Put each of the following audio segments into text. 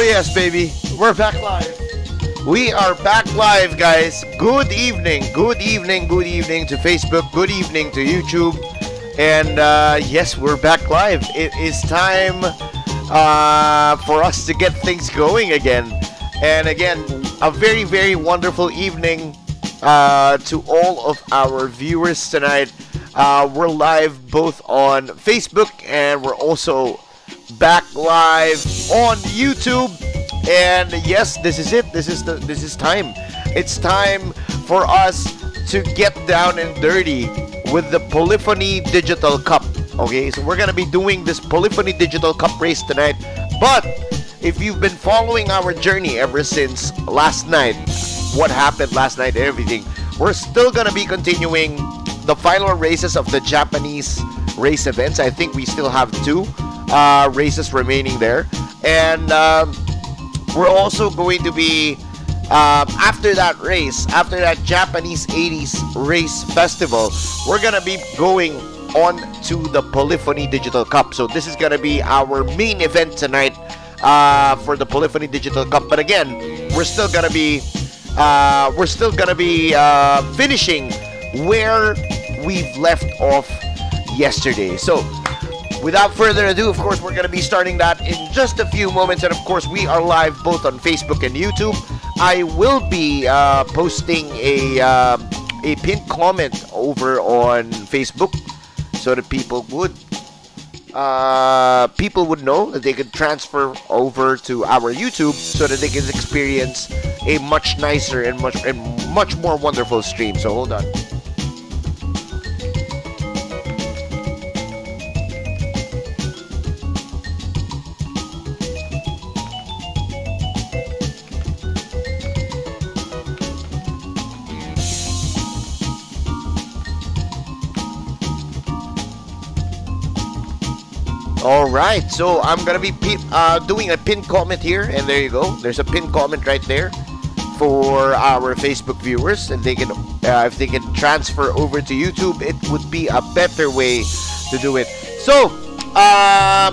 yes, baby. We're back live. We are back live, guys. Good evening. Good evening. Good evening to Facebook. Good evening to YouTube. And yes, we're back live. It is time for us to get things going again. And again, a very, very wonderful evening to all of our viewers tonight. We're live both on Facebook and we're also back live on YouTube. And yes, this is it. This is time. It's time for us to get down and dirty with the Polyphony Digital Cup. Okay, so we're gonna be doing this Polyphony Digital Cup race tonight. But if you've been following our journey ever since last night, what happened last night and everything, we're still gonna be continuing the final races of the Japanese race events. I think we still have two races remaining there. And we're also going to be, after that race, after that Japanese 80s race festival, we're going to be going on to the Polyphony Digital Cup. So this is going to be our main event tonight for the Polyphony Digital Cup. But again, we're still going to be finishing where we've left off yesterday. So without further ado, of course, we're going to be starting that in just a few moments. And of course, we are live both on Facebook and YouTube. I will be posting a pinned comment over on Facebook so that people would know that they could transfer over to our YouTube so that they can experience a much nicer and much more wonderful stream. So hold on. Alright, so I'm gonna be doing a pinned comment here, and there you go. There's a pinned comment right there for our Facebook viewers, and they can, if they can transfer over to YouTube, it would be a better way to do it. So,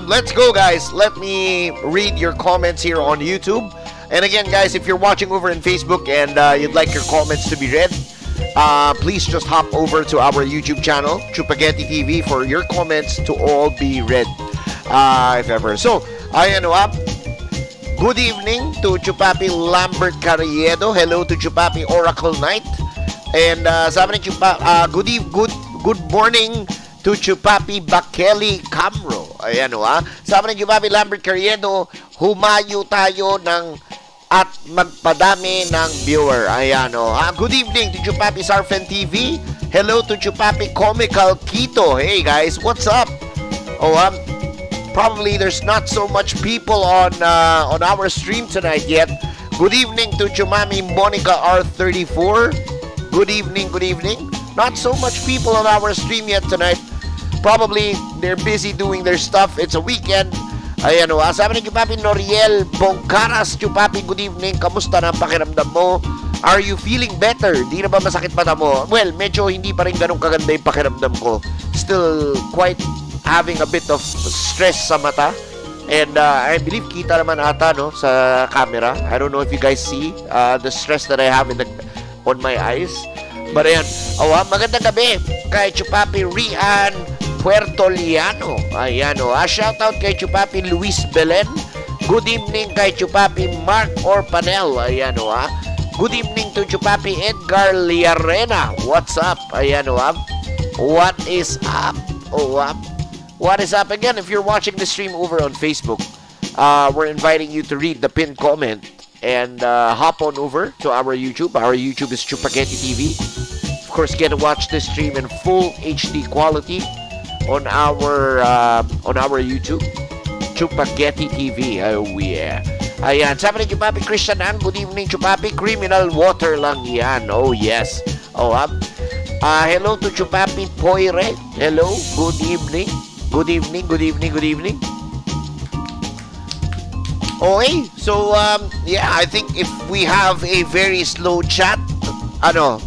let's go, guys. Let me read your comments here on YouTube. And again, guys, if you're watching over on Facebook and you'd like your comments to be read, please just hop over to our YouTube channel, Chupageti TV, for your comments to all be read. If ever. So, ayan good evening to Chupapi Lambert Carriedo. Hello to Chupapi Oracle Knight. And sabi ni good morning to Chupapi Bakeli Camro. Ayan sabi ni Chupapi Lambert Carriedo, humayo tayo at magpadami ng viewer. Ayan good evening to Chupapi Sarfen TV. Hello to Chupapi Comical Quito. Hey guys, what's up? Probably there's not so much people on our stream tonight yet. Good evening to Chumami Monica R34. Good evening, good evening. Not so much people on our stream yet tonight. Probably they're busy doing their stuff. It's a weekend. Ayan sabi ni Chupapi Noriel Bongcaras. Chupapi, good evening. Kamusta na ang pakiramdam mo? Are you feeling better? Di na ba masakit mata mo? Well, medyo hindi pa rin ganun kaganda yung pakiramdam ko. Still quite having a bit of stress sa mata. And I believe kita naman ata sa camera. I don't know if you guys see the stress that I have on my eyes. But ayan, magandang gabi kay Chupapi Rian Puertoliano. Ayan shout out kay Chupapi Luis Belen. Good evening kay Chupapi Mark Orpanel. Ayan good evening to Chupapi Edgar Liarena. What's up? Ayan what is up? What is up? Again, if you're watching the stream over on Facebook, we're inviting you to read the pinned comment and hop on over to our YouTube. Our YouTube is Chupageti TV. Of course, get to watch this stream in full HD quality on our YouTube, Chupageti TV. Oh yeah. Ayan, sabi ni Chupapi Christian Ann, good evening Chupapi, criminal water lang yan. Oh yes. Hello to Chupapi Poire. Hello, good evening. Good evening, good evening, good evening. Okay, so yeah, I think if we have a very slow chat,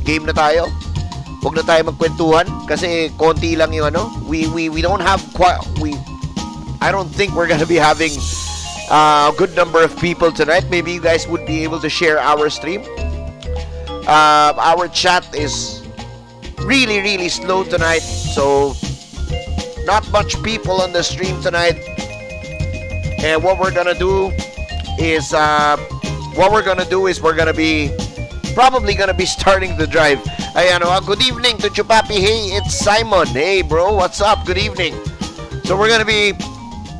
game na tayo. Huwag na tayo magkwentuhan kasi konti lang yung we don't have I don't think we're gonna be having good number of people tonight. Maybe you guys would be able to share our stream. Our chat is really, really slow tonight, so not much people on the stream tonight. And what we're gonna do is we're gonna be probably gonna be starting the drive. Ayan, good evening to Chupapi. Hey, it's Simon. Hey, bro, what's up? Good evening. So we're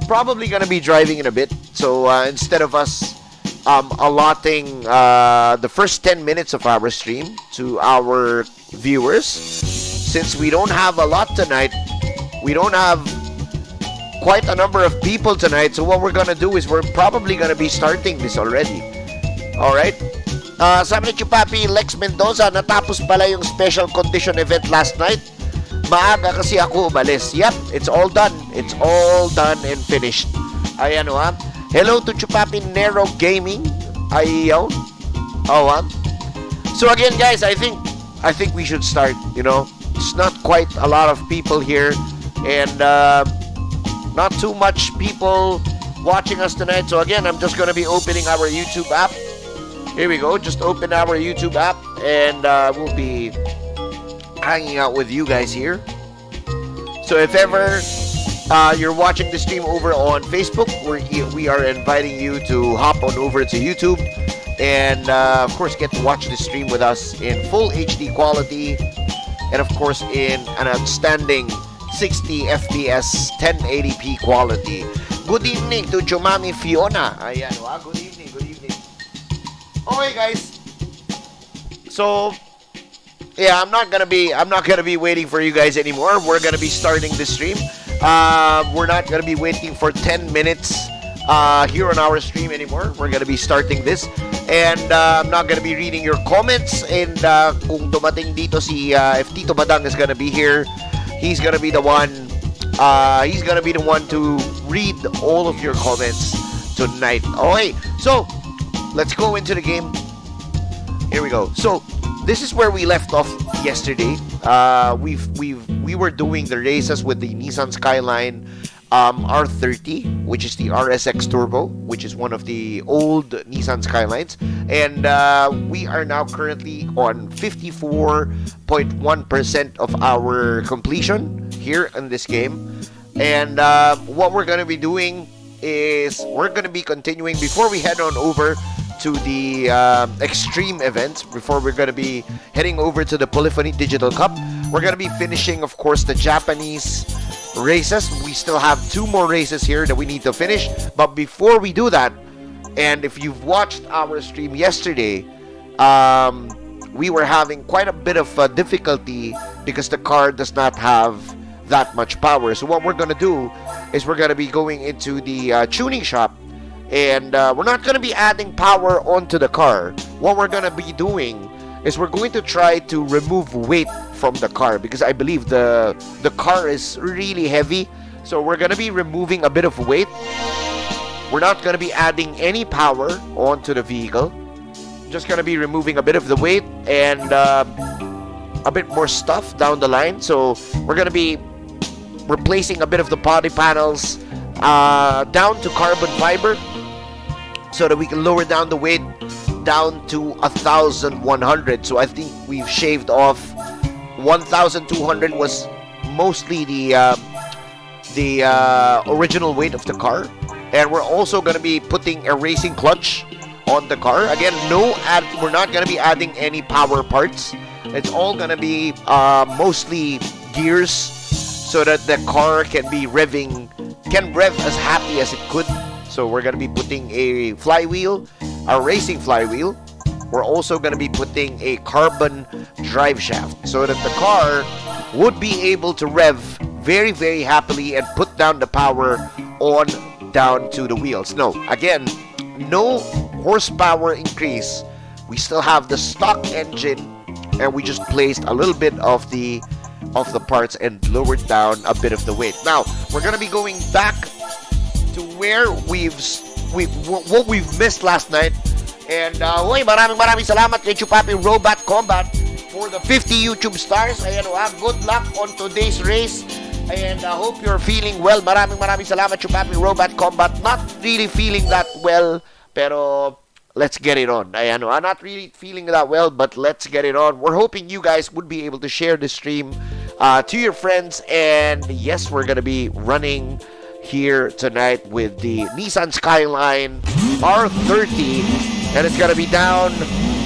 probably gonna be driving in a bit. So instead of us allotting the first 10 minutes of our stream to our viewers, since we don't have a lot tonight, we don't have quite a number of people tonight, so what we're gonna do is we're probably gonna be starting this already. Alright? Sabi ni Chupapi, Lex Mendoza, natapos pala yung special condition event last night. Maaga kasi ako umalis. Yep, it's all done. It's all done and finished. Ayan Hello to Chupapi Nero Gaming. Ayaw. So again, guys, I think we should start. It's not quite a lot of people here, and not too much people watching us tonight. So again, I'm just gonna be opening our YouTube app. Here we go. Just open our YouTube app, and we'll be hanging out with you guys here. So if ever you're watching the stream over on Facebook, we are inviting you to hop on over to YouTube and of course get to watch the stream with us in full HD quality, and of course in an outstanding 60 FPS 1080p quality. Good evening to Chumami Fiona. Ayan, good evening, good evening. Okay, guys. So yeah, I'm not gonna be waiting for you guys anymore. We're gonna be starting the stream. We're not gonna be waiting for 10 minutes here on our stream anymore. We're gonna be starting this, and I'm not gonna be reading your comments. And kung dumating dito if Tito Badang is gonna be here, he's gonna be the one. He's gonna be the one to read all of your comments tonight. Okay, so let's go into the game. Here we go. So this is where we left off yesterday. We were doing the races with the Nissan Skyline R30, which is the RSX Turbo, which is one of the old Nissan Skylines, and we are now currently on 54.1% of our completion here in this game. And what we're gonna be doing is we're gonna be continuing before we head on over to the extreme events. Before we're going to be heading over to the Polyphony Digital Cup, we're going to be finishing, of course, the Japanese races. We still have 2 more races here that we need to finish. But before we do that, and if you've watched our stream yesterday, we were having quite a bit of difficulty because the car does not have that much power. So what we're going to do is we're going to be going into the tuning shop, and we're not going to be adding power onto the car. What we're going to be doing is we're going to try to remove weight from the car, because I believe the car is really heavy. So we're going to be removing a bit of weight. We're not going to be adding any power onto the vehicle. Just going to be removing a bit of the weight and a bit more stuff down the line. So we're going to be replacing a bit of the body panels down to carbon fiber, so that we can lower down the weight down to 1,100. So I think we've shaved off 1,200 was mostly the original weight of the car. And we're also going to be putting a racing clutch on the car. Again, we're not going to be adding any power parts. It's all going to be mostly gears, so that the car can rev as happy as it could. So we're going to be putting a racing flywheel. We're also going to be putting a carbon drive shaft, so that the car would be able to rev very, very happily and put down the power on down to the wheels. No horsepower increase. We still have the stock engine, and we just placed a little bit of the parts and lowered down a bit of the weight. Now we're going to be going back to where what we've missed last night. And maraming salamat kay Chupapi Robot Combat for the 50 YouTube stars. Ayan, good luck on today's race. And I hope you're feeling well. Maraming salamat, Chupapi Robot Combat. Not really feeling that well, pero let's get it on. I'm not really feeling that well, but let's get it on. We're hoping you guys would be able to share the stream to your friends. And yes, we're going to be running here tonight with the Nissan Skyline R30. And it's going to be down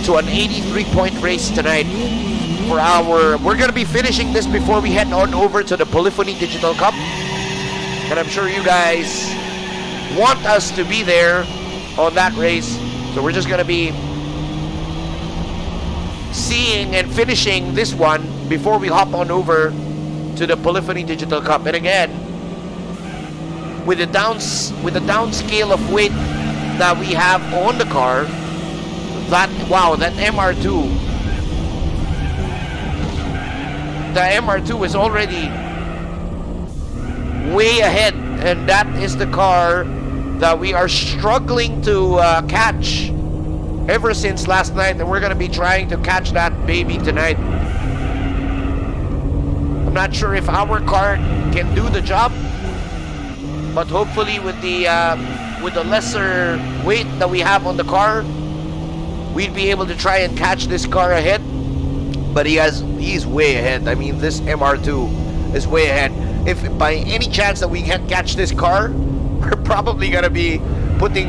to an 83-point race tonight. We're going to be finishing this before we head on over to the Polyphony Digital Cup. And I'm sure you guys want us to be there on that race. So we're just going to be seeing and finishing this one before we hop on over to the Polyphony Digital Cup. And again, with the downscale of weight that we have on the car, that MR2, the MR2 is already way ahead, and that is the car that we are struggling to catch ever since last night, and we're going to be trying to catch that baby tonight. I'm not sure if our car can do the job, but hopefully with the lesser weight that we have on the car, we'd be able to try and catch this car ahead. But he's way ahead. I mean, this MR2 is way ahead. If by any chance that we can catch this car, we're probably going to be putting,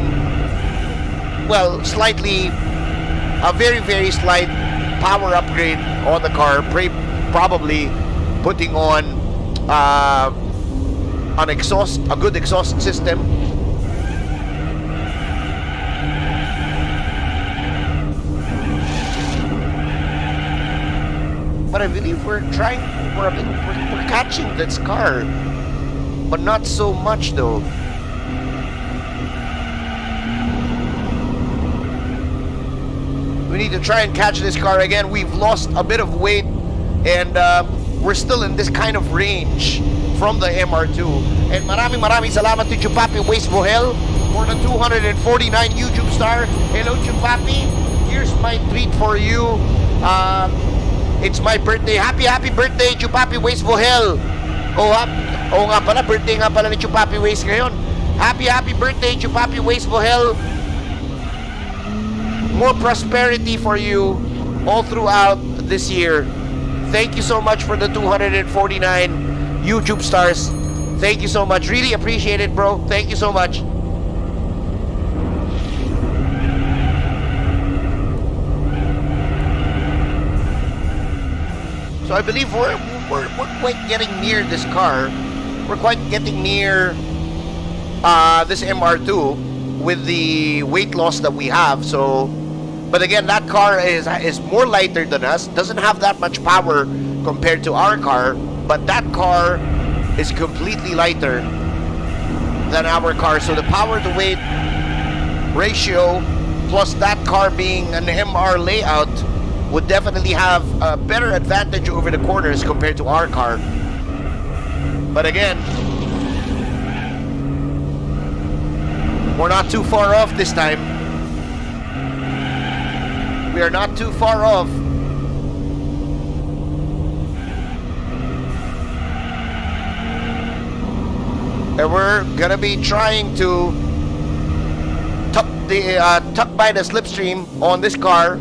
well, a very, very slight power upgrade on the car. Probably putting on a good exhaust system. But I believe we're catching this car, but not so much though. We need to try and catch this car again. We've lost a bit of weight, and we're still in this kind of range from the MR2. And maraming salamat to Chupapi Waste Bohel for the 249 YouTube star. Hello Chupapi, here's my treat for you. It's my birthday. Happy birthday, Chupapi Waste Bohel. Oo nga pala, birthday nga pala ni Chupapi Waste ngayon. Happy birthday, Chupapi Waste Bohel. More prosperity for you all throughout this year. Thank you so much for the 249 YouTube stars. Thank you so much. Really appreciate it, bro. Thank you so much. So I believe we're quite getting near this car. We're quite getting near this MR2 with the weight loss that we have. So, but again, that car is more lighter than us. Doesn't have that much power compared to our car. But that car is completely lighter than our car. So the power to weight ratio plus that car being an MR layout would definitely have a better advantage over the corners compared to our car. But again, we're not too far off this time. We are not too far off. And we're gonna be trying to tuck by the slipstream on this car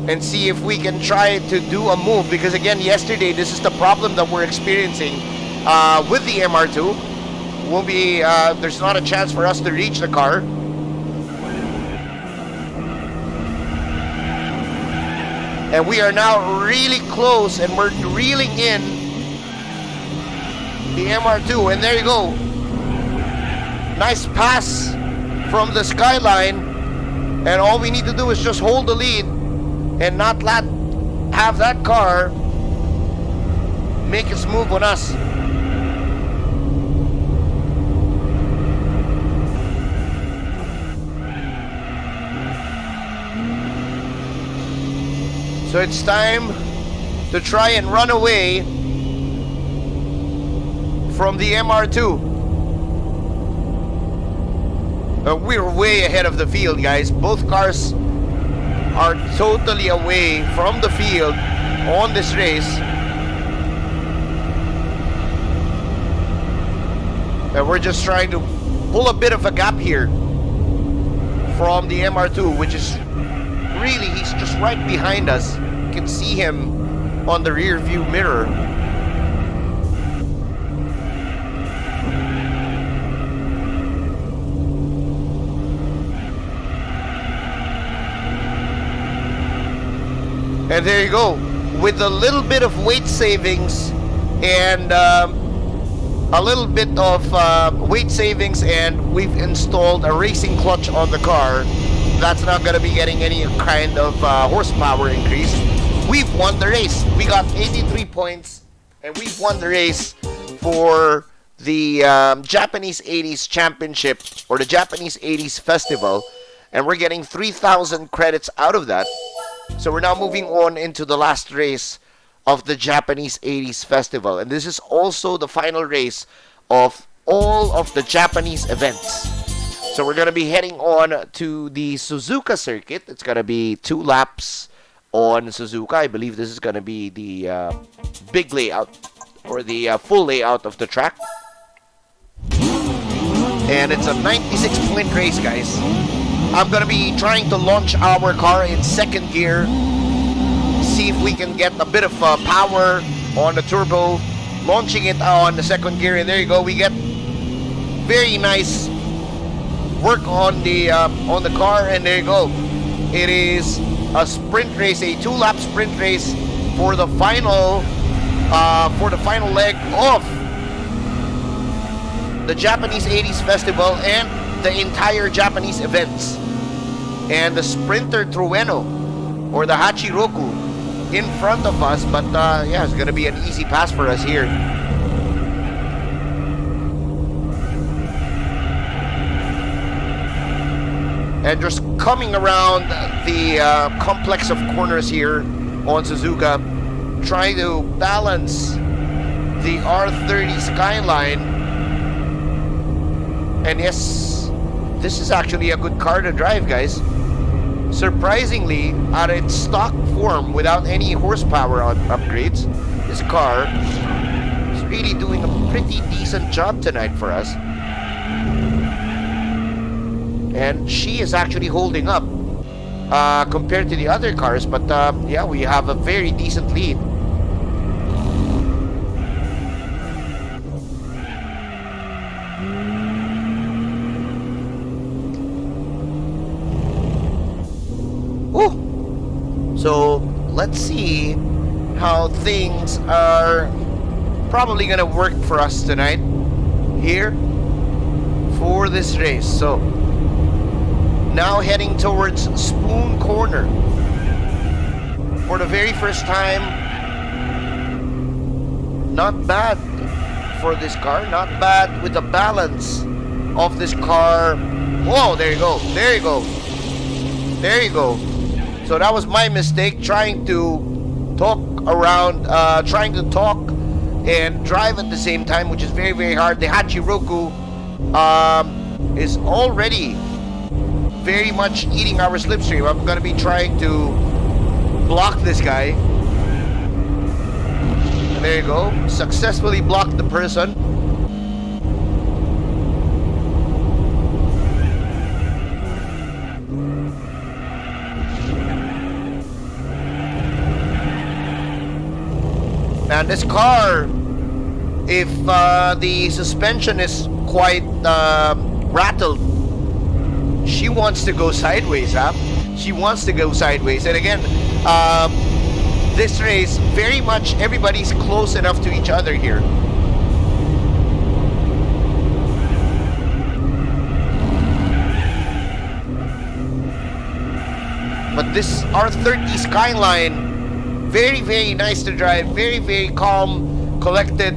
and see if we can try to do a move, because again, yesterday, this is the problem that we're experiencing with the MR2. There's not a chance for us to reach the car. And we are now really close, and we're reeling in the MR2, and there you go. Nice pass from the Skyline, and all we need to do is just hold the lead and not have that car make its move on us. So it's time to try and run away from the MR2. We're way ahead of the field, guys. Both cars are totally away from the field on this race. And we're just trying to pull a bit of a gap here from the MR2, which is really, he's just right behind us. You can see him on the rear view mirror. And there you go. With a little bit of weight savings and a little bit of weight savings, and we've installed a racing clutch on the car. That's not going to be getting any kind of horsepower increase. We've won the race. We got 83 points, and we've won the race for the Japanese 80s Championship, or the Japanese 80s Festival, and we're getting 3,000 credits out of that. So we're now moving on into the last race of the Japanese 80s Festival. And this is also the final race of all of the Japanese events. So we're going to be heading on to the Suzuka circuit. It's going to be 2 laps on Suzuka. I believe this is going to be the big layout, or the full layout of the track. And it's a 96-point race, guys. I'm going to be trying to launch our car in second gear. See if we can get a bit of power on the turbo. Launching it on the second gear. And there you go. We get very nice work on the car. And there you go. It is a sprint race. A 2-lap sprint race for the final leg of the Japanese 80s Festival and the entire Japanese events. And the Sprinter Trueno, or the Hachiroku, in front of us, but yeah, it's gonna be an easy pass for us here. And just coming around the complex of corners here on Suzuka, trying to balance the R30 Skyline. And yes, this is actually a good car to drive, guys. Surprisingly, at its stock form, without any horsepower upgrades, this car is really doing a pretty decent job tonight for us. And she is actually holding up compared to the other cars, but yeah, we have a very decent lead. So let's see how things are probably gonna work for us tonight here for this race. So now heading towards Spoon Corner for the very first time. Not bad for this car, not bad with the balance of this car. Whoa, there you go, there you go, there you go. So that was my mistake, trying to talk and drive at the same time, which is very, very hard. The Hachiroku is already very much eating our slipstream. I'm going to be trying to block this guy. And there you go. Successfully blocked the person. And this car, if the suspension is quite rattled, she wants to go sideways, huh? She wants to go sideways. And again, this race, very much everybody's close enough to each other here. But this R30 Skyline, very, very nice to drive. Very, very calm, collected.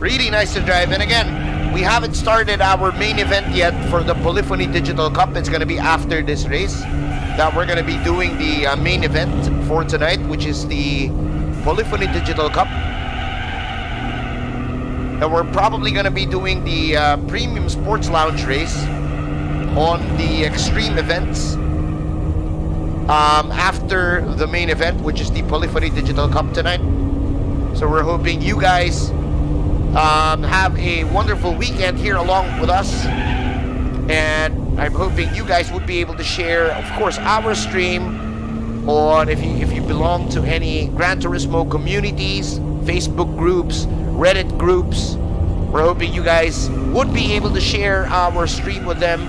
Really nice to drive. And again, we haven't started our main event yet for the Polyphony Digital Cup. It's going to be after this race that we're going to be doing the main event for tonight, which is the Polyphony Digital Cup. And we're probably going to be doing the Premium Sports Lounge race on the extreme events after the main event, which is the Polyphony Digital Cup tonight. So we're hoping you guys have a wonderful weekend here along with us. And I'm hoping you guys would be able to share, of course, our stream on if you belong to any Gran Turismo communities, Facebook groups, Reddit groups. We're hoping you guys would be able to share our stream with them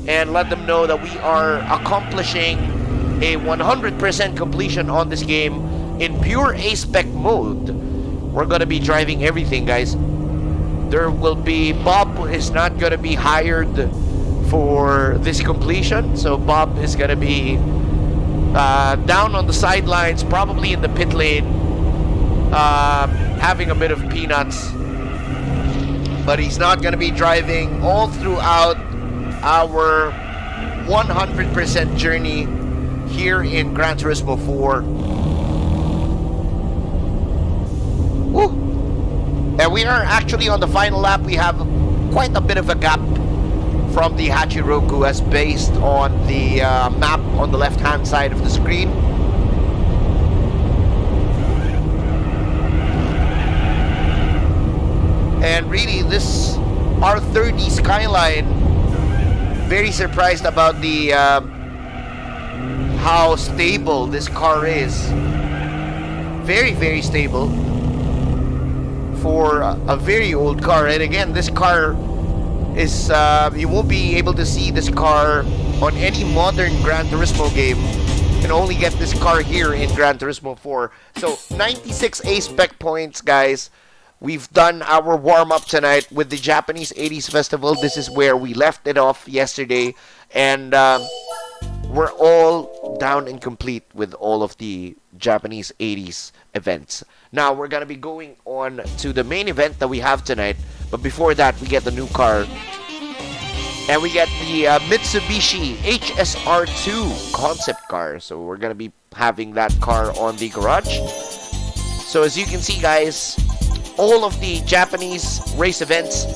and let them know that we are accomplishing a 100% completion on this game in pure A-Spec mode. We're gonna be driving everything, guys. There will be, Bob is not gonna be hired for this completion, so Bob is gonna be down on the sidelines, probably in the pit lane, having a bit of peanuts, but he's not gonna be driving all throughout our 100% journey here in Gran Turismo 4. Woo. And we are actually on the final lap. We have quite a bit of a gap from the Hachiroku as based on the map on the left hand side of the screen. And really, this R30 Skyline, very surprised about the how stable this car is. Very, very stable for a very old car. And again, this car is you won't be able to see this car on any modern Gran Turismo game. You can only get this car here in Gran Turismo 4. So 96 A-Spec points, guys. We've done our warm-up tonight with the Japanese 80s Festival. This is where we left it off yesterday. And we're all down and complete with all of the Japanese 80s events. Now, we're going to be going on to the main event that we have tonight. But before that, we get the new car. And we get the Mitsubishi HSR2 concept car. So we're going to be having that car on the garage. So as you can see, guys, all of the Japanese race events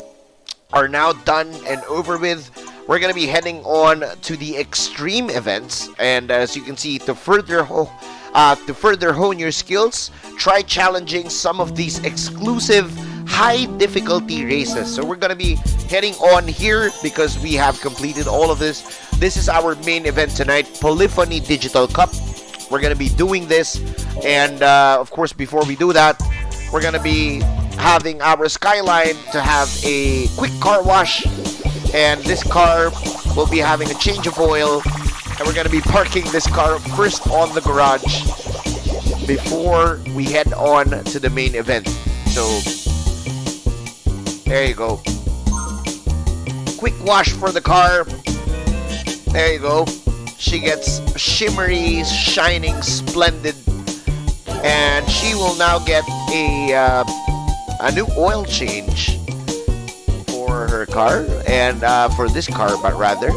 are now done and over with. We're going to be heading on to the extreme events. And as you can see, to further hone your skills, try challenging some of these exclusive high difficulty races. So we're going to be heading on here because we have completed all of this. This is our main event tonight, Polyphony Digital Cup. We're going to be doing this. And of course, before we do that, we're going to be having our Skyline to have a quick car wash. And this car will be having a change of oil. And we're going to be parking this car first on the garage before we head on to the main event. So, there you go. Quick wash for the car. There you go. She gets shimmery, shining, splendid. And she will now get a new oil change for her car, and for this car, but rather.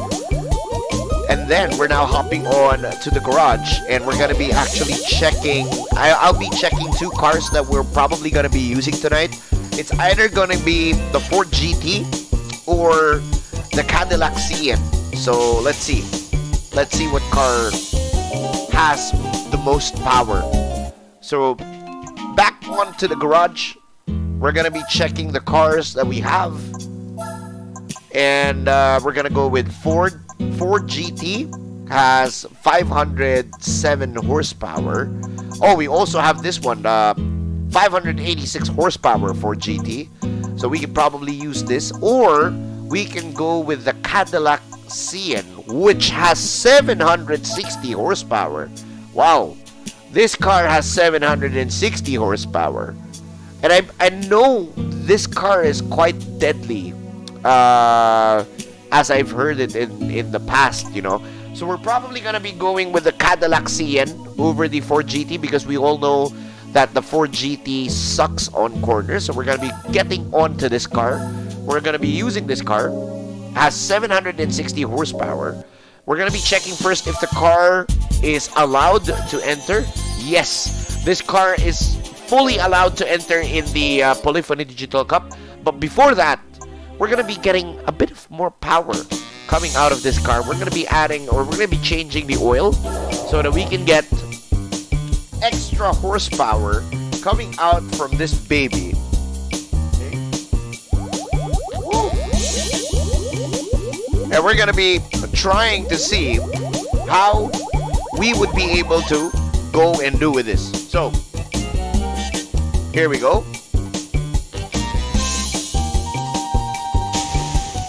And then we're now hopping on to the garage, and we're gonna be actually checking. I'll be checking two cars that we're probably gonna be using tonight. It's either gonna be the Ford GT or the Cadillac CN. So let's see. Let's see what car has the most power. So back onto the garage. We're going to be checking the cars that we have. And we're going to go with Ford GT. Has 507 horsepower. Oh, we also have this one. 586 horsepower for GT. So we can probably use this. Or we can go with the Cadillac CN, which has 760 horsepower. Wow. This car has 760 horsepower. And I know this car is quite deadly, as I've heard it in the past, you know. So we're probably going to be going with the Cadillac CN over the Ford GT because we all know that the Ford GT sucks on corners. So we're going to be getting onto this car. We're going to be using this car. Has 760 horsepower. We're going to be checking first if the car is allowed to enter. Yes, this car is fully allowed to enter in the Polyphony Digital Cup. But before that, we're going to be getting a bit of more power coming out of this car. We're going to be adding, or we're going to be changing the oil so that we can get extra horsepower coming out from this baby. Okay. And we're gonna be trying to see how we would be able to go and do with this. So, here we go.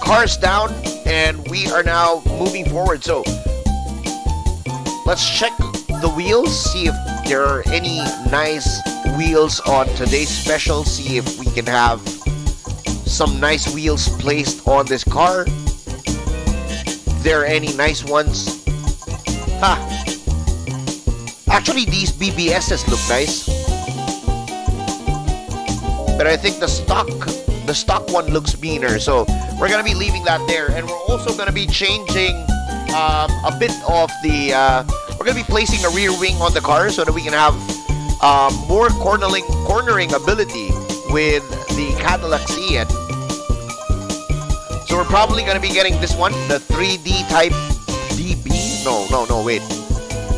Cars down, and we are now moving forward. So, let's check the wheels, see if there are any nice wheels on today's special, see if we can have some nice wheels placed on this car. If there are any nice ones. Ha! Actually, these BBSs look nice. But I think the stock one looks meaner, so we're gonna be leaving that there. And we're also gonna be changing a bit of the we're gonna be placing a rear wing on the car so that we can have more cornering ability with the Cadillac CN. So we're probably gonna be getting this one, the 3D type DB. No, wait.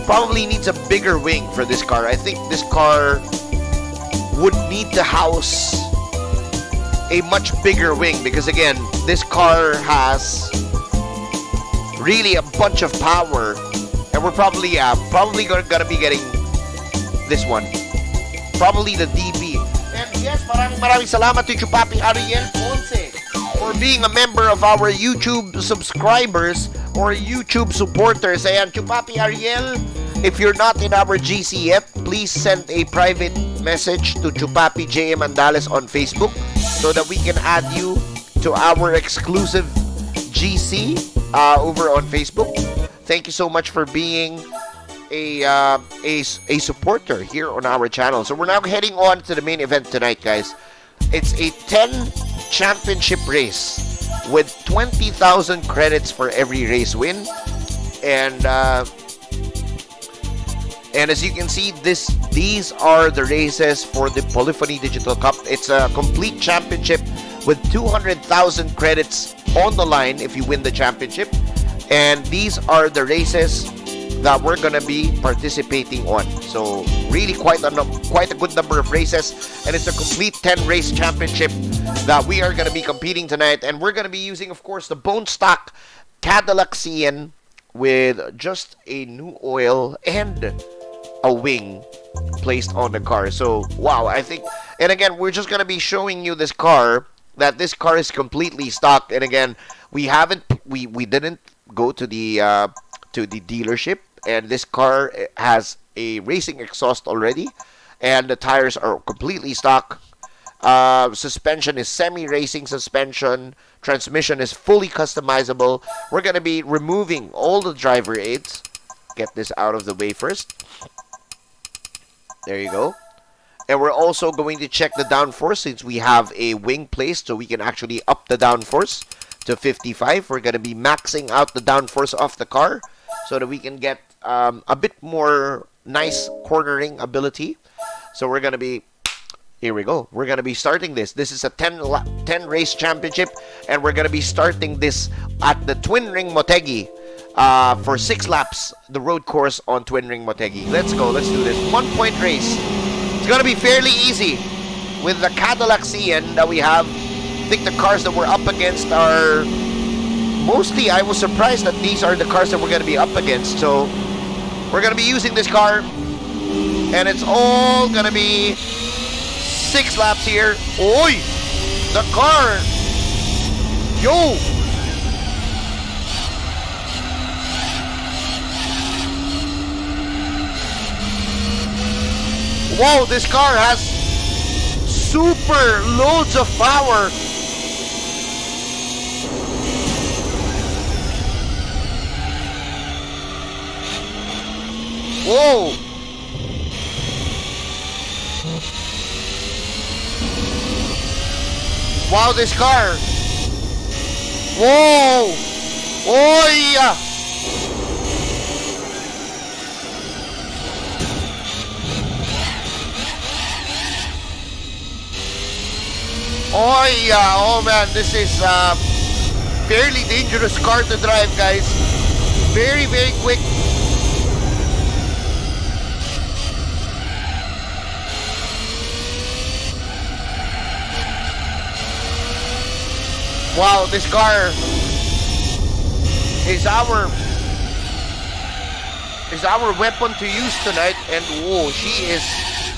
Probably needs a bigger wing for this car. I think this car would need to house a much bigger wing because, again, this car has really a bunch of power, and we're probably gonna be getting this one, probably the DB. And yes, maraming salamat to Chupapi Ariel Ponce for being a member of our YouTube subscribers or YouTube supporters. Ayan, Chupapi Ariel, if you're not in our GC yet, please send a private message to Chupapi JM Andales on Facebook so that we can add you to our exclusive GC over on Facebook. Thank you so much for being a supporter here on our channel. So we're now heading on to the main event tonight, guys. It's a 10 championship race with 20,000 credits for every race win, and as you can see, these are the races for the Polyphony Digital Cup. It's a complete championship with 200,000 credits on the line if you win the championship. And these are the races that we're gonna be participating on. So really quite a good number of races, and it's a complete 10 race championship that we are gonna be competing tonight. And we're gonna be using, of course, the bone stock Cadillac CN with just a new oil and a wing placed on the car. So wow, I think, and again, we're just gonna be showing you this car, that this car is completely stock. And again, we didn't go to the dealership, and this car has a racing exhaust already, and the tires are completely stock. Suspension is semi-racing suspension. Transmission is fully customizable. We're gonna be removing all the driver aids. Get this out of the way first. There you go. And we're also going to check the downforce since we have a wing placed, so we can actually up the downforce to 55. We're going to be maxing out the downforce of the car so that we can get a bit more nice cornering ability. So we're going to be, here we go. We're going to be starting this. This is a 10 race championship, and we're going to be starting this at the Twin Ring Motegi. For 6 laps, the road course on Twin Ring Motegi. Let's go, let's do this. 1 point race. It's gonna be fairly easy with the Cadillac CN that we have. I think the cars that we're up against are mostly, I was surprised that these are the cars that we're gonna be up against. So we're gonna be using this car, and it's all gonna be 6 laps here. Oi! The car! Yo! Wow, this car has super loads of power. Whoa. Wow, this car. Whoa. Oh, yeah. Oh yeah, oh man, this is a fairly dangerous car to drive, guys. Very, very quick. Wow, this car is our weapon to use tonight. And whoa, she is.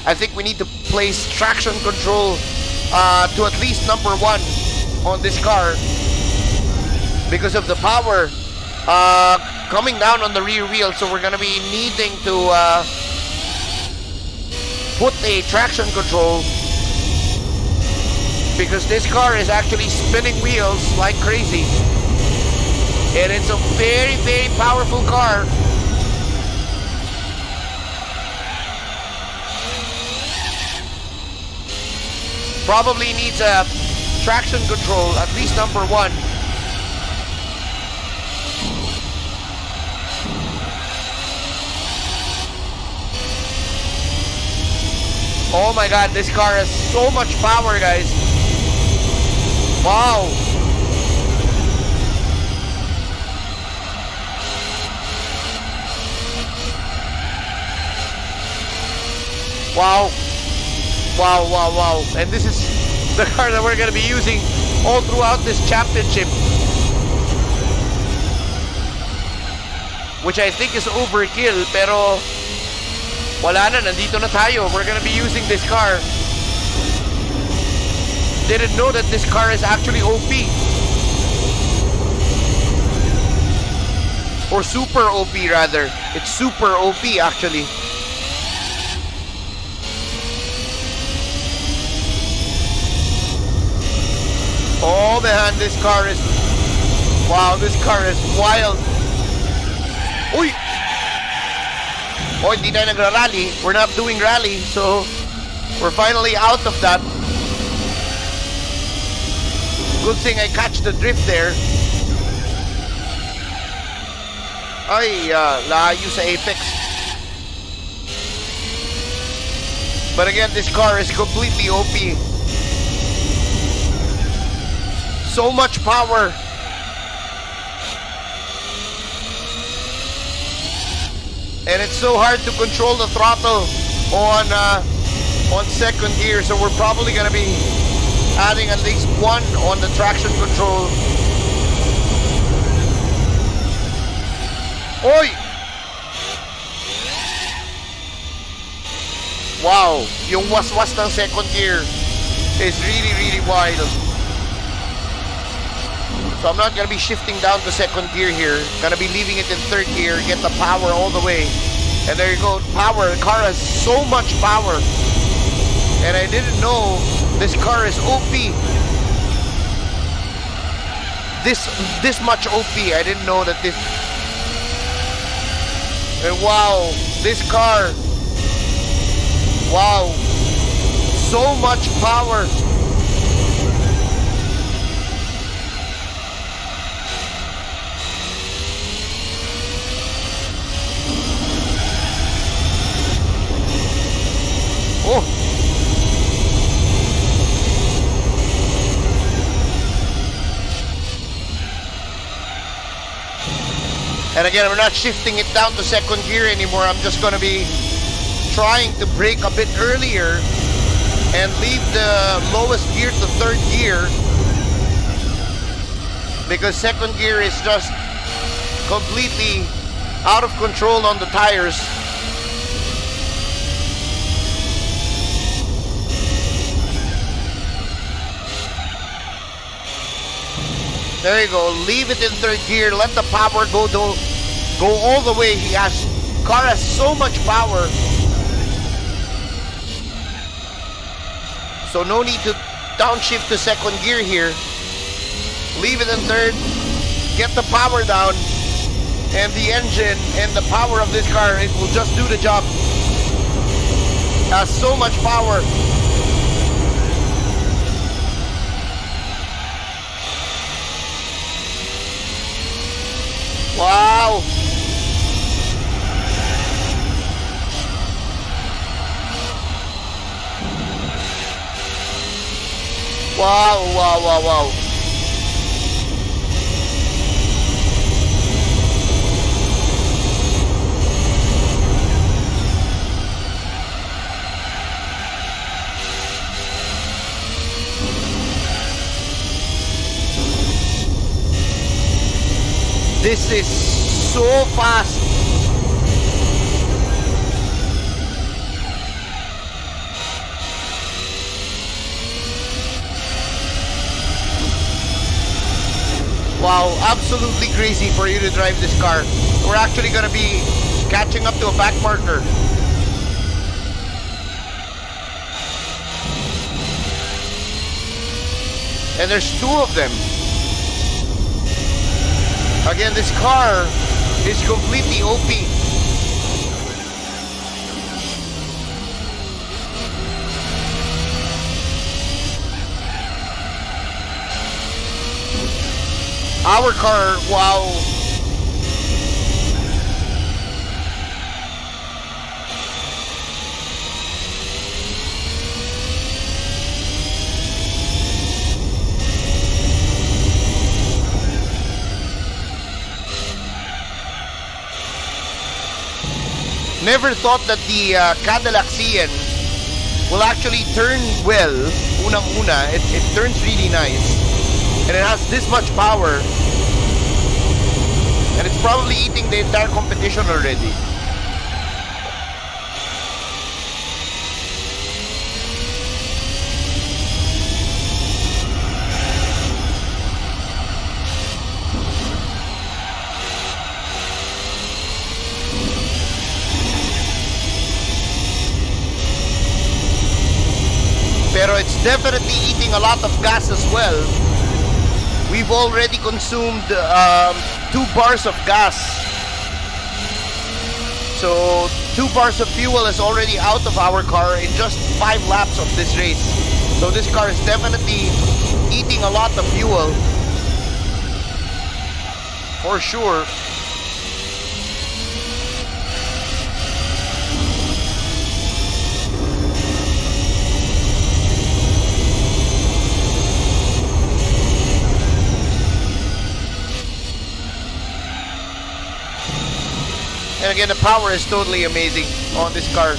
I think we need to place traction control to at least number 1 on this car because of the power coming down on the rear wheel. So we're gonna be needing to put a traction control because this car is actually spinning wheels like crazy, and it's a very, very powerful car. Probably needs a traction control, at least number 1. Oh my god, this car has so much power, guys. Wow. Wow. Wow, wow, wow. And this is the car that we're going to be using all throughout this championship, which I think is overkill, pero wala na, nandito na tayo. We're going to be using this car. Didn't know that this car is actually OP. Or super OP rather. It's super OP actually. Oh man, this car is... Wow, this car is wild. Uy! Oh, hindi na nagra-rally. We're not doing rally, so we're finally out of that. Good thing I catch the drift there. Ay, layo sa apex. But again, this car is completely OP. So much power. And it's so hard to control the throttle on second gear, so we're probably gonna be adding at least 1 on the traction control. Oi! Wow, yung waswas ng second gear is really, really wild. So I'm not gonna be shifting down to second gear here. Gonna be leaving it in third gear, get the power all the way. And there you go, power. The car has so much power. And I didn't know this car is OP. This much OP. I didn't know that this. And wow, this car. Wow, so much power. Oh. And again, we're not shifting it down to second gear anymore. I'm just going to be trying to brake a bit earlier and leave the lowest gear to third gear, because second gear is just completely out of control on the tires. There you go. Leave it in third gear. Let the power go all the way. Car has so much power. So no need to downshift to second gear here. Leave it in third. Get the power down. And the engine and the power of this car, it will just do the job. Has so much power. Wow. Wow, wow, wow, wow. This is so fast. Wow, absolutely crazy for you to drive this car. We're actually gonna be catching up to a back marker. And there's two of them. Again, this car is completely OP. Our car, wow. Never thought that the Cadillac CN will actually turn well. Unang-una, it turns really nice. And it has this much power. And it's probably eating the entire competition already. Pero it's definitely eating a lot of gas as well. We've already consumed 2 bars of gas. So 2 bars of fuel is already out of our car in just 5 laps of this race. So this car is definitely eating a lot of fuel. For sure. And again, the power is totally amazing on this car.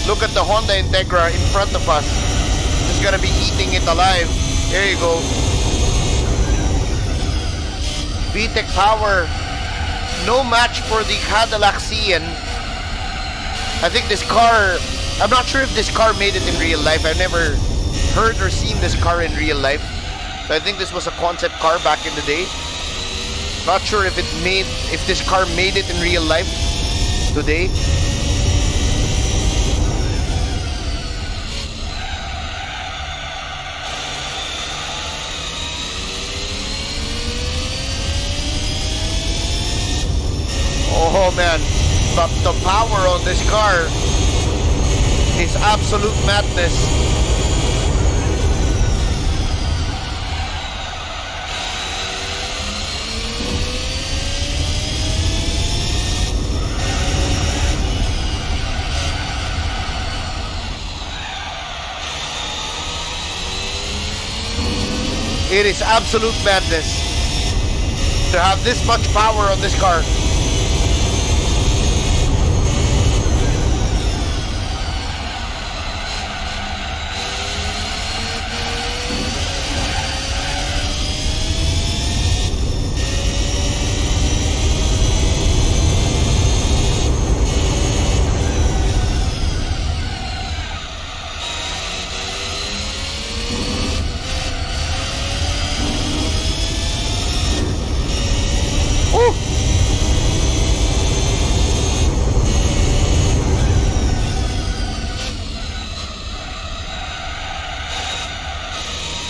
Look at the Honda Integra in front of us. It's gonna be eating it alive. There you go. VTEC power. No match for the Cadillac CN. I think this car, I'm not sure if this car made it in real life. I've never heard or seen this car in real life. So I think this was a concept car back in the day. Not sure if this car made it in real life today. Oh man, but the power on this car is absolute madness. It is absolute madness to have this much power on this car.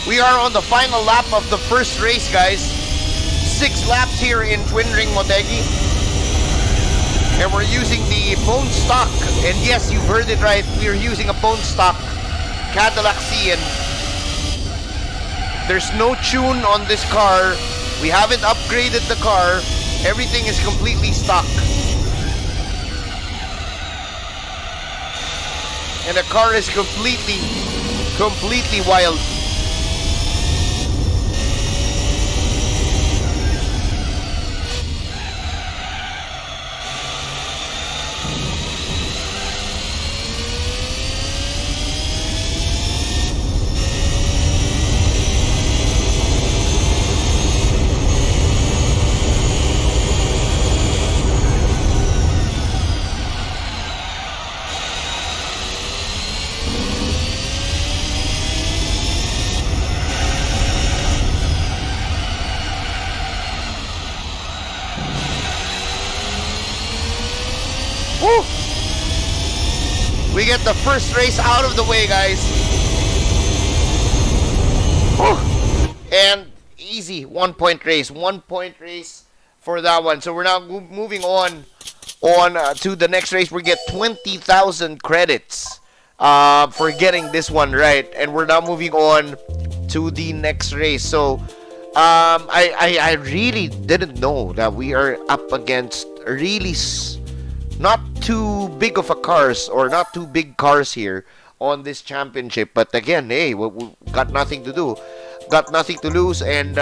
We are on the final lap of the first race, guys. 6 laps here in Twin Ring Motegi. And we're using the bone stock. And yes, you've heard it right. We're using a bone stock Cadillac CN. There's no tune on this car. We haven't upgraded the car. Everything is completely stock. And the car is completely wild. Woo! We get the first race out of the way, guys. Woo! And easy 1 point race. 1 point race for that one. So we're now moving on to the next race. We get 20,000 credits for getting this one right. And we're now moving on to the next race. So I really didn't know that we are up against really not too big of a cars, or not too big cars here on this championship. But again, hey, we got nothing to do, got nothing to lose, and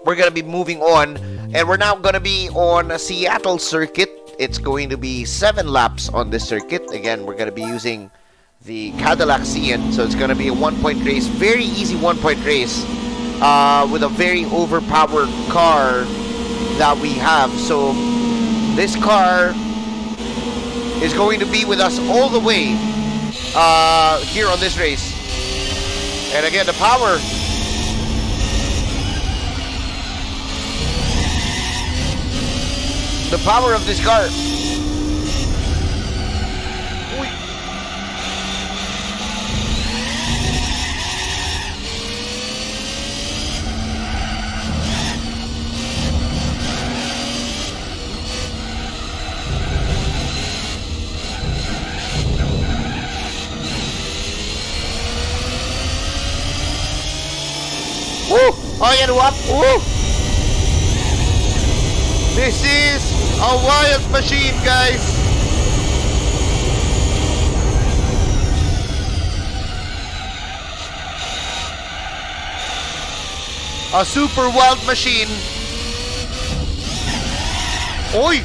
we're gonna be moving on, and we're now gonna be on a Seattle circuit. It's going to be 7 laps on this circuit. Again, we're gonna be using the Cadillac CN, so it's gonna be a 1 point race, very easy 1 point race with a very overpowered car that we have. So this car is going to be with us all the way here on this race. And again, the power of this car. Oh, yeah, what? Ooh. This is a wild machine, guys. A super wild machine. Oi!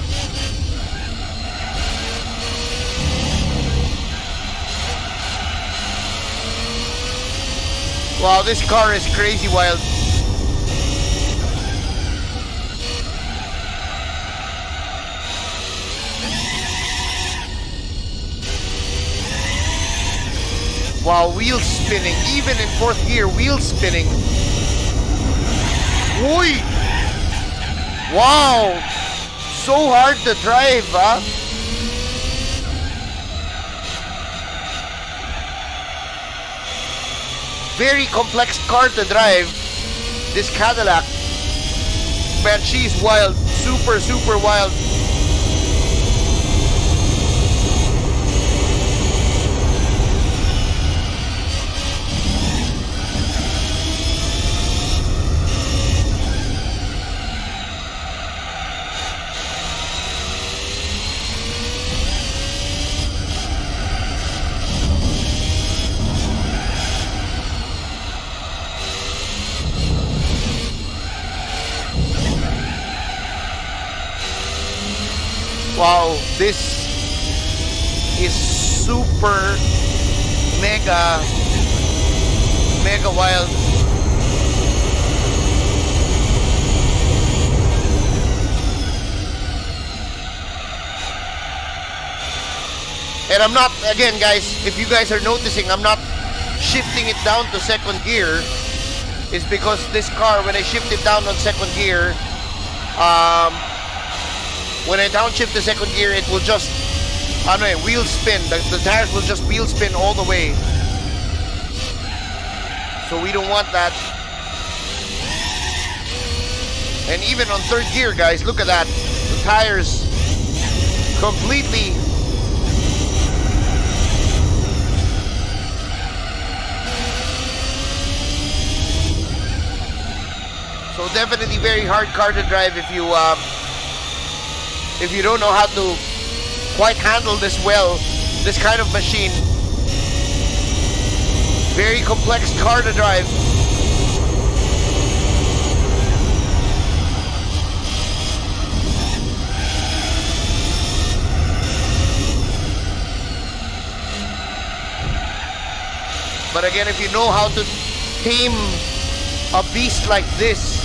Wow, this car is crazy wild. Wow, wheel spinning, even in 4th gear, wheel spinning. Oi! Wow! So hard to drive, huh? Very complex car to drive, this Cadillac. Man, she's wild, super, super wild. Wow, this is super mega wild. And I'm not, again guys, if you guys are noticing, I'm not shifting it down to 2nd gear. Is because this car, when I shift it down on 2nd gear, when I downshift the 2nd gear, it will just, wheel spin. The tires will just wheel spin all the way. So we don't want that. And even on 3rd gear, guys, look at that. The tires completely so definitely very hard car to drive if you don't know how to quite handle this well, this kind of machine. Very complex car to drive. But again, if you know how to tame a beast like this,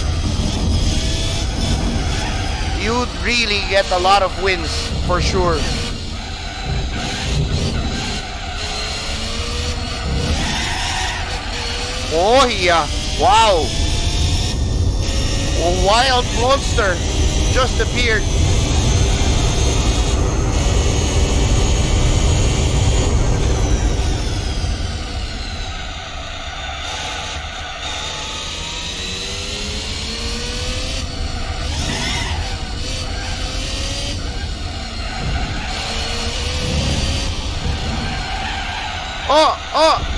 you'd really get a lot of wins for sure. Oh yeah, wow. A wild monster just appeared. Oh!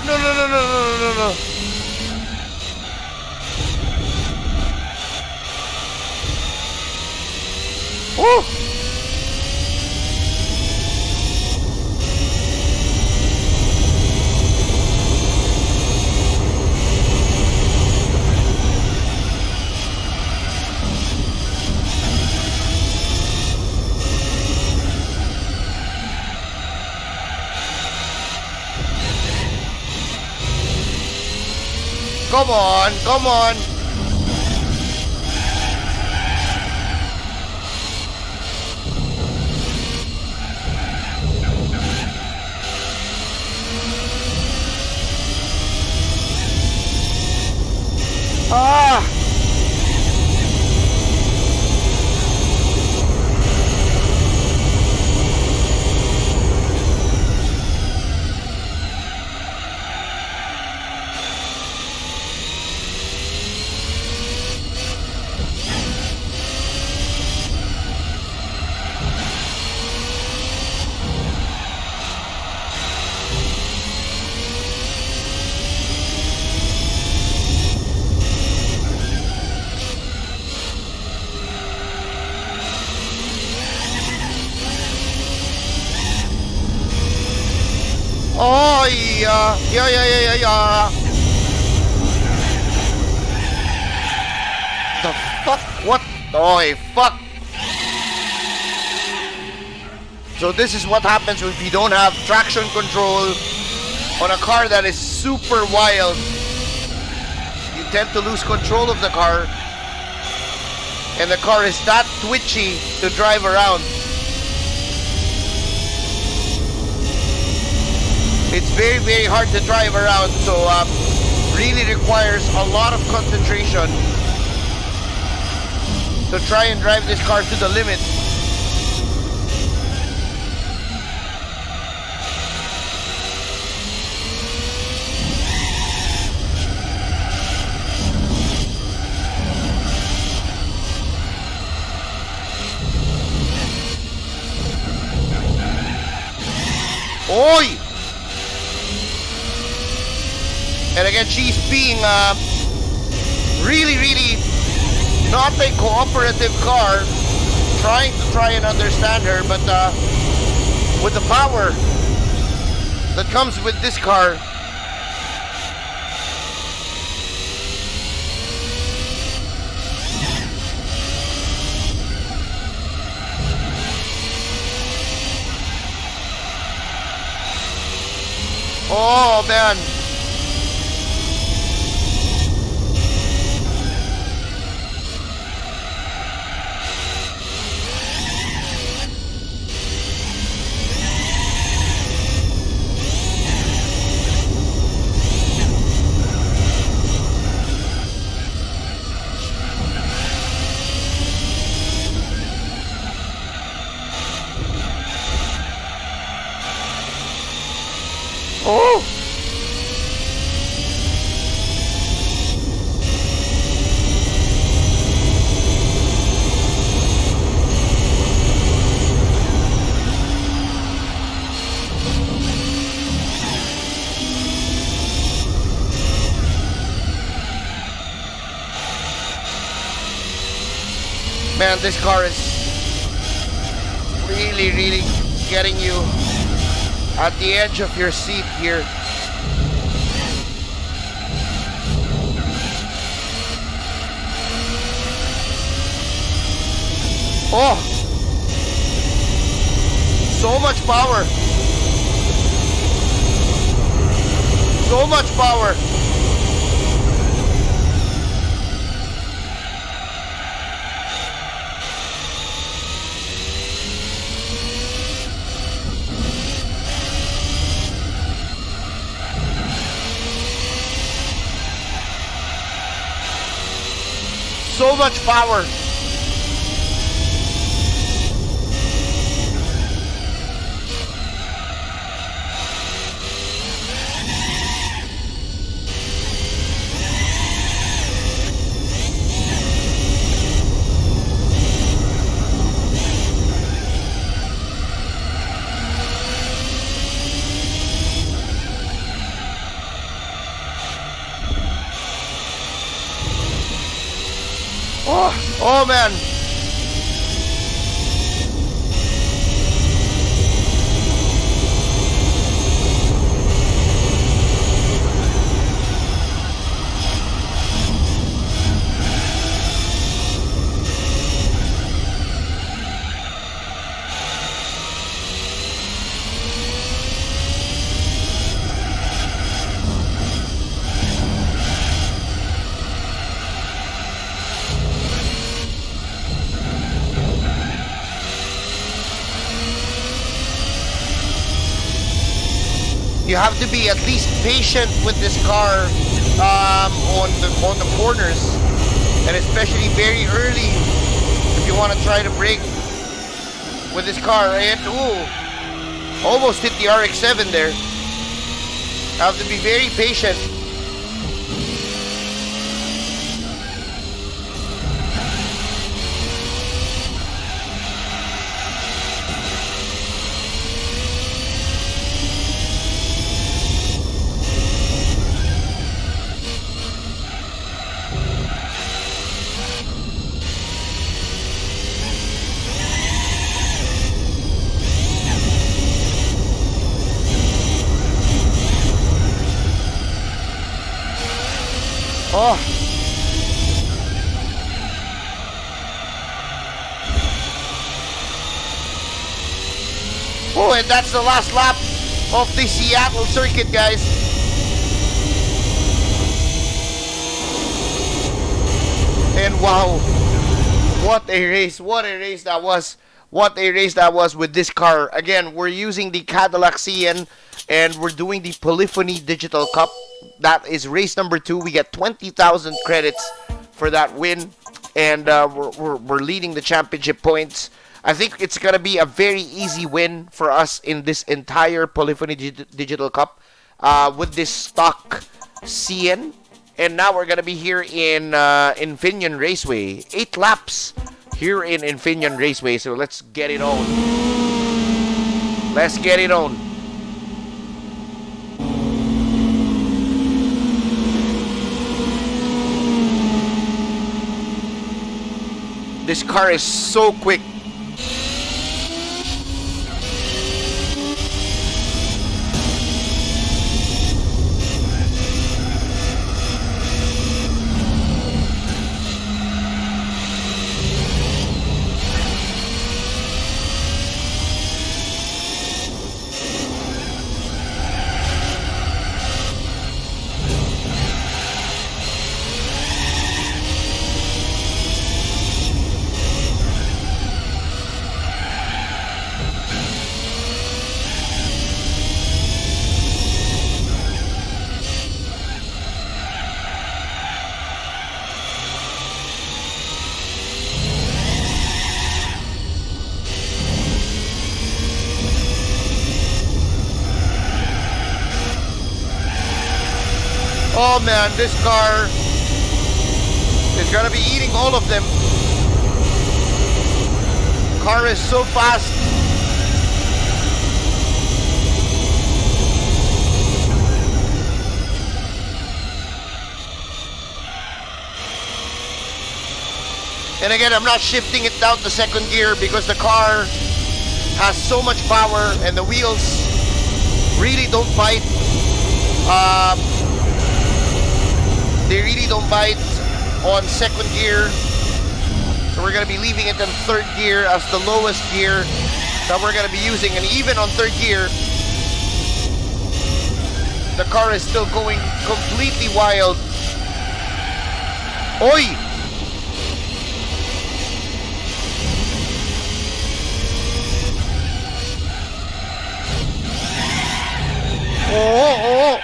No. Oh! Come on. Ah! Oh, yeah. The fuck? What? Oh, fuck. So this is what happens if you don't have traction control on a car that is super wild. You tend to lose control of the car, and the car is that twitchy to drive around. It's very, very hard to drive around, so really requires a lot of concentration to try and drive this car to the limit. Oi! And again, she's being really, really not a cooperative car. Try and understand her, but with the power that comes with this car, oh man. Oh! Man, this car is really, really getting you at the edge of your seat here. Oh! So much power! So much power! So much power. Oh man. You have to be at least patient with this car on the corners, and especially very early if you want to try to brake with this car. And ooh, almost hit the RX-7 there. Have to be very patient. Oh. Oh, and that's the last lap of the Seattle circuit, guys. And wow, what a race that was. What a race that was with this car. Again, we're using the Cadillac CN and we're doing the Polyphony Digital Cup. That is race number 2. We get 20,000 credits for that win, and we're leading the championship points. I think it's gonna be a very easy win for us in this entire Polyphony Digital Cup with this stock CN. And now we're gonna be here in Infineon Raceway. 8 laps here in Infineon Raceway. So let's get it on. Let's get it on. This car is so quick. Oh man, this car is gonna be eating all of them. Car is so fast. And again, I'm not shifting it down to second gear because the car has so much power and the wheels really don't bite. They really don't bite on second gear. So we're going to be leaving it in third gear as the lowest gear that we're going to be using. And even on third gear, the car is still going completely wild. Oi! Oh!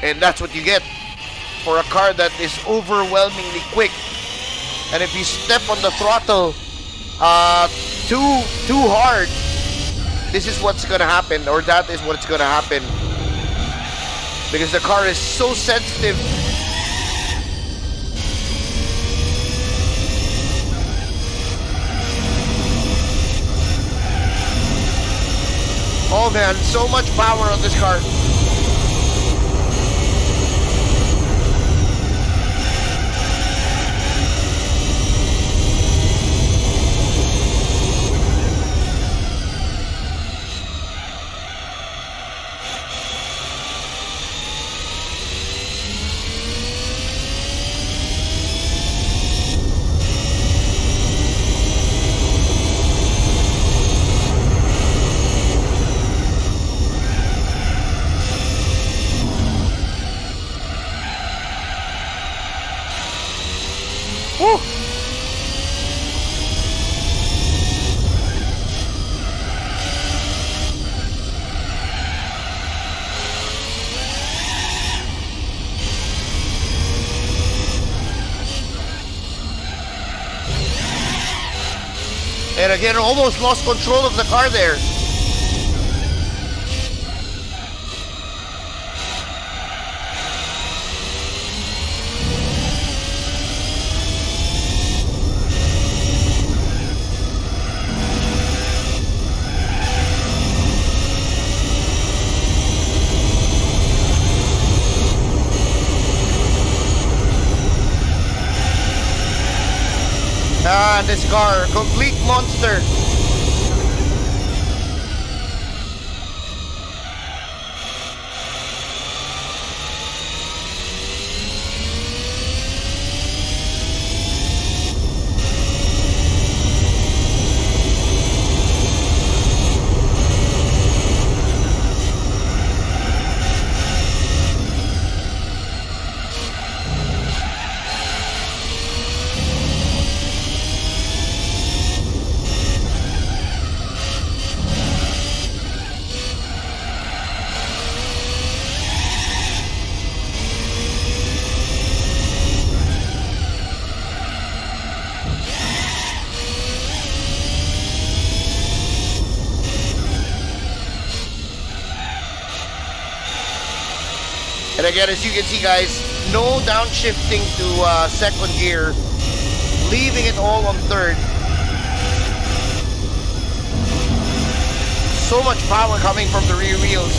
And that's what you get for a car that is overwhelmingly quick. And if you step on the throttle too hard, this is what's gonna happen, or that is what's gonna happen, because the car is so sensitive. Oh man, so much power on this car. Woo! And again, almost lost control of the car there. Ah, this car, complete monster. And again, as you can see guys, no downshifting to second gear, leaving it all on third. So much power coming from the rear wheels.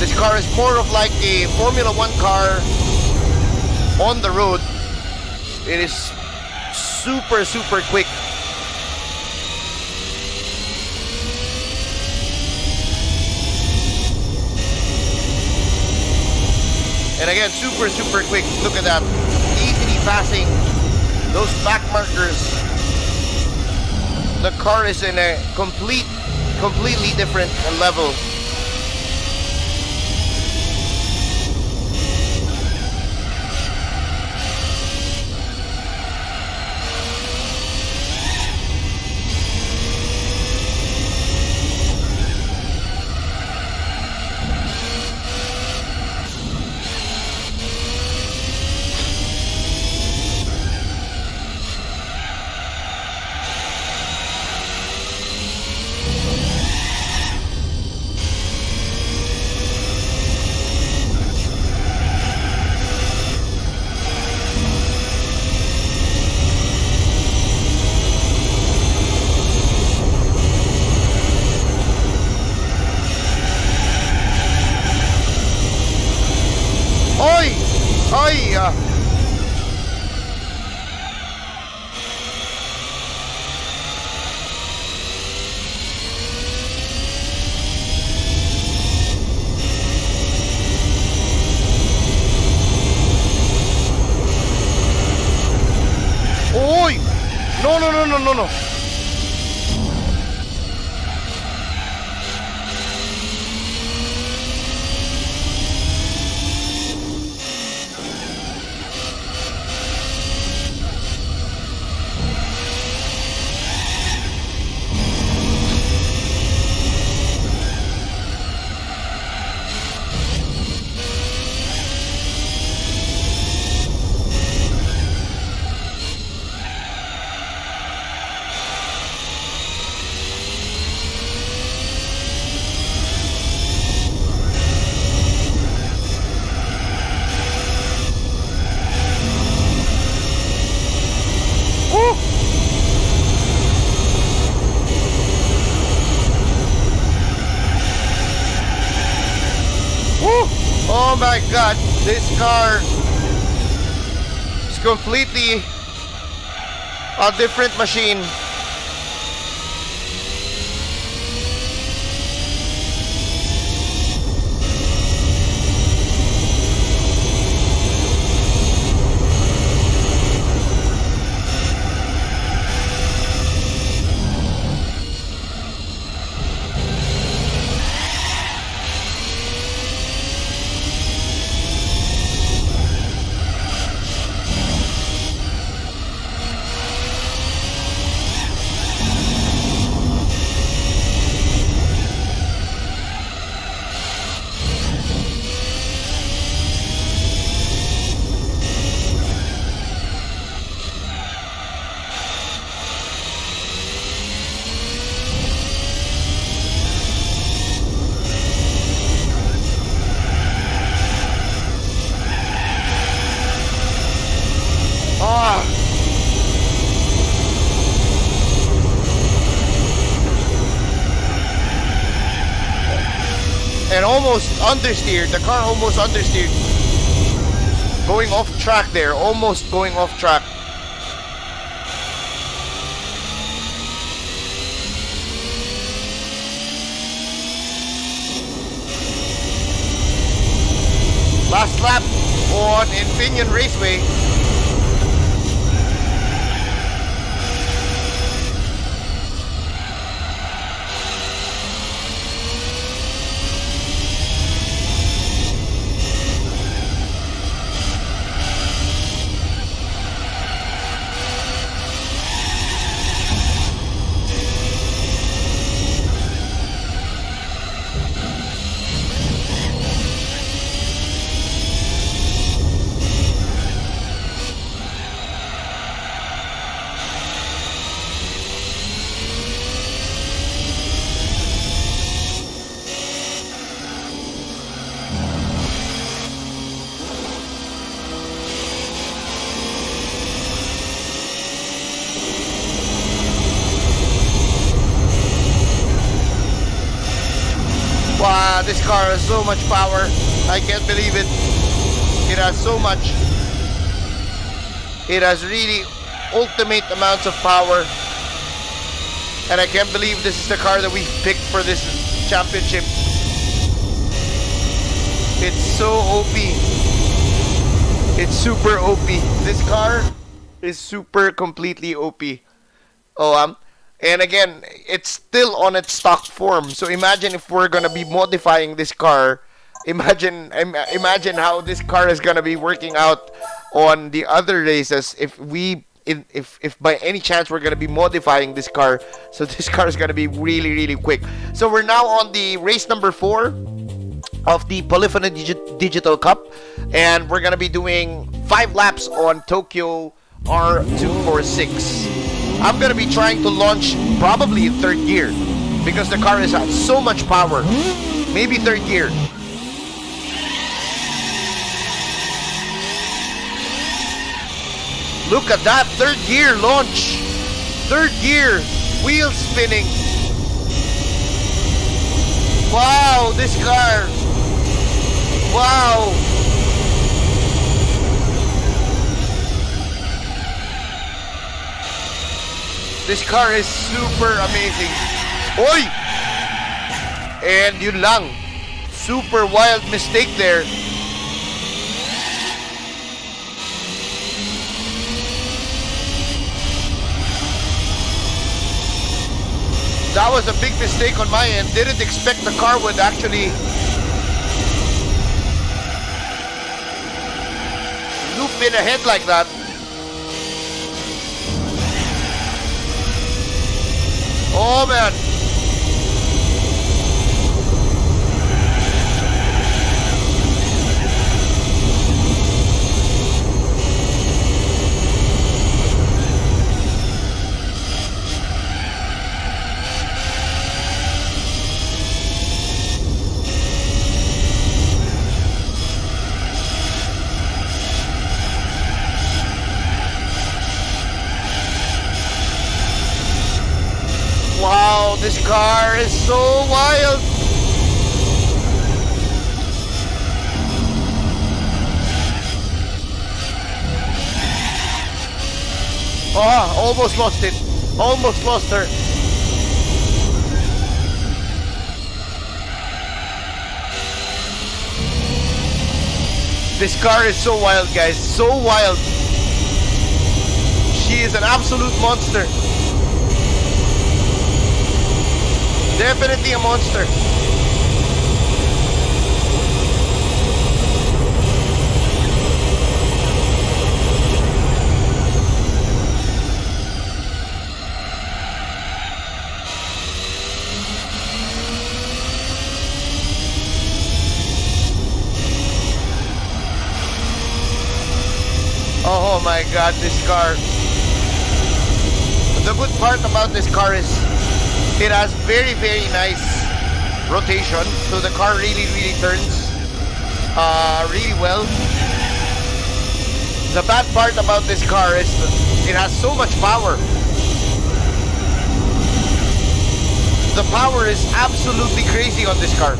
This car is more of like a Formula 1 car on the road. It is super, super quick. And again, super, super quick. Look at that. Easily passing those back markers. The car is in a completely different level. Ay! Oy! No, no, no, no, no, no. my God, this car is completely a different machine. And almost understeered. The car almost understeered. Going off track there. Almost going off track. Last lap on Infineon Raceway. Wow, this car has so much power. I can't believe it. It has so much. It has really ultimate amounts of power. And I can't believe this is the car that we picked for this championship. It's so OP. It's super OP. This car is super completely OP. Oh, and again, it's still on its stock form. So imagine if we're gonna be modifying this car. Imagine how this car is gonna be working out on the other races if by any chance we're gonna be modifying this car. So this car is gonna be really quick. So we're now on the race number 4 of the Polyphony Digital Cup, and we're gonna be doing 5 laps on Tokyo R246. I'm gonna be trying to launch probably in 3rd gear because the car has so much power. Maybe 3rd gear. Look at that 3rd gear launch. 3rd gear, wheel spinning. Wow, this car. Wow. This car is super amazing. Oy! And yun lang. Super wild mistake there. That was a big mistake on my end. Didn't expect the car would actually loop in ahead like that. Oh man. Wow, this car is so wild. Oh, almost lost it. Almost lost her. This car is so wild, guys. So wild. She is an absolute monster. Definitely a monster. Oh my god, this car. The good part about this car is it has very, very nice rotation. So the car really, really turns really well. The bad part about this car is it has so much power. The power is absolutely crazy on this car.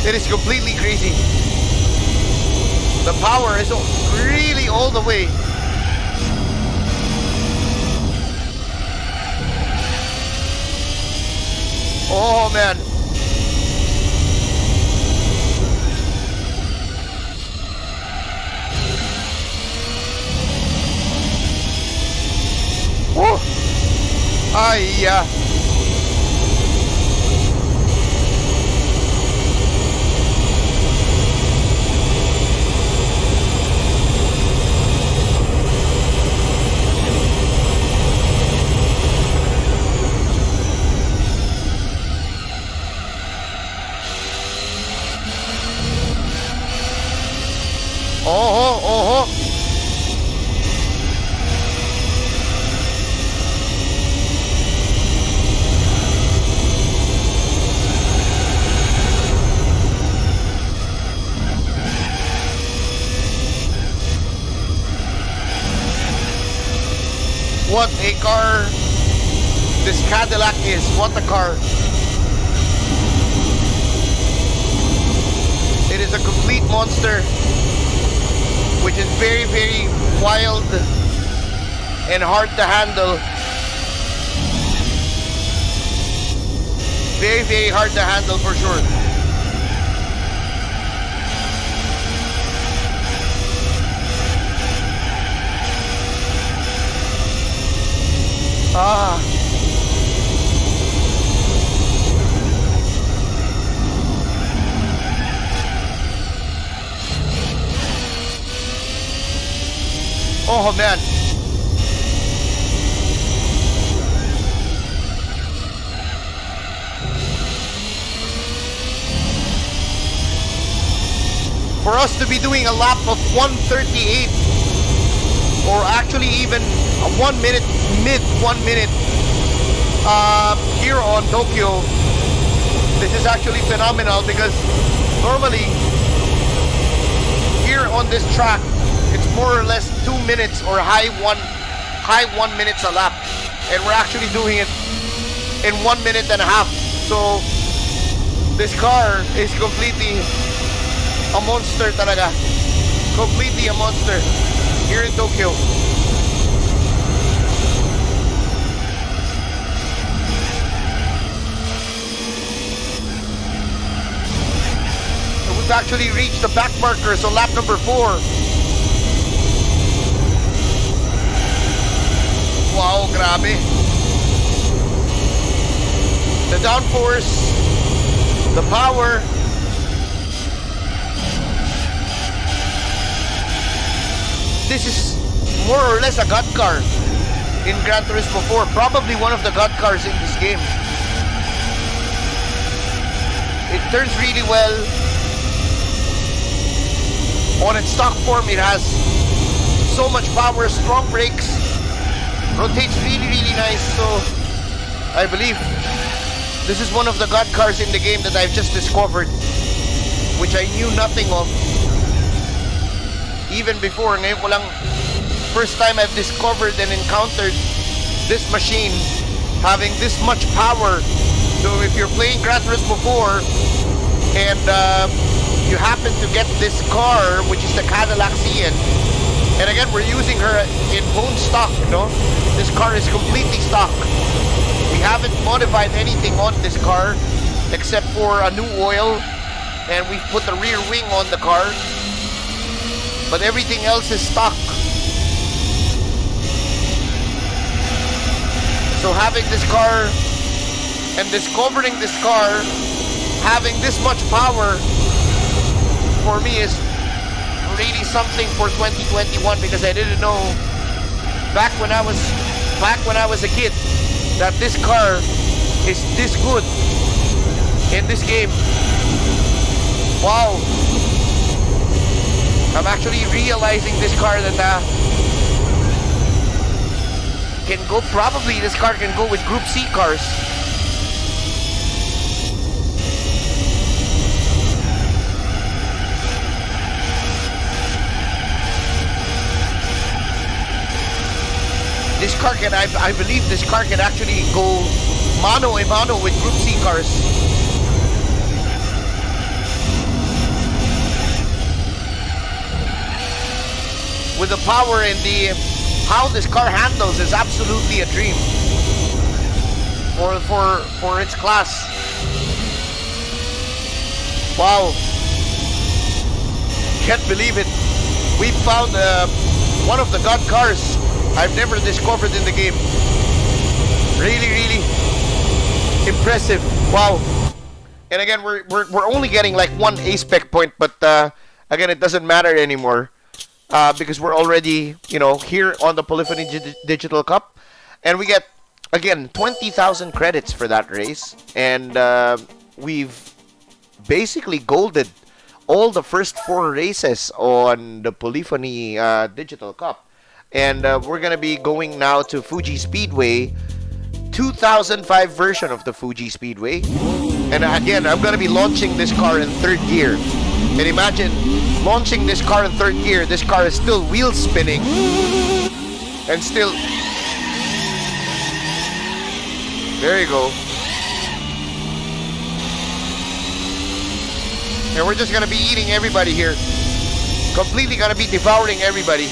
It is completely crazy. The power is really all the way. Oh man. Oh. Ay, yeah. Oh. What a car this Cadillac is. What a car. It is a complete monster, which is very, very wild and hard to handle. Very, very hard to handle for sure. Oh man. For us to be doing a lap of 1:38, or actually even a 1 minute, mid 1 minute here on Tokyo, this is actually phenomenal, because normally here on this track it's more or less 2 minutes or high one minutes a lap, and we're actually doing it in 1 minute and a half. So this car is completely a monster talaga. Completely a monster here in Tokyo. So we've actually reached the back marker, so lap number 4. Wow, grabe. The downforce, the power. This is more or less a god car in Gran Turismo 4. Probably one of the god cars in this game. It turns really well. On its stock form, it has so much power, strong brakes. Rotates really, really nice. So I believe this is one of the god cars in the game that I've just discovered, which I knew nothing of. even before. Ngayon ko lang, first time I've discovered and encountered this machine having this much power. So if you're playing Gran Turismo 4 and you happen to get this car, which is the Cadillac CN, and again, we're using her in bone stock, you know? This car is completely stock. We haven't modified anything on this car except for a new oil, and we've put the rear wing on the car, but everything else is stock. So having this car and discovering this car having this much power for me is really something for 2021, because I didn't know back when I was a kid that this car is this good in this game. Wow. I'm actually realizing this car that can go, probably this car can go with Group C cars. This car can, I believe this car can actually go mano a mano with Group C cars. With the power and the how this car handles is absolutely a dream for its class. Wow. Can't believe it. We found one of the god cars I've never discovered in the game. Really impressive. Wow. And again, we're only getting like one A-spec point, but again, it doesn't matter anymore because we're already, you know, here on the Polyphony Digital Cup, and we get again 20,000 credits for that race, and we've basically golded all the first 4 races on the Polyphony Digital Cup. And we're going to be going now to Fuji Speedway, 2005 version of the Fuji Speedway. And again, I'm going to be launching this car in 3rd gear. And imagine launching this car in 3rd gear. This car is still wheel spinning. And still... There you go. And we're just going to be eating everybody here. Completely going to be devouring everybody.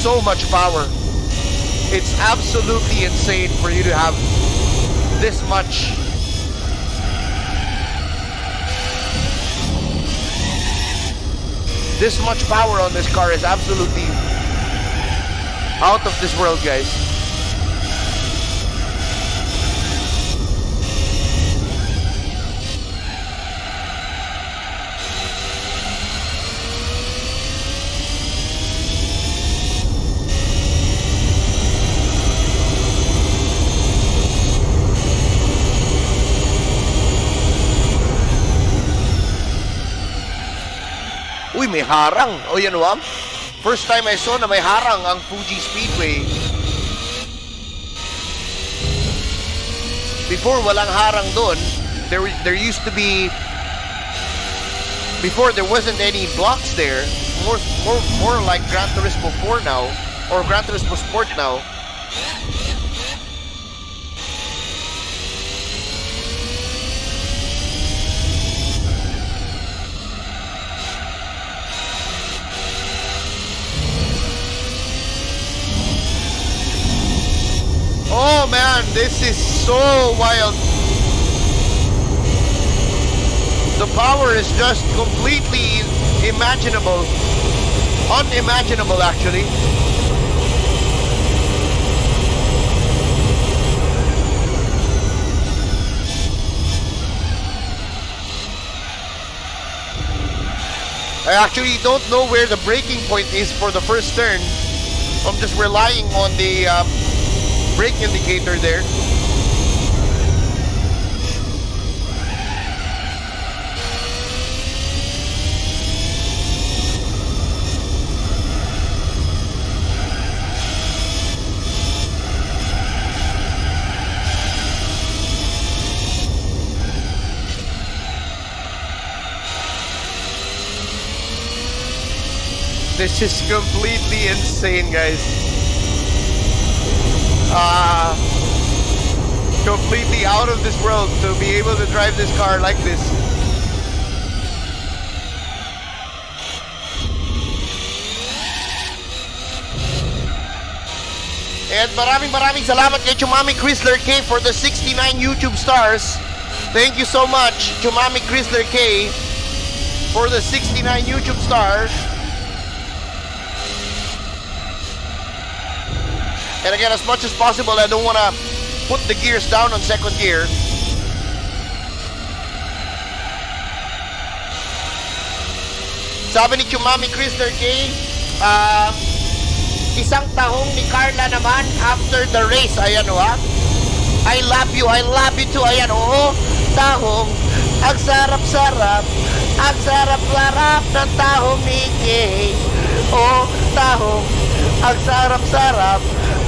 So much power. It's absolutely insane for you to have this much. This much power on this car is absolutely out of this world, guys. Uy, may harang. O yan, Wam. First time I saw na may harang ang Fuji Speedway. Before, walang harang doon. There used to be... Before, there wasn't any blocks there. More like Gran Turismo 4 now. Or Gran Turismo Sport now. Oh man, this is so wild. The power is just completely imaginable. Unimaginable, actually. I actually don't know where the braking point is for the first turn. I'm just relying on the brake indicator there. This is completely insane, guys. Completely out of this world to be able to drive this car like this. And maraming salamat kay Chumami Chrysler K for the 69 YouTube stars. Thank you so much, Chumami Chrysler K, for the 69 YouTube stars. And again, as much as possible, I don't want to put the gears down on second gear. Sabi ni Chumami Chrysler K, isang tahong ni Carla naman after the race. Ayan o ha. I love you too. Ayan o. Tahong, ang sarap-sarap, ang sarap-sarap ng tahong ni Kay. O, tahong, ang sarap-sarap,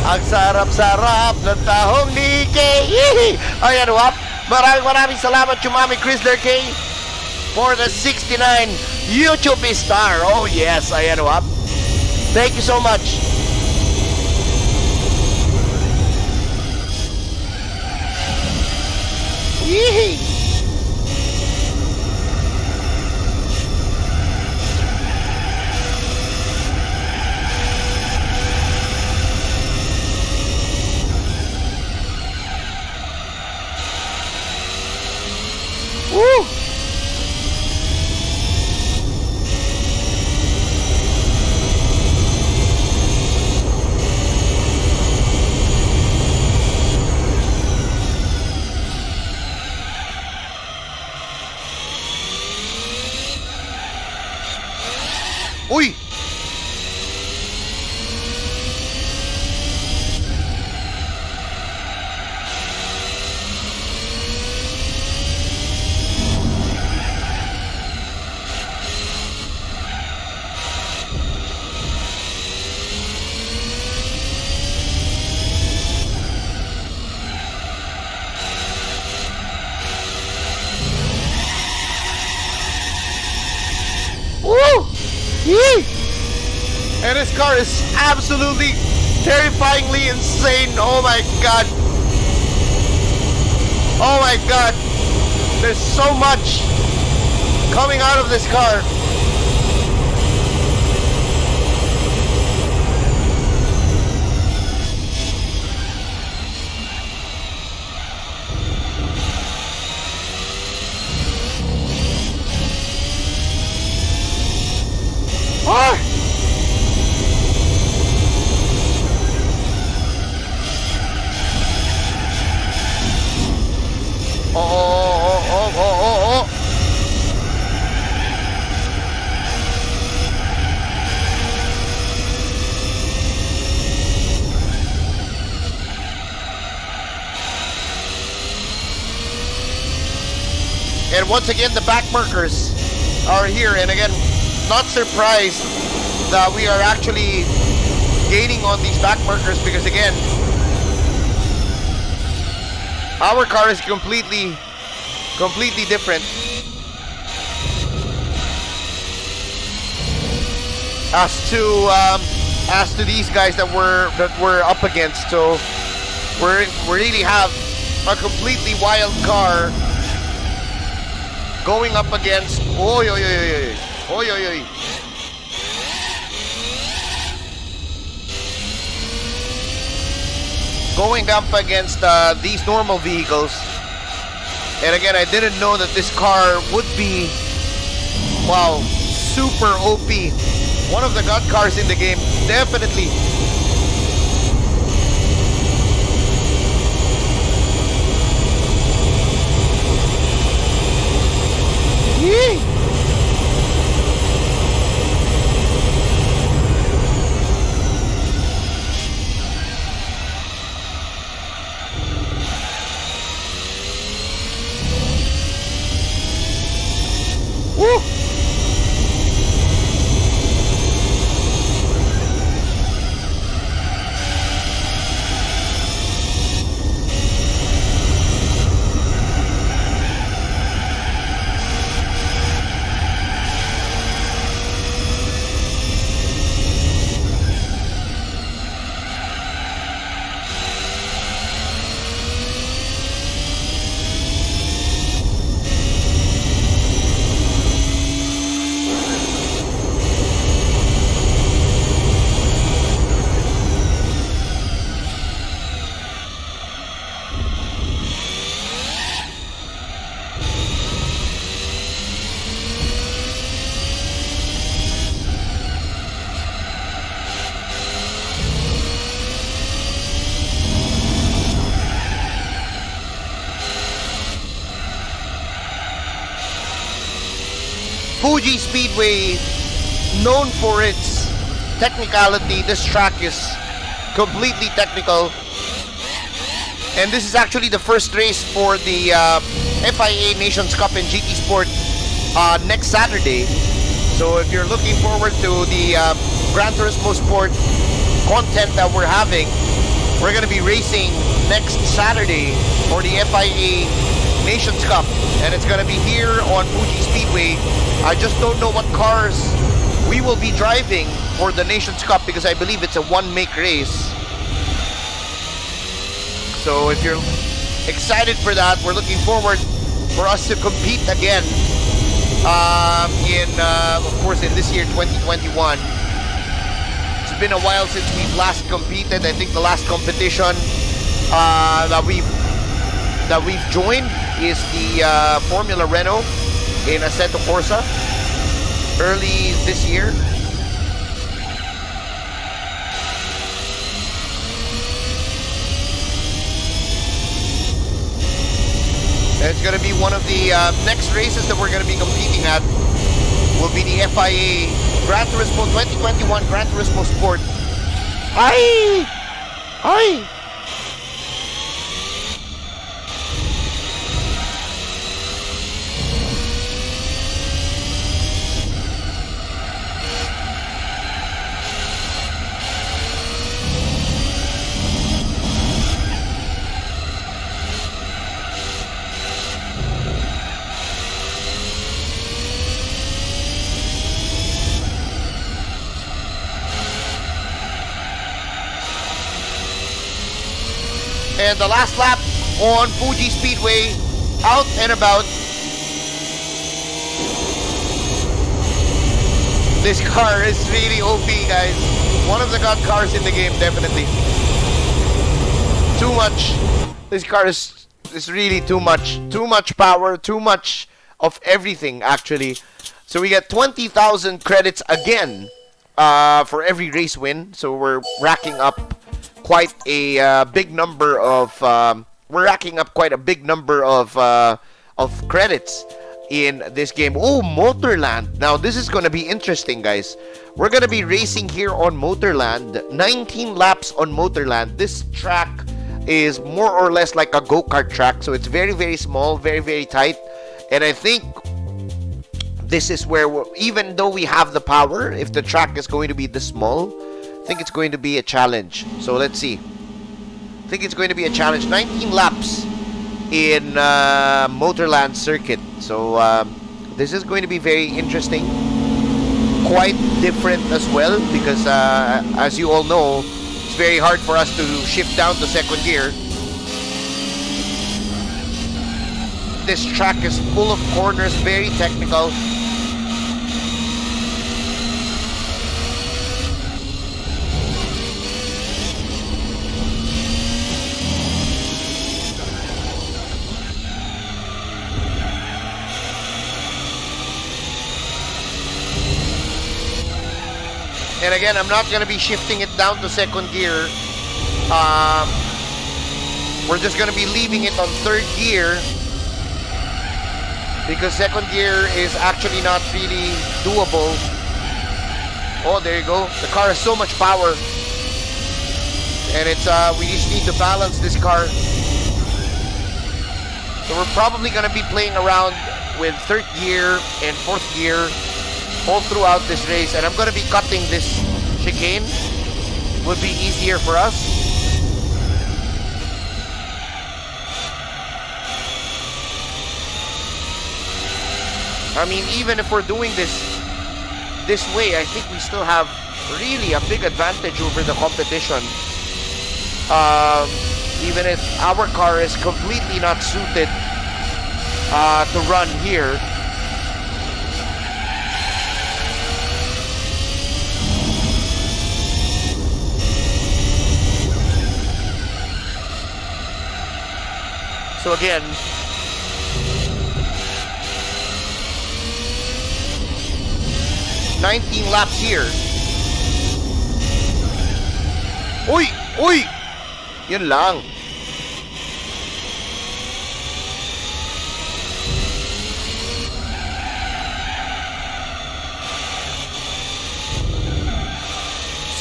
ang sarap-sarap ng tahong ni Kay. Ayan o ha. Maraming salamat, Chumami Chrysler K, for the 69 YouTube star. Oh yes, ayan o ha. Thank you so much. Yee! Woo! Uy! Woo! Yee! And this car is absolutely terrifyingly insane. Oh my god. Oh my god. There's so much coming out of this car. Ah! Oh. And once again, the backmarkers are here. And again, not surprised that we are actually gaining on these backmarkers because again, our car is completely different as to these guys that we're up against. So we really have a completely wild car going up against going up against these normal vehicles. And again, I didn't know that this car would be, wow, super OP. One of the god cars in the game, definitely. Yee! Woo! Fuji Speedway, known for its technicality. This track is completely technical. And this is actually the first race for the FIA Nations Cup in GT Sport next Saturday. So if you're looking forward to the Gran Turismo Sport content that we're having, we're going to be racing next Saturday for the FIA Nations Cup. And it's going to be here on Fuji Speedway. I just don't know what cars we will be driving for the Nations Cup because I believe it's a one-make race. So if you're excited for that, we're looking forward for us to compete again of course, in this year, 2021. It's been a while since we've last competed. I think the last competition that we've joined is the Formula Renault in Assetto Corsa early this year. It's going to be one of the next races that we're going to be competing at. Will be the FIA Gran Turismo 2021 Gran Turismo Sport. Hi! Hi! And the last lap on Fuji Speedway, out and about. This car is really OP, guys. One of the god cars in the game, definitely. Too much. This car is really too much. Too much power, too much of everything, actually. So we get 20,000 credits again for every race win. So we're racking up quite a big number of credits in this game. Oh, Motorland. Now this is going to be interesting, guys. We're going to be racing here on Motorland. 19 laps on Motorland. This track is more or less like a go-kart track, so it's very, very small, very, very tight. And I think this is where, even though we have the power, if the track is going to be this small, I think it's going to be a challenge. So let's see. I think it's going to be a challenge. 19 laps in Motorland circuit. So this is going to be very interesting. Quite different as well because as you all know, it's very hard for us to shift down to second gear. This track is full of corners, very technical. And again, I'm not going to be shifting it down to second gear. We're just going to be leaving it on third gear because second gear is actually not really doable. Oh, there you go. The car has so much power. And it's we just need to balance this car. So we're probably going to be playing around with third gear and fourth gear all throughout this race, and I'm going to be cutting this chicane. Would be easier for us. I mean, even if we're doing this way, I think we still have really a big advantage over the competition. Even if our car is completely not suited to run here. So again, "19 laps here." Uy! Uy! Yun lang.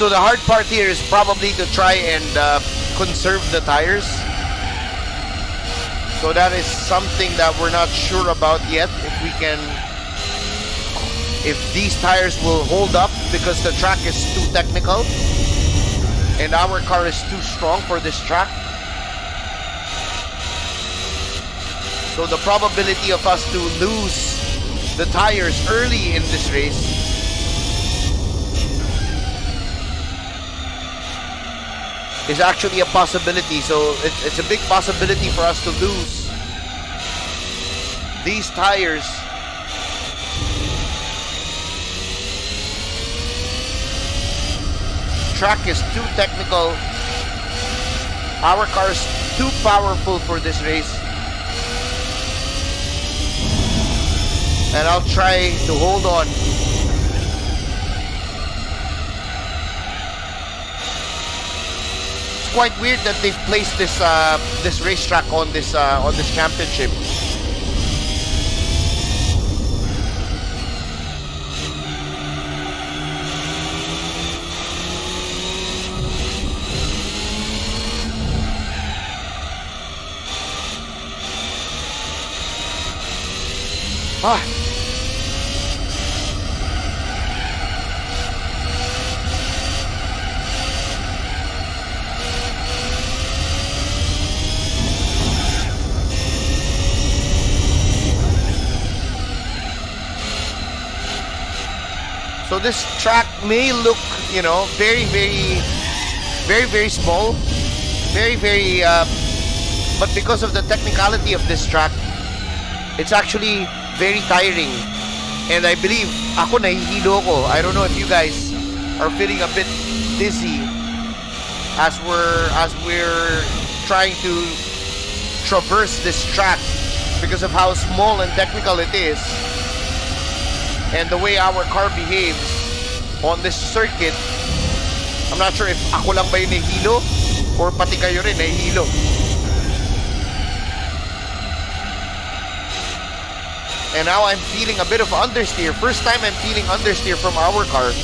So the hard part here is probably to try and conserve the tires. So that is something that we're not sure about yet. If these tires will hold up, because the track is too technical and our car is too strong for this track. So the probability of us to lose the tires early in this race is actually a possibility. So it's a big possibility for us to lose these tires. Track is too technical. Our car is too powerful for this race. And I'll try to hold on. It's quite weird that they've placed this this racetrack on this championship. So this track may look, you know, very small, but because of the technicality of this track, it's actually very tiring. And I believe ako nahihilo ko. I don't know if you guys are feeling a bit dizzy as we're trying to traverse this track because of how small and technical it is. And the way our car behaves on this circuit, I'm not sure if ako lang ba yung nahihilo or pati kayo rin nahihilo. And now I'm feeling a bit of understeer. First time I'm feeling understeer from our car.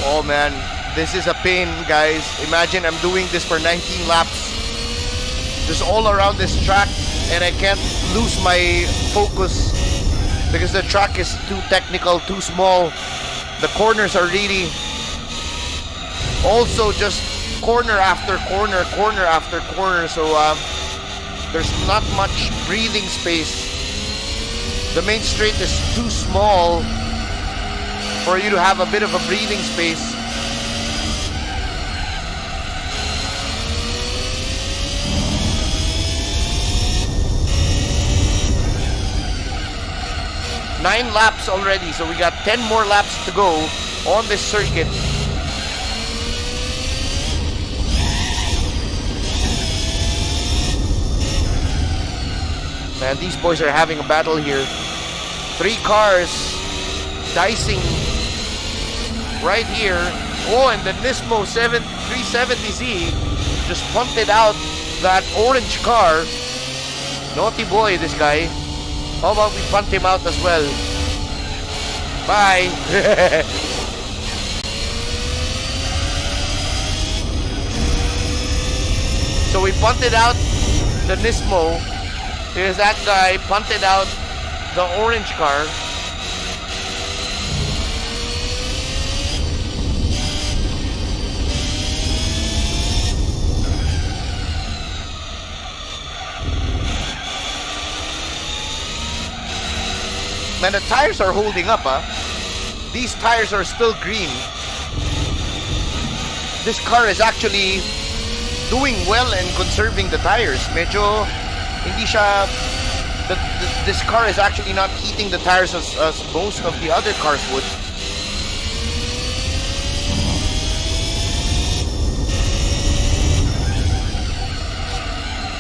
Oh man, this is a pain, guys. Imagine I'm doing this for 19 laps just all around this track, and I can't lose my focus because the track is too technical, too small. The corners are really also just corner after corner, corner after corner. So there's not much breathing space. The main straight is too small for you to have a bit of a breathing space. Nine laps already, so we got 10 more laps to go on this circuit. Man, these boys are having a battle here. 3 cars dicing right here. Oh, and the Nismo 370Z just punted out that orange car. Naughty boy, this guy. How about we punt him out as well? Bye. So we punted out the Nismo because that guy punted out the orange car. Man, the tires are holding up, huh? These tires are still green. This car is actually doing well in conserving the tires. Medyo hindi siya this car is actually not heating the tires as most of the other cars would.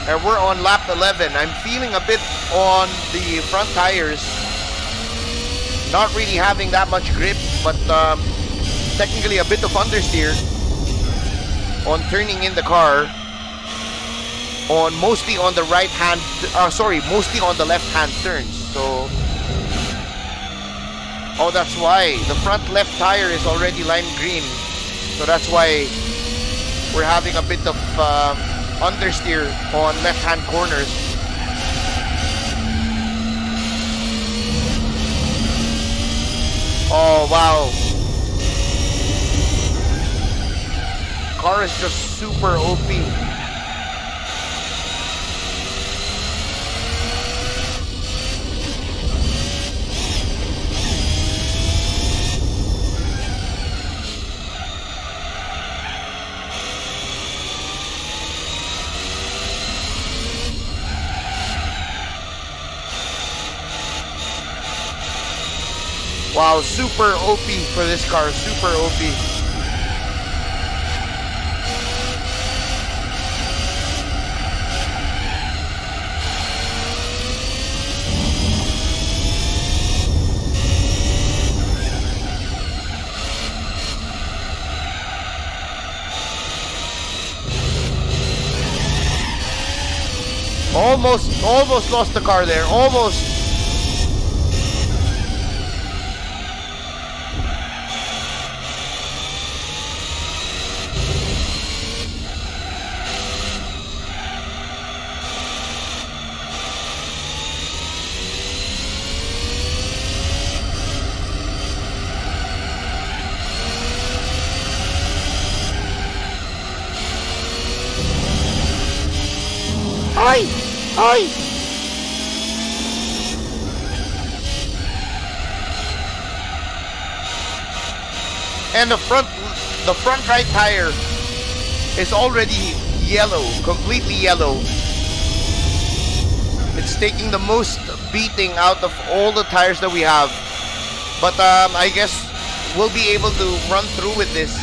And we're on lap 11. I'm feeling a bit on the front tires. Not really having that much grip, but technically a bit of understeer on turning in the car. Mostly on the right hand, mostly on the left hand turns. So, oh, that's why the front left tire is already lime green. So that's why we're having a bit of understeer on left hand corners. Oh wow, car is just super OP. Wow, super OP for this car, super OP. Almost lost the car there, almost. Ay! Ay! And the front right tire is already yellow, completely yellow. It's taking the most beating out of all the tires that we have. But I guess we'll be able to run through with this.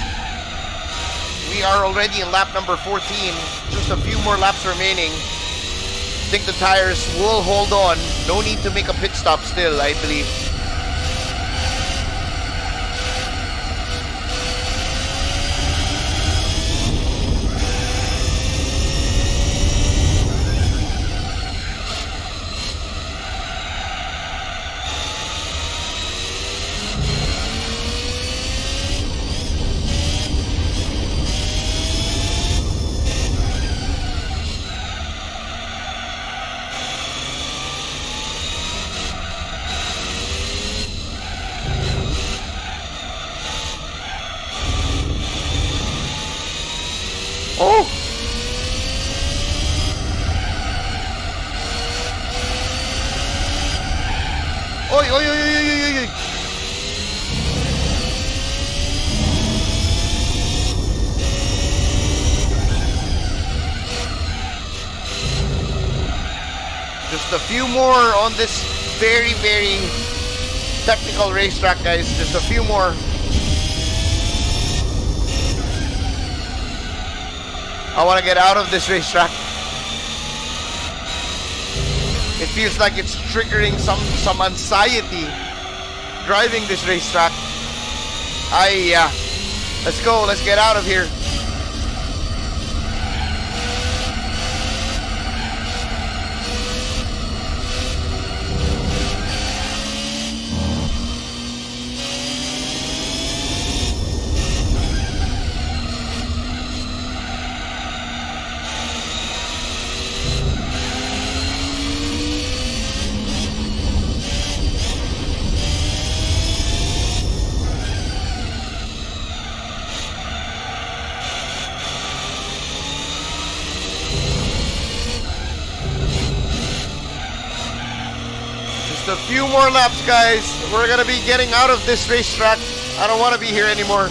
We are already in lap number 14, just a few more laps remaining. I think the tires will hold on. No need to make a pit stop still, I believe. Oh! Oi, oi, oi, oi, oi, oi. Just a few more on this very, very technical racetrack, guys. Just a few more. I want to get out of this racetrack. It feels like it's triggering some anxiety driving this racetrack. Let's go. Let's get out of here. Just a few more laps, guys. We're gonna be getting out of this racetrack. I don't want to be here anymore.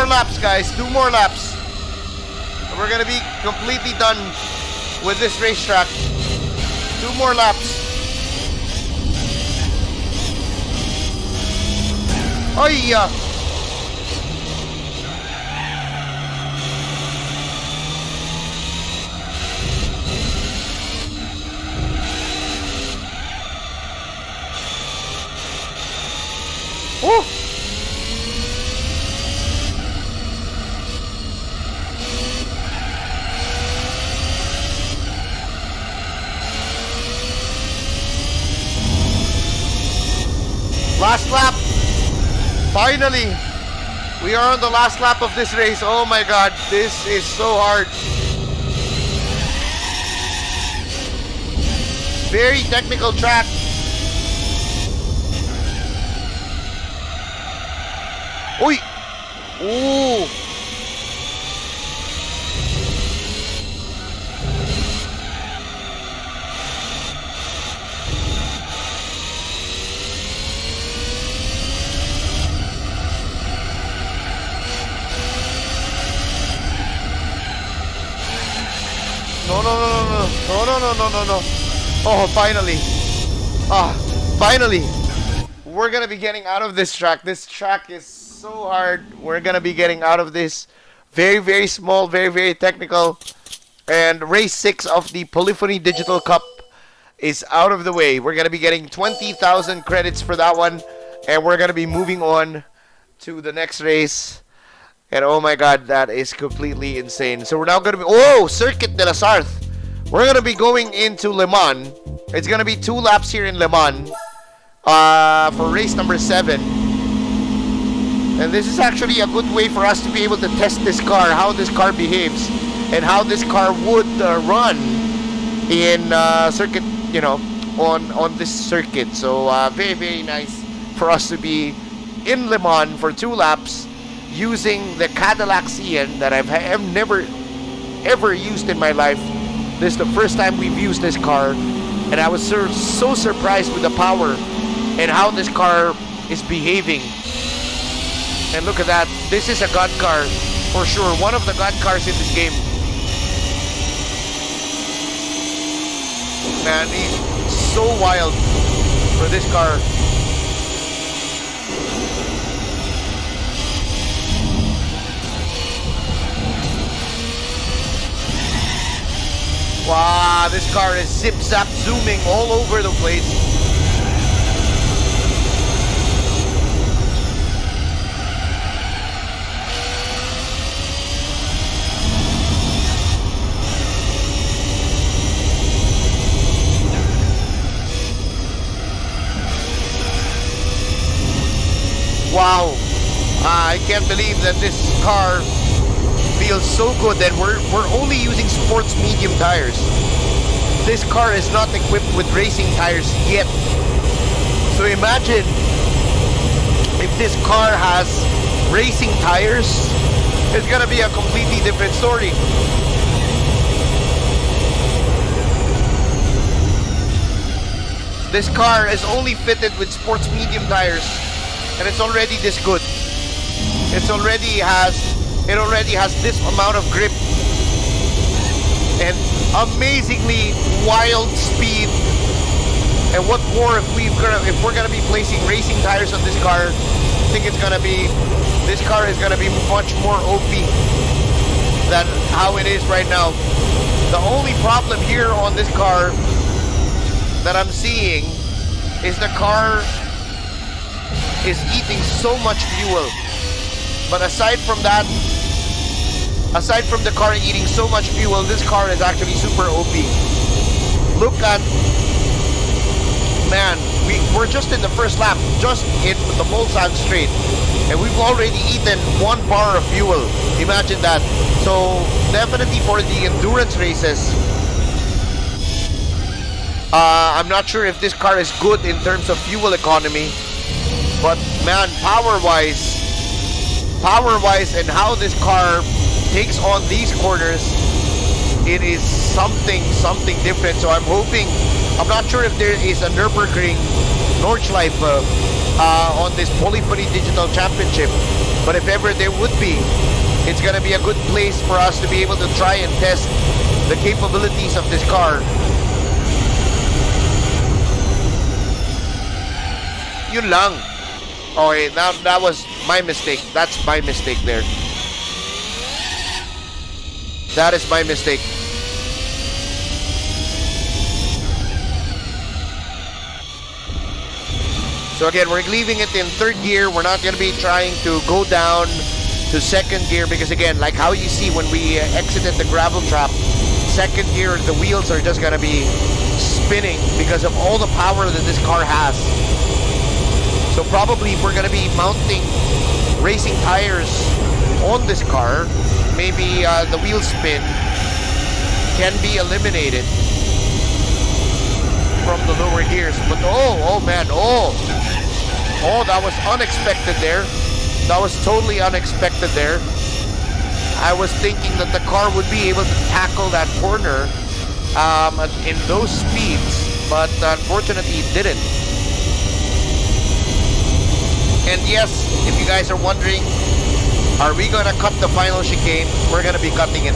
more laps, guys. 2 more laps. We're gonna be completely done with this racetrack. 2 more laps. Oh yeah. Oh. Last lap. Finally, we are on the last lap of this race. Oh my god, this is so hard. Very technical track. Oi! Ooh! No. Oh, finally. Finally. We're gonna be getting out of this track. This track is so hard. We're gonna be getting out of this. Very, very small, very, very technical. And race 6 of the Polyphony Digital Cup is out of the way. We're gonna be getting 20,000 credits for that one. And we're gonna be moving on to the next race. And oh my god, that is completely insane. So we're now gonna be... Oh! Circuit de la Sarthe. We're gonna be going into Le Mans. It's gonna be 2 laps here in Le Mans. For race number 7. And this is actually a good way for us to be able to test this car, how this car behaves, and how this car would run in circuit, you know, on this circuit. So very, very nice for us to be in Le Mans for 2 laps using the Cadillac Cian that I've never ever used in my life. This is the first time we've used this car, and I was so surprised with the power and how this car is behaving. And look at that. This is a god car for sure. One of the god cars in this game. Man, he's so wild for this car. Wow, this car is zip-zap zooming all over the place. Wow, I can't believe that this car feels so good that we're only using sports medium tires. This car is not equipped with racing tires yet. So imagine if this car has racing tires, it's gonna be a completely different story. This car is only fitted with sports medium tires, and it's already this good. It already has this amount of grip and amazingly wild speed. And what more if we're gonna be placing racing tires on this car? I think this car is gonna be much more OP than how it is right now. The only problem here on this car that I'm seeing is the car is eating so much fuel. But aside from that, aside from the car eating so much fuel, this car is actually super OP. Look at, man, we're just in the first lap, just in the Mulsanne straight, and we've already eaten 1 bar of fuel. Imagine that. So definitely for the endurance races, I'm not sure if this car is good in terms of fuel economy, but man, power-wise, and how this car takes on these corners, it is something different. So I'm not sure if there is a Nürburgring Nordschleife on this Polyphony Digital Championship. But if ever there would be, it's going to be a good place for us to be able to try and test the capabilities of this car. Yun lang. Okay, now that was my mistake. That's my mistake there. That is my mistake. So again, we're leaving it in third gear. We're not going to be trying to go down to second gear because again, like how you see when we exited the gravel trap, second gear, the wheels are just going to be spinning because of all the power that this car has. So probably if we're going to be mounting racing tires on this car, maybe the wheel spin can be eliminated from the lower gears. But oh man, oh, that was unexpected there. That was totally unexpected there. I was thinking that the car would be able to tackle that corner in those speeds, but unfortunately it didn't. And yes, if you guys are wondering, are we gonna cut the final chicane? We're gonna be cutting it.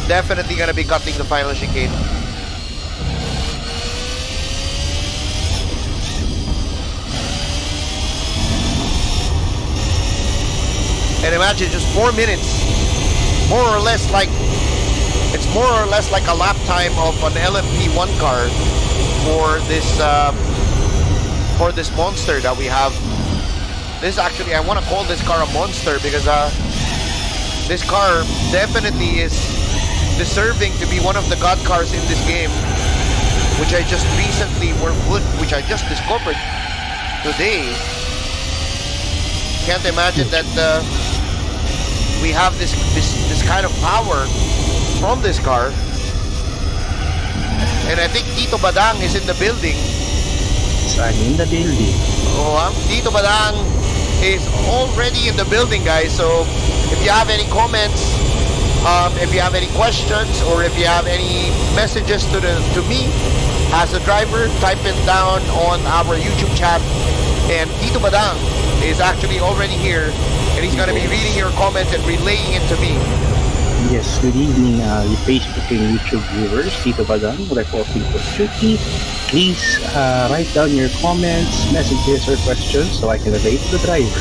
Definitely gonna be cutting the final chicane. And imagine just 4 minutes, more or less like, it's more or less like a lap time of an LMP1 car for this monster that we have. This actually, I want to call this car a monster because this car definitely is deserving to be one of the god cars in this game, which I just discovered today. Can't imagine that we have this kind of power from this car. And I think Tito Badang is in the building. I'm in the building. Oh, Tito Badang is already in the building, guys. So if you have any comments, if you have any questions, or if you have any messages to me as a driver, type it down on our YouTube chat. And Tito Badang is actually already here, and he's going to be reading your comments and relaying it to me. Yes, good evening, the Facebook and YouTube viewers. Tito Badang, reporting for duty. Please write down your comments, messages, or questions so I can relate to the driver.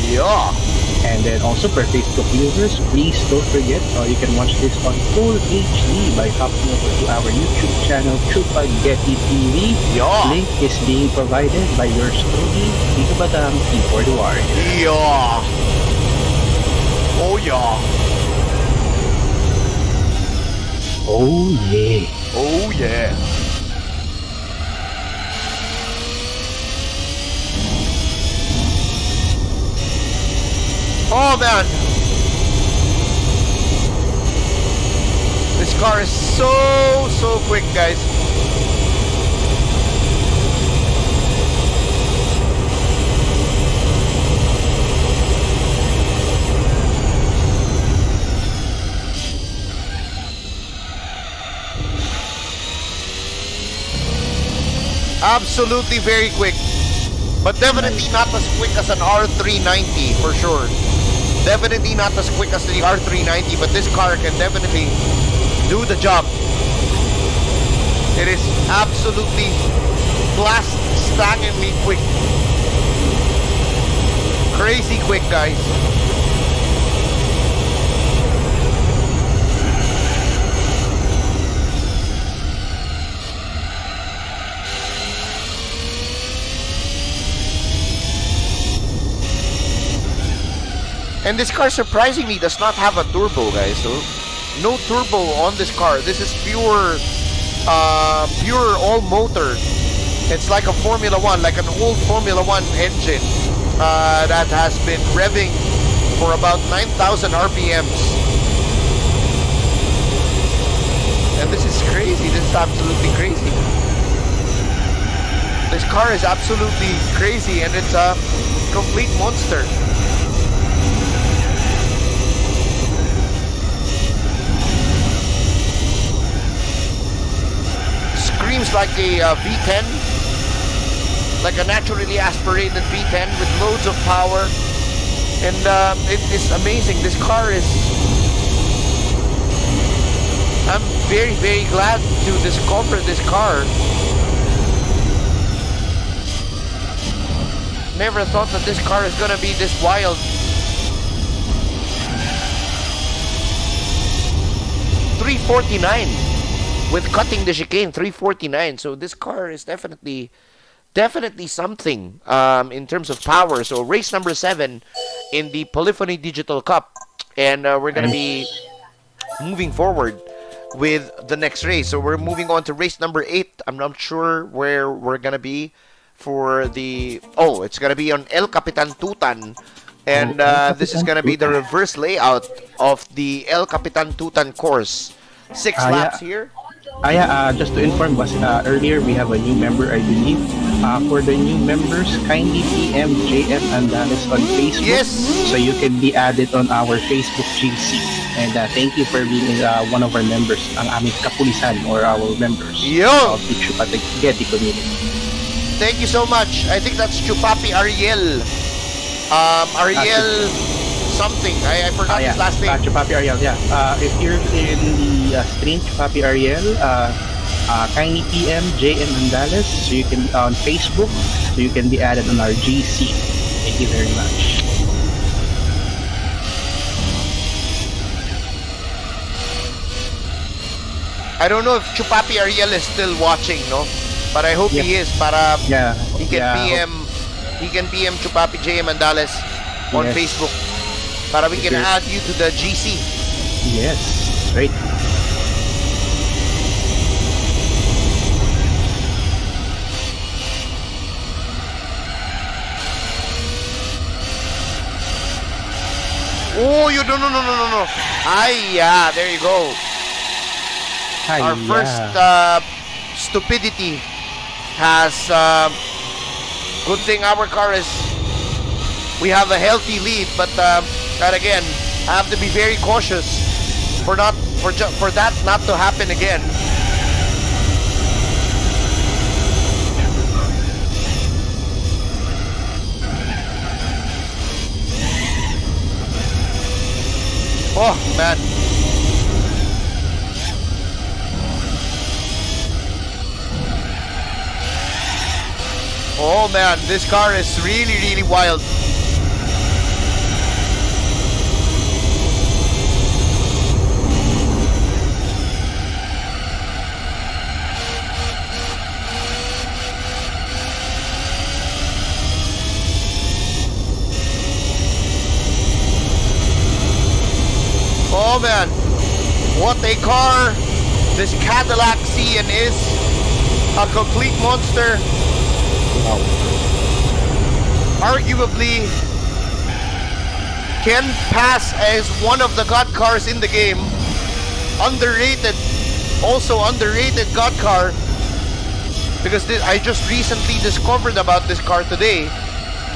Yeah. And then also for Facebook viewers, please don't forget, you can watch this on full HD by hopping over to our YouTube channel, Chupagetti TV. Yeah. Link is being provided by yours truly, Tito Badang, T4 the Warrior. Yeah. Oh yeah. Oh yeah. Oh yeah. Oh man. This car is so quick, guys. Absolutely very quick. But definitely not as quick as an R390 for sure. Definitely not as quick as the R390, but this car can definitely do the job. It is absolutely blast-stangingly quick. Crazy quick, guys. And this car surprisingly does not have a turbo, guys. So no turbo on this car. This is pure all motor. It's like a Formula 1, like an old Formula 1 engine that has been revving for about 9,000 RPMs. And this is crazy. This is absolutely crazy. This car is absolutely crazy, and it's a complete monster. Screams like a V10. like a naturally aspirated V10 with loads of power. And it is amazing. This car is... I'm very, very glad to discover this car. Never thought that this car is gonna be this wild. $349 with cutting the chicane. $349. So this car is definitely something in terms of power. So race number 7 in the Polyphony Digital Cup, and we're gonna be moving forward with the next race. So we're moving on to race number 8. I'm not sure where we're gonna be for the... Oh, it's gonna be on El Capitan Tutan, and this is gonna be the reverse layout of the El Capitan Tutan course. 6 laps here. Just to inform us, earlier we have a new member, I believe. For the new members, kindly PM JM Andales on Facebook. Yes! So you can be added on our Facebook GC. And thank you for being one of our members, ang aming kapulisan or our members of the Chupatageti community. Thank you so much. I think that's Chupapi Ariel. Ariel something. I forgot his last name. Chupapi Ariel, yeah. If you're in the stream, Chupapi Ariel, kindly PM JM Andales so you can on Facebook, so you can be added on our GC. Thank you very much. I don't know if Chupapi Ariel is still watching, no? But I hope he is. Para he can PM Chupapi JM Andales on Facebook. Para we can add you to the GC. Yes, right. Oh, you no. There you go. Our first stupidity has good thing our car is, we have a healthy lead, but that again, I have to be very cautious for that not to happen again. Oh man. Oh man, this car is really, really wild. Oh man, what a car this Cadillac CN is. A complete monster. Arguably can pass as one of the god cars in the game. Underrated, also underrated god car, because I just recently discovered about this car today,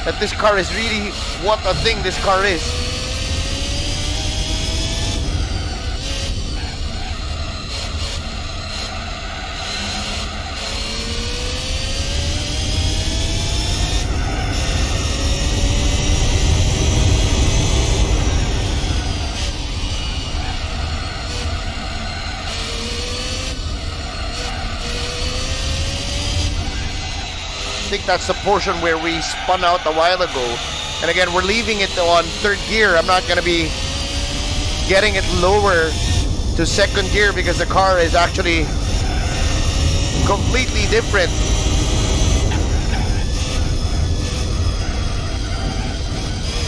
that this car is really what a thing this car is. I think that's the portion where we spun out a while ago. And again, we're leaving it on third gear. I'm not going to be getting it lower to second gear because the car is actually completely different.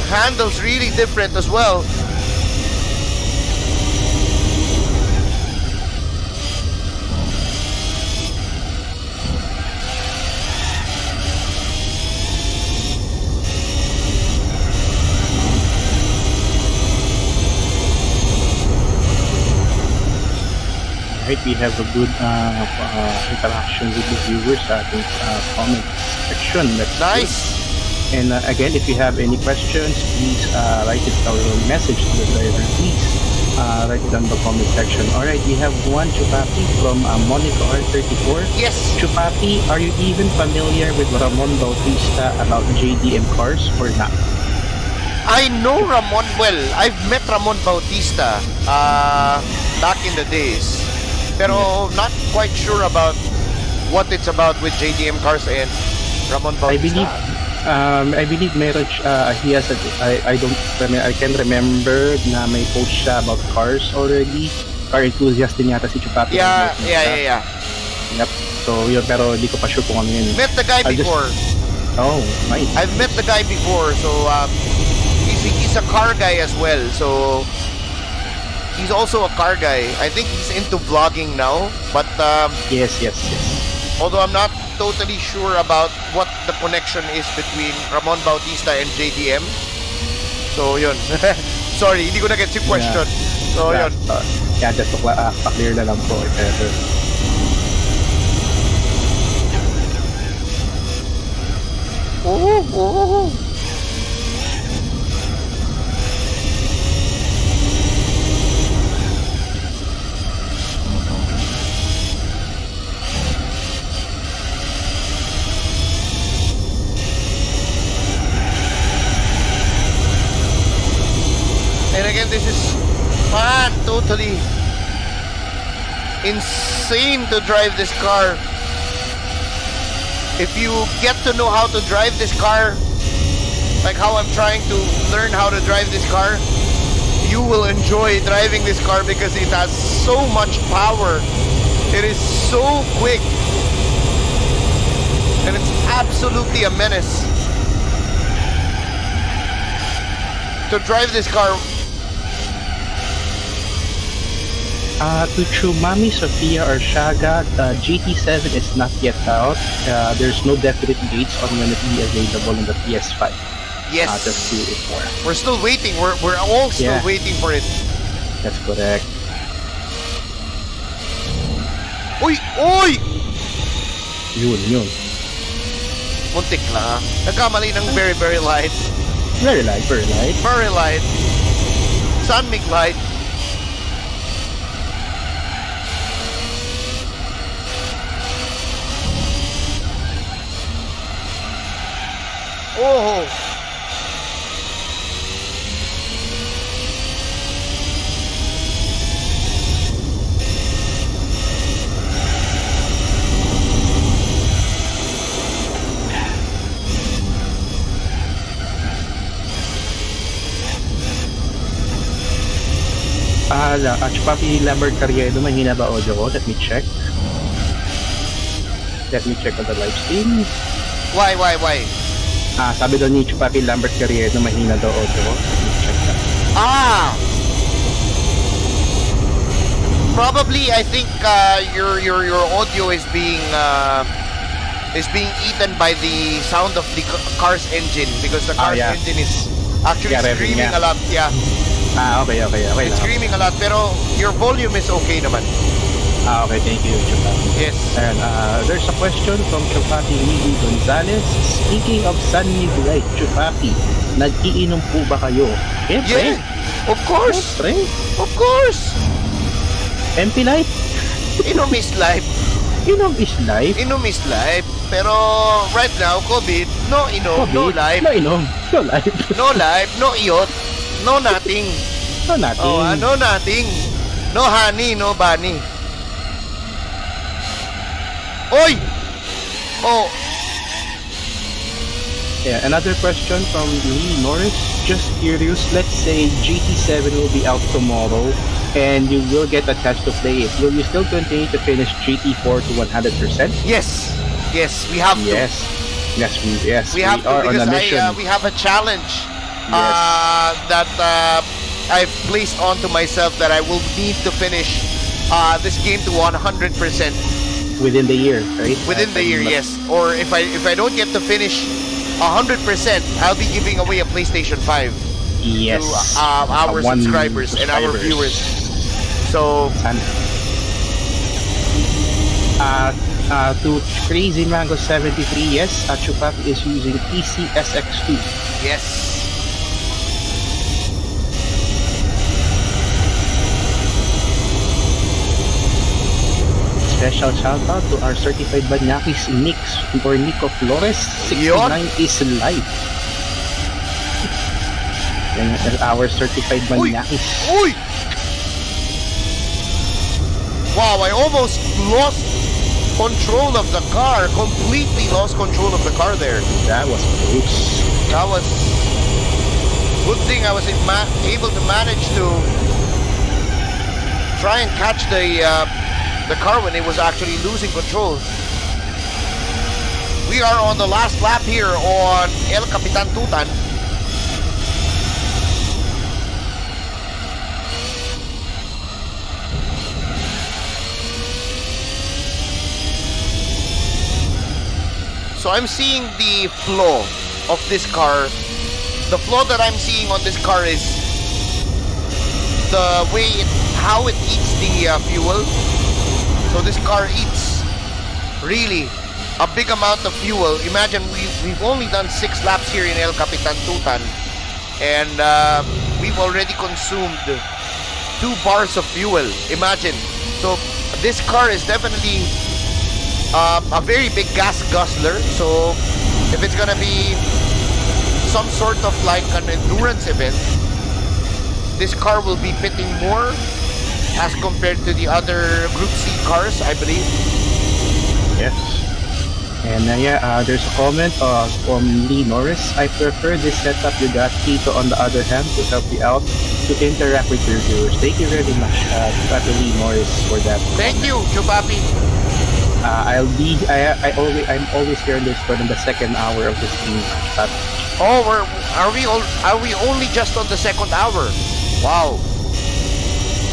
Handles really different as well. Right, we have a good interaction with the viewers at the comment section. That's nice. Good. And again, if you have any questions, please write it or message to the driver, please. Write it on the comment section. Alright, we have one Chupapi from Monica R34. Yes. Chupapi, are you even familiar with Ramon Bautista about JDM cars or not? I know Ramon well. I've met Ramon Bautista back in the days. Pero not quite sure about what it's about with JDM cars and Ramon Bautista. I believe meron he has I can remember na may post siya about cars already. Car enthusiast din yata si Chupapi. Yeah. Yep. So yun, pero hindi ko pa sure kung ano yun. Met the guy before. Oh, nice. I've met the guy before, so he's a car guy as well. So he's also a car guy. I think he's into vlogging now, but Yes. although I'm not totally sure about what the connection is between Ramon Bautista and JDM. So yun. Sorry, hindi ko na get yung question. So yun. Yeah, just to clear na lang po. Oh. And again, this is fun, totally insane to drive this car. If you get to know how to drive this car, like how I'm trying to learn how to drive this car, you will enjoy driving this car because it has so much power. It is so quick. And it's absolutely a menace. To drive this car. To Chumami, Sophia, or Shaga, GT7 is not yet out. There's no definite dates on when it will be available on the PS5. Yes. Just to inform. We're still waiting. We're all still waiting for it. That's correct. Uy! Yun. Muntik na. Nagkamali ng very, very light. Very light. Very light. Sun make light. Oh! Chupapi Lambert Carriedo, mahina ba audio ko? Let me check. On the live stream. Why? Sabi daw ni Chupapi Lambert Carriedo, mahina daw audio ko. Let me check that. Probably, I think your audio is being eaten by the sound of the car's engine because the car's engine is actually screaming a lot. Yeah. Okay. It's screaming a lot, pero your volume is okay naman. Okay, thank you, Chupapi. Yes. And there's a question from Chupapi Miguel Gonzalez. Speaking of Sunny Light, Chupapi, nag-iinom po ba kayo? Yeah, of course. Of course. MP Light? Inom is life. Inom is life. Inom is life. Pero right now, COVID, no inom, no life. No inom, no life. No life, no iyot, no nothing. No nothing. Oh, no nothing. No honey, no bunny. Oy! Oh. Yeah, another question from Lee Norris. Just curious, let's say GT7 will be out tomorrow and you will get a chance to play it. Will you still continue to finish GT4 to 100%? Yes. Yes, we have to. We have to are because on a mission. we have a challenge that I've placed onto myself that I will need to finish this game to 100%. Within the year, right? Within the year, yes. Or if I don't get to finish 100%, I'll be giving away a PlayStation 5 to our subscribers and our viewers. So to Crazy Mango 73, yes, Chupapi is using PCSX2. Yes. special shout out to our certified Banyakis Nico Flores. 69 is live. And our certified Banyakis. Uy! Wow, I almost lost control of the car. Completely lost control of the car there. That was close. That was... Good thing I was able to manage to try and catch the car when it was actually losing control. We are on the last lap here on El Capitan Tutan. So I'm seeing the flaw of this car. The flaw that I'm seeing on this car is the way how it eats the fuel. So this car eats really a big amount of fuel. Imagine we've only done 6 laps here in El Capitan Tutan, and we've already consumed 2 bars of fuel. Imagine. So this car is definitely a very big gas guzzler. So if it's gonna be some sort of like an endurance event, this car will be pitting more as compared to the other Group C cars, I believe. Yes. And there's a comment from Lee Norris. I prefer this setup you got, Tito, on the other hand, to help you out to interact with your viewers. Thank you very much, Papi Lee Norris, for that. Thank you, Chupapi. I'm always here in this one in the second hour of the stream. Oh, are we only just on the second hour? Wow.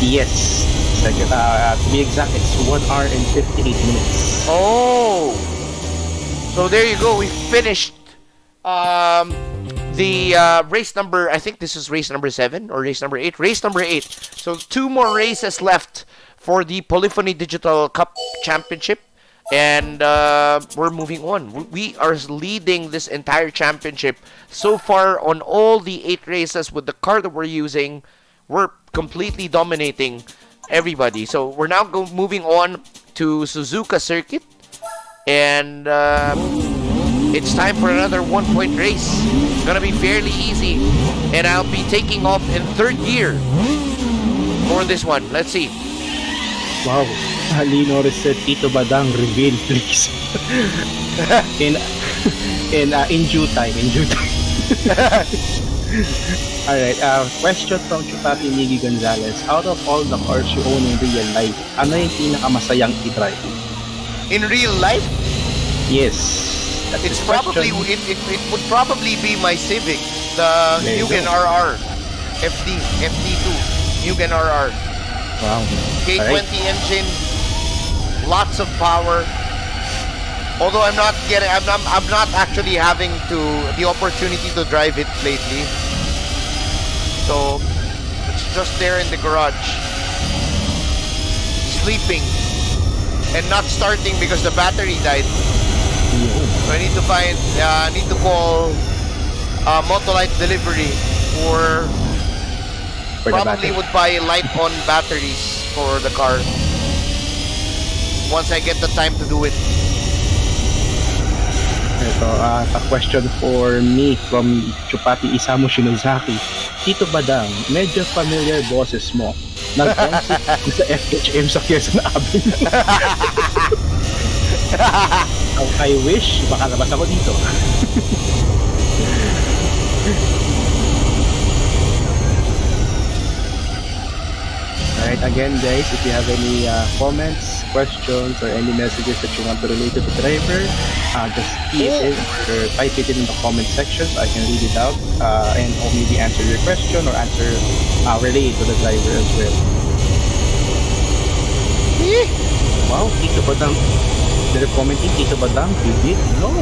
Yes. Second, to be exact, it's 1 hour and 58 minutes. Oh. So there you go. We finished the race number. I think this is race number 7 or race number 8. Race number 8. So 2 more races left for the Polyphony Digital Cup Championship. And we're moving on. We are leading this entire championship so far on all the 8 races with the car that we're using. We're completely dominating everybody. So we're now moving on to Suzuka Circuit, and it's time for another 1-point race. It's gonna be fairly easy, and I'll be taking off in 3rd gear for this one. Let's see. Wow. Lee Norris said, Tito Badang, reveal, please. in due time. Alright, question from Chupapi Miggy Gonzalez. Out of all the cars you own in real life, ano yung pinakamasayang i-drive? In real life? Yes. It's probably it would probably be my Civic, the Mugen RR FD2 Mugen RR. Wow. K20 Alright. engine, lots of power. Although I'm not actually having the opportunity to drive it lately. So it's just there in the garage, sleeping and not starting because the battery died. So I need to call Motolite delivery, or probably would buy light-on batteries for the car once I get the time to do it. Ito, a question for me from Chupapi Isamu Shinozaki. Tito Badang, medyo familiar boses mo. Nag-concert sa FHM sa Quezon Avenue. I wish makalabas ako dito. Alright, again guys, if you have any comments, questions, or any messages that you want to relate to the driver, just key it in or type it in the comment section so I can read it out and or maybe answer your question or answer relate to the driver as well. Wow, Tito Badang. They're commenting, Tito Badang, you did? No!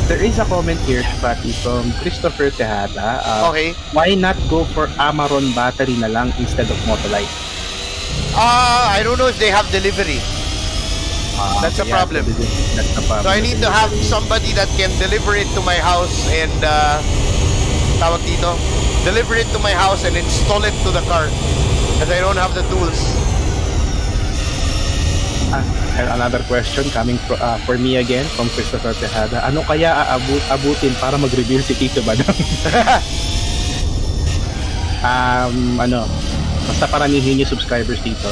There is a comment here, Pati, from Christopher Tejada. Okay. Why not go for Amaron battery na lang instead of Motolite? I don't know if they have delivery. That's a problem. That's a problem. So I need to have somebody that can deliver it to my house and tawag dito, deliver it to my house and install it to the car because I don't have the tools. And another question coming for me again from Christopher Tejada. Ano kaya abutin para mag-reveal si Tito Badang? Basta paramihin yung subscribers dito.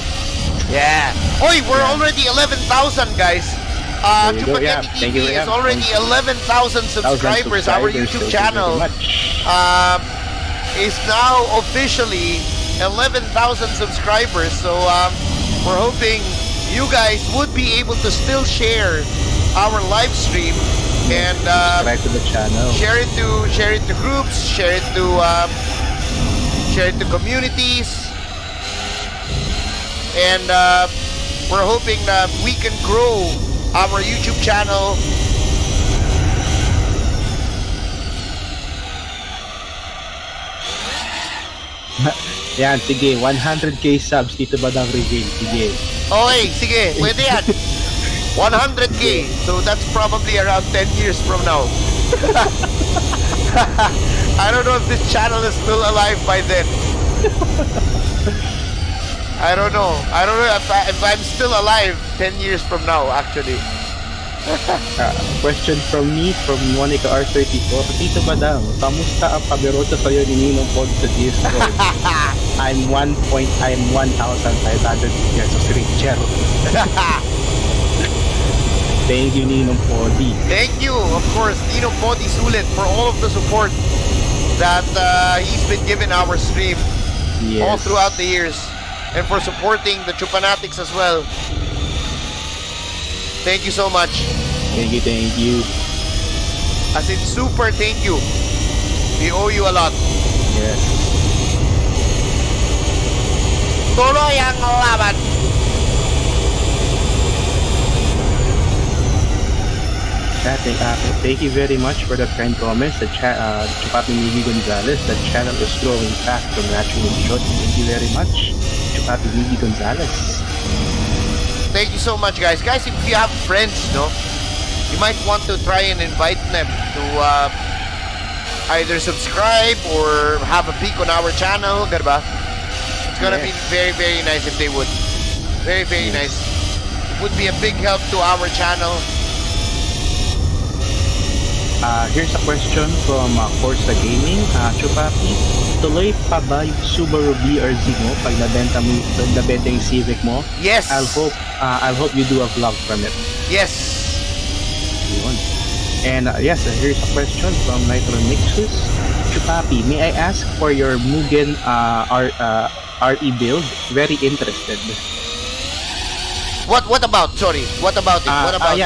Yeah. Oy, we're already 11,000 guys. Chupacabra TV is already 11,000 subscribers. Our YouTube channel is now officially 11,000 subscribers. So we're hoping you guys would be able to still share our live stream and subscribe to the channel. Share it to groups, share it to communities. And we're hoping that we can grow our YouTube channel. Yan, sige, 100k subs dito ba ng reveal? Sige. Okay, sige, pwede yan. 100k. So that's probably around 10 years from now. I don't know if this channel is still alive by then. I don't know if I'm still alive 10 years from now, actually. Question from me, from Monica R34. Tito Badang, kamusta ang pabirosa sa'yo ni Ninong Pod sa Discord? I'm 1,500 years of richer. Thank you, Ninong Podi. Thank you, of course, Ninong Podi Sulit, for all of the support that he's been giving our stream all throughout the years. And for supporting the Chupanatics as well. Thank you so much. Thank you. As in, super thank you. We owe you a lot. Yes. Tuloy ang laban. Thank you very much for the kind comments. The Chupapi Miggy Gonzalez, the channel is growing fast. Congratulations. Thank you very much, Chupapi Miggy Gonzalez. Thank you so much, guys. Guys, if you have friends, no, you might want to try and invite them to either subscribe or have a peek on our channel. Diba? It's gonna be very, very nice if they would. Very, very nice. It would be a big help to our channel. Here's a question from Forza Gaming. Chupapi, tuloy pa ba yung Subaru BRZ mo pag nabenta yung Civic mo? Yes. I'll hope you do a vlog from it. Yes. Yun. And yes, here's a question from Nitro Nixus. Chupapi, may I ask for your Mugen RE build? Very interested. What about? Sorry. What about it? What about it?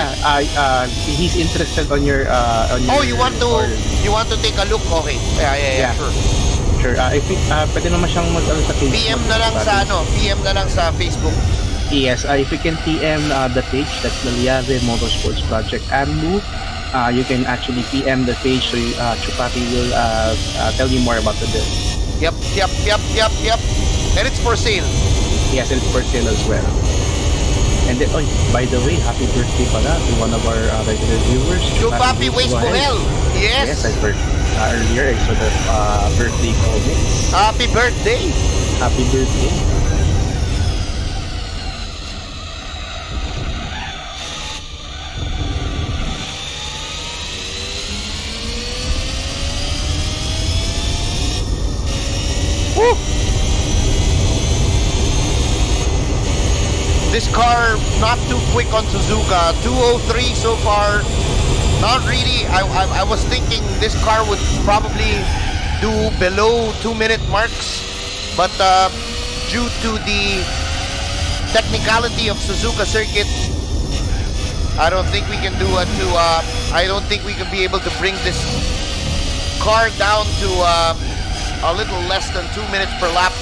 He's interested on your Oh, you want to take a look? Okay. Yeah. Sure. If pwede naman siyang sa Facebook. PM na lang sa Facebook. Yes, if you can PM the page, that's the Liave Motorsports Project AMBU. You can actually PM the page so Chupapi will tell you more about the build. Yep. And it's for sale. Yes, it's for sale as well. And then, by the way, happy birthday pala to one of our regular viewers. Chupapi Waste Buhel. Yes. Yes, I heard earlier. I saw the birthday comments. Happy birthday. Happy birthday. Woo! This car not too quick on Suzuka. 203 so far. Not really. I was thinking this car would probably do below 2-minute marks, but due to the technicality of Suzuka circuit, I don't think we can do it to. I don't think we can be able to bring this car down to a little less than 2 minutes per lap.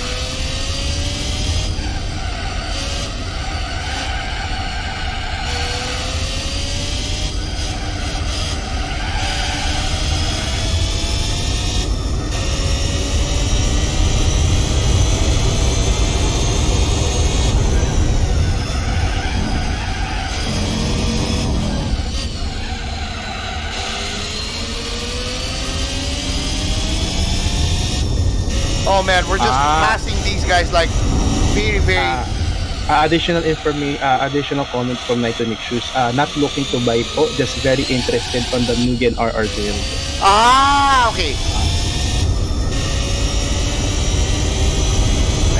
Oh man, we're just passing these guys like very, very. Additional comment from Nitonic Shoes. Not looking to buy po, just very interested on the Mugen RR build. Okay.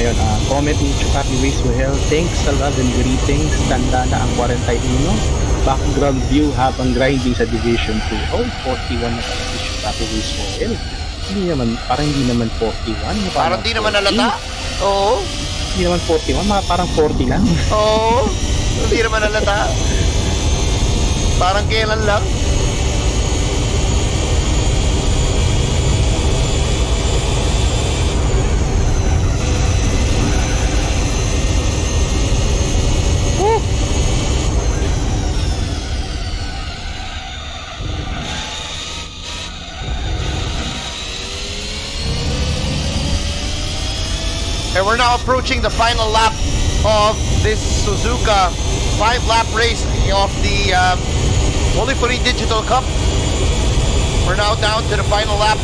Ayun, comment ni Chupapi Ways Well. Thanks sa love and greetings. Tanda na ang 41. Background view habang grinding sa Division 2. Oh, 41 na pala si Chupapi Ways Well. Parang hindi naman 41. Parang di naman nalata. Oo. Hindi naman 41, parang 40 lang. Oo. Hindi naman nalata. Parang kailan lang. And we're now approaching the final lap of this Suzuka 5-lap race of the Polyphony Digital Cup. We're now down to the final lap.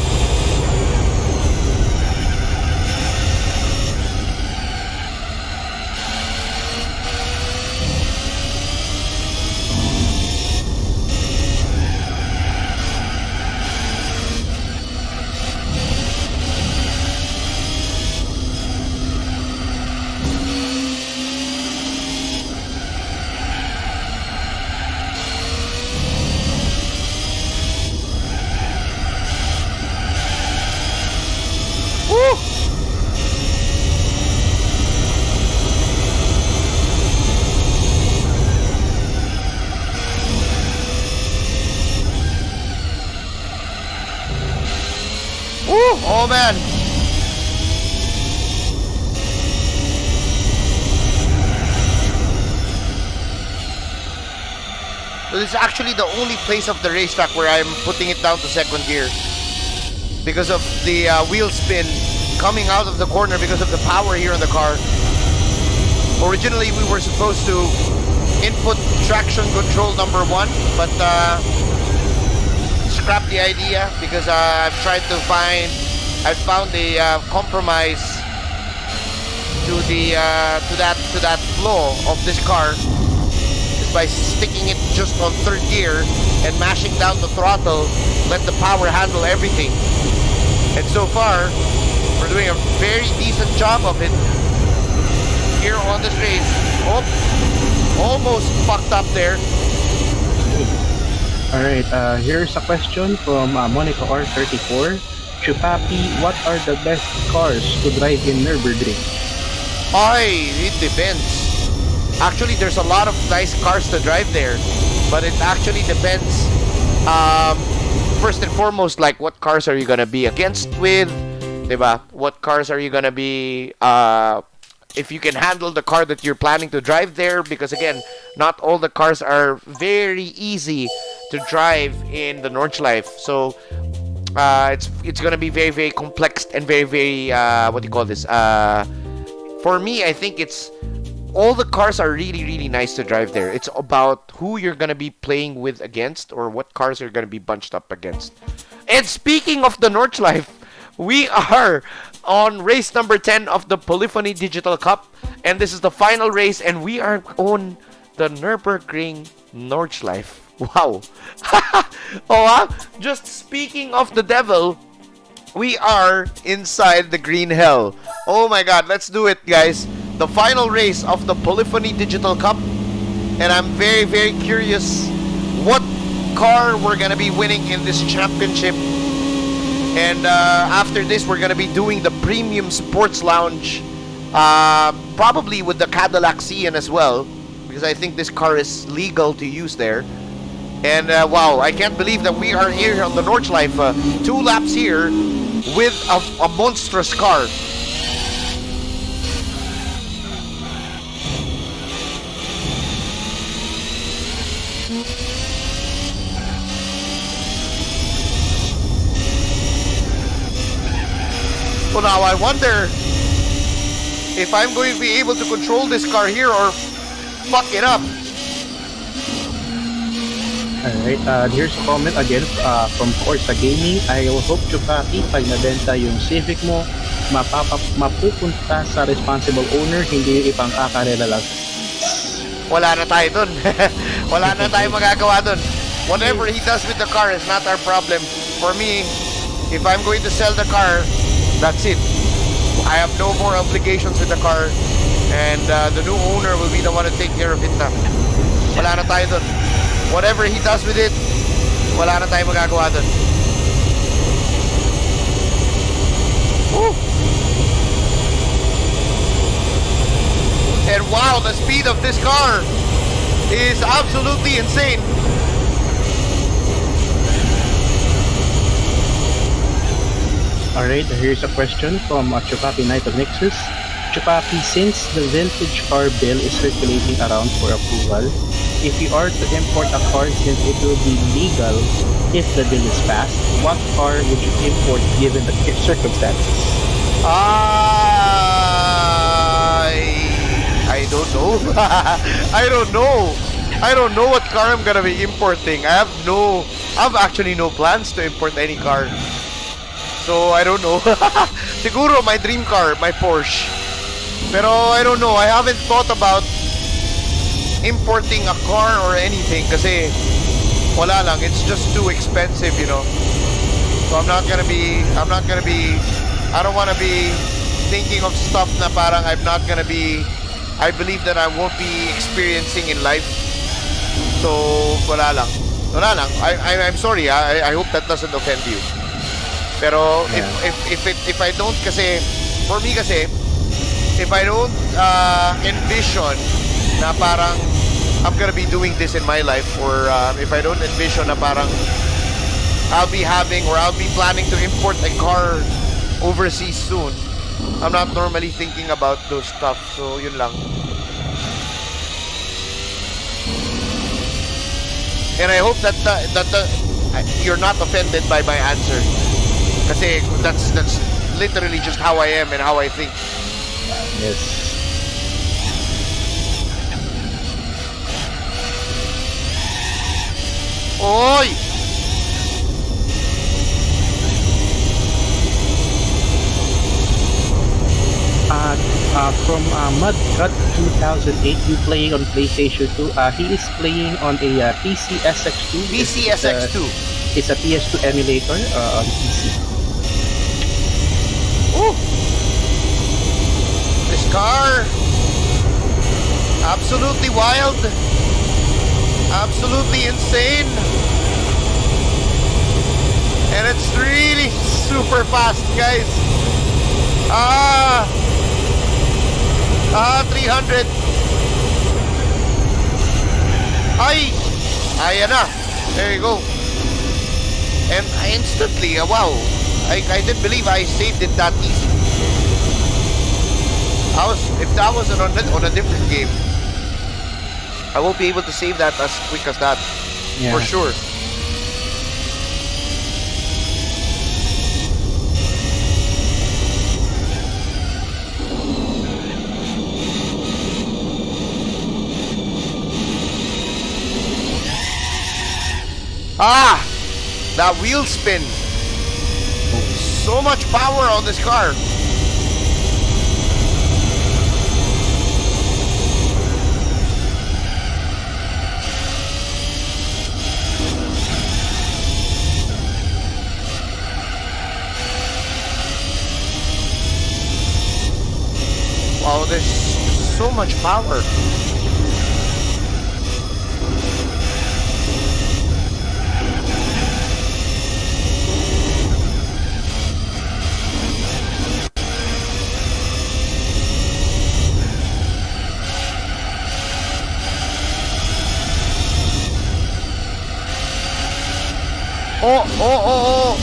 Oh man. So this is actually the only place of the racetrack where I'm putting it down to second gear because of the wheel spin coming out of the corner because of the power here in the car. Originally we were supposed to input traction control number 1, but scrap the idea because I found a compromise to that flaw of this car is by sticking it just on third gear and mashing down the throttle, let the power handle everything. And so far, we're doing a very decent job of it here on this race. Oh, almost fucked up there. Alright, here's a question from Monica R34. Chupapi, what are the best cars to drive in Nürburgring? It depends. Actually, there's a lot of nice cars to drive there, but it actually depends. First and foremost, like what cars are you gonna be against with, diba? What cars are you gonna be? If you can handle the car that you're planning to drive there, because again, not all the cars are very easy to drive in the Nordschleife. So it's gonna be very, very complex and very, very what do you call this? For me, I think it's all the cars are really, really nice to drive there. It's about who you're gonna be playing with against, or what cars you're gonna be bunched up against. And speaking of the Nordschleife, we are on race number 10 of the Polyphony Digital Cup, and this is the final race, and we are on the Nürburgring Nordschleife. Wow. Just speaking of the devil, we are inside the green hell. Oh my god, let's do it, guys. The final race of the Polyphony Digital Cup, and I'm very, very curious what car we're gonna be winning in this championship. And after this, we're gonna be doing the Premium Sports Lounge, probably with the Cadillac Cian as well, because I think this car is legal to use there. And wow, I can't believe that we are here on the Nordschleife, 2 laps here with a monstrous car. So now I wonder if I'm going to be able to control this car here or fuck it up. Alright, here's a comment again from Corsa Gaming. I hope Chupapi, pag nabenta yung Civic mo, mapupunta sa responsible owner, hindi yung ibang kakarela lang. Wala na tayo dun. Wala na tayo magagawa dun. Whatever he does with the car is not our problem. For me, if I'm going to sell the car, that's it. I have no more obligations with the car, and the new owner will be the one to take care of it na. Wala na tayo dun. Whatever he does with it, wala na tayo magagawa dun. Woo! And wow, the speed of this car is absolutely insane. Alright, here's a question from Chupapi Knight of Nexus. Chupapi, since the vintage car bill is circulating around for approval, if you are to import a car since it will be legal if the bill is passed, what car would you import given the circumstances? I don't know. I don't know. I don't know what car I'm gonna be importing. I have actually no plans to import any car. So I don't know. Siguro my dream car, my Porsche. Pero I don't know. I haven't thought about importing a car or anything kasi wala lang. It's just too expensive, you know. So I don't wanna be thinking of stuff na parang I believe that I won't be experiencing in life. So wala lang. I'm sorry. I hope that doesn't offend you. Pero if I don't kasi, for me kasi, if I don't envision na parang I'm gonna be doing this in my life, or if I don't envision na parang I'll be planning to import a car overseas soon, I'm not normally thinking about those stuff. So yun lang. And I hope that you're not offended by my answer. Kasi that's literally just how I am and how I think. Yes. Oy! From Mudcut 2008, you playing on PlayStation 2. He is playing on a PC SX2. PC SX2. It's a PS2 emulator on PC. Ooh! This car, absolutely wild, absolutely insane, and it's really super fast, guys. 300. Ayan na. There you go. And instantly, wow, I didn't believe I saved it that easy. If that was on a different game, I won't be able to save that as quick as that, for sure. That wheel spin. So much power on this car. Wow, there's so much power. Oh.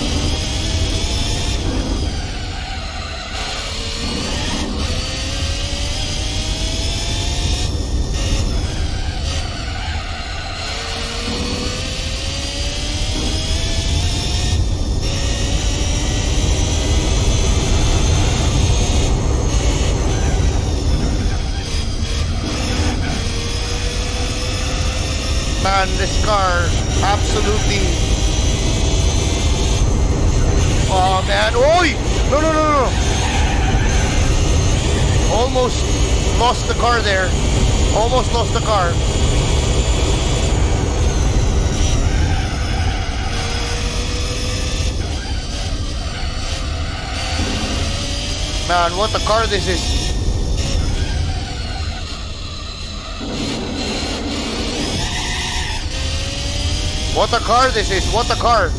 Man, this car absolutely. Oh man, oi! No. Almost lost the car there. Almost lost the car. Man, what a car this is. What a car this is. What a car.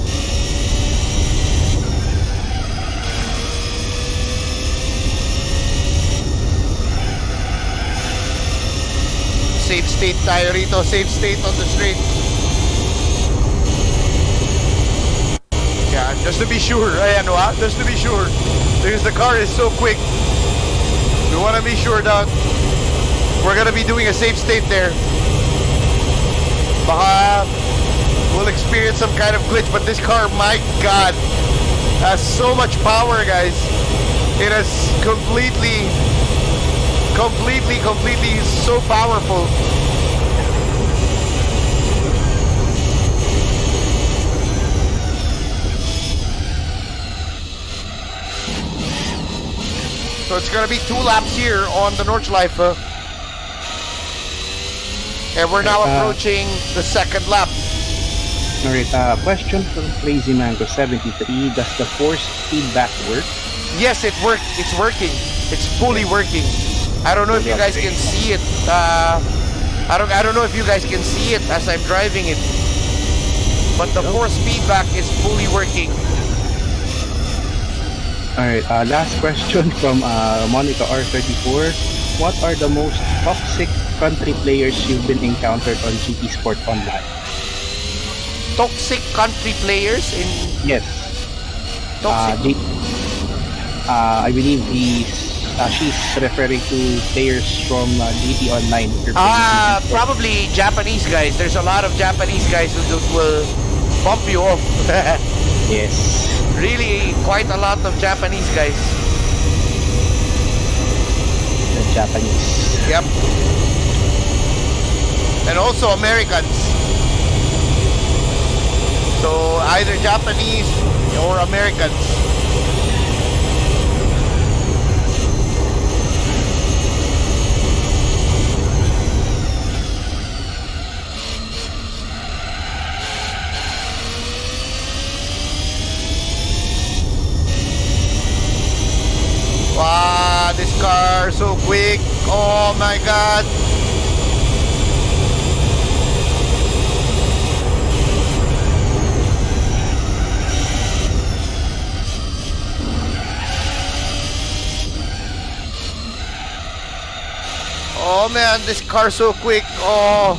Safe state tayo rito. Safe state on the street. Yeah, just to be sure. Ayan, just to be sure. Because the car is so quick. We want to be sure that we're going to be doing a safe state there. Baka we'll experience some kind of glitch, but this car, my God, has so much power, guys. It is completely so powerful. So it's gonna be 2 laps here on the Nordschleife. And we're now approaching the second lap. Alright, question from Crazy Mango 73. Does the force feedback work? Yes, it worked. It's working. It's fully working. I don't know if you guys can see it. I don't know if you guys can see it as I'm driving it. But the force feedback is fully working. Alright, last question from Monica R34. What are the most toxic country players you've been encountered on GT Sport Online? Toxic country players in... Yes. Toxic... I believe she's referring to players from GT Online. Probably Japanese guys. There's a lot of Japanese guys who will bump you off. Yes. Really, quite a lot of Japanese guys. The Japanese. Yep. And also Americans. So either Japanese or Americans. Wow, this car so quick. Oh my God. Oh man, this car so quick. Oh.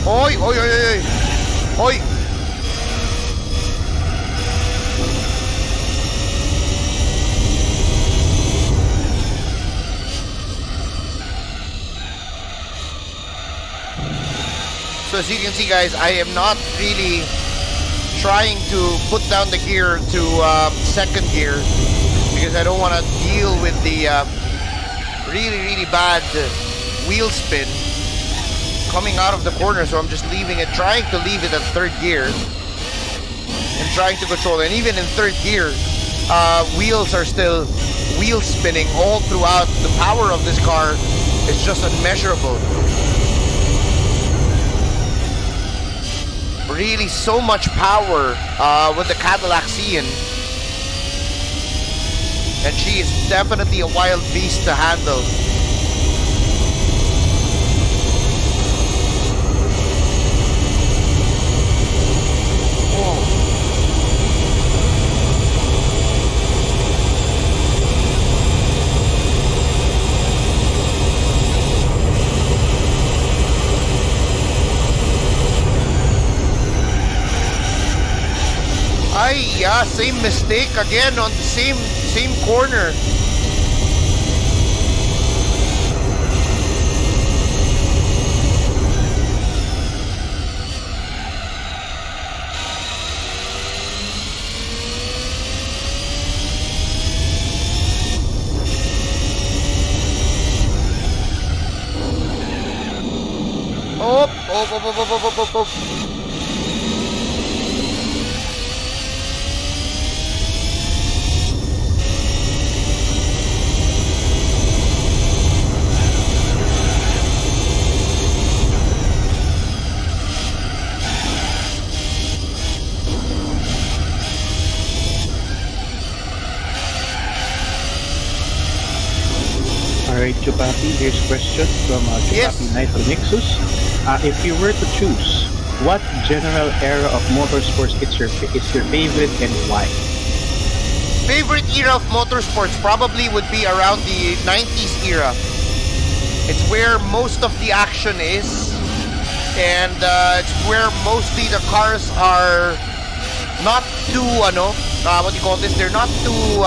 Oi, oi, oi, oi, oi. So as you can see, guys, I am not really trying to put down the gear to second gear because I don't want to deal with the really bad wheel spin coming out of the corner. So I'm just trying to leave it at third gear and trying to control it. And even in third gear, wheels are still wheel spinning all throughout. The power of this car is just unmeasurable. Really so much power with the Cadillac Cian, and she is definitely a wild beast to handle. Yeah, same mistake again on the same same corner. Oh. Alright, Chupapi, here's a question from Yes. Chupapi Nitro Nexus. If you were to choose, what general era of motorsports is your favorite and why? Favorite era of motorsports probably would be around the 90s era. It's where most of the action is, and it's where mostly the cars are not too, what do you call this? They're not too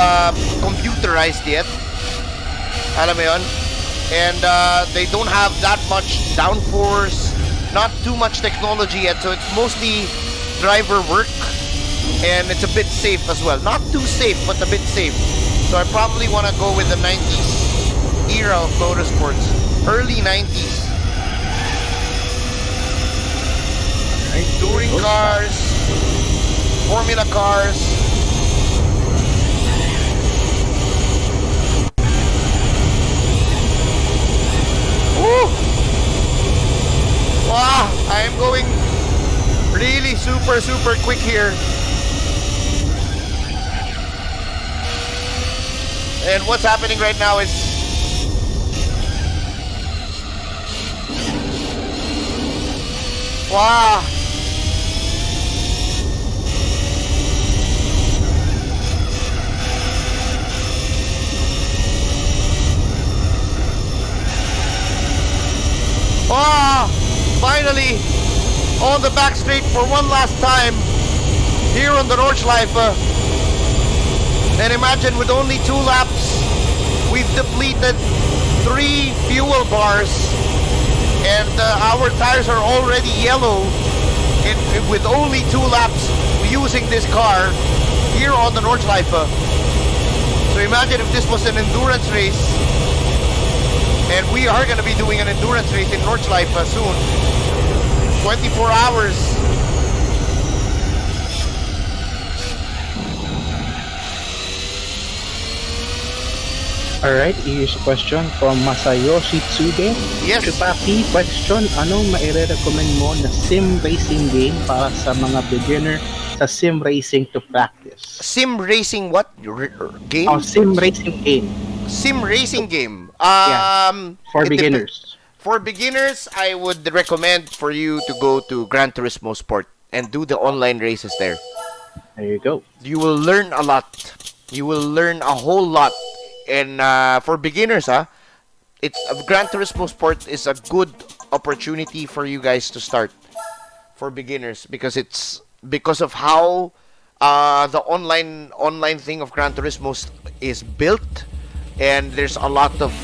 computerized yet. Alam mo yun? And they don't have that much downforce, not too much technology yet, so it's mostly driver work, and it's a bit safe as well. Not too safe, but a bit safe. So I probably want to go with the 90s era of motorsports. Early 90s. Right, Touring cars, Formula cars. Woo! Wow, I am going really super quick here. And what's happening right now is wow. Ah, finally on the back straight for one last time here on the Nordschleife. And imagine with only 2 laps, we've depleted 3 fuel bars, and our tires are already yellow. With only 2 laps using this car here on the Nordschleife. So imagine if this was an endurance race. And we are going to be doing an endurance race in Nordschleife soon. 24 hours. Alright, here's a question from Masayoshi Tsuge. Yes. Chupapi, question, anong maire-recommend mo na sim racing game para sa mga beginner sa sim racing to practice? Sim racing what? Game? Oh, sim racing game. Sim racing game. For beginners. For beginners, I would recommend for you to go to Gran Turismo Sport and do the online races there. There you go. You will learn a lot. You will learn a whole lot. And for beginners, it's Gran Turismo Sport is a good opportunity for you guys to start for beginners because of how the online thing of Gran Turismo is built, and there's a lot of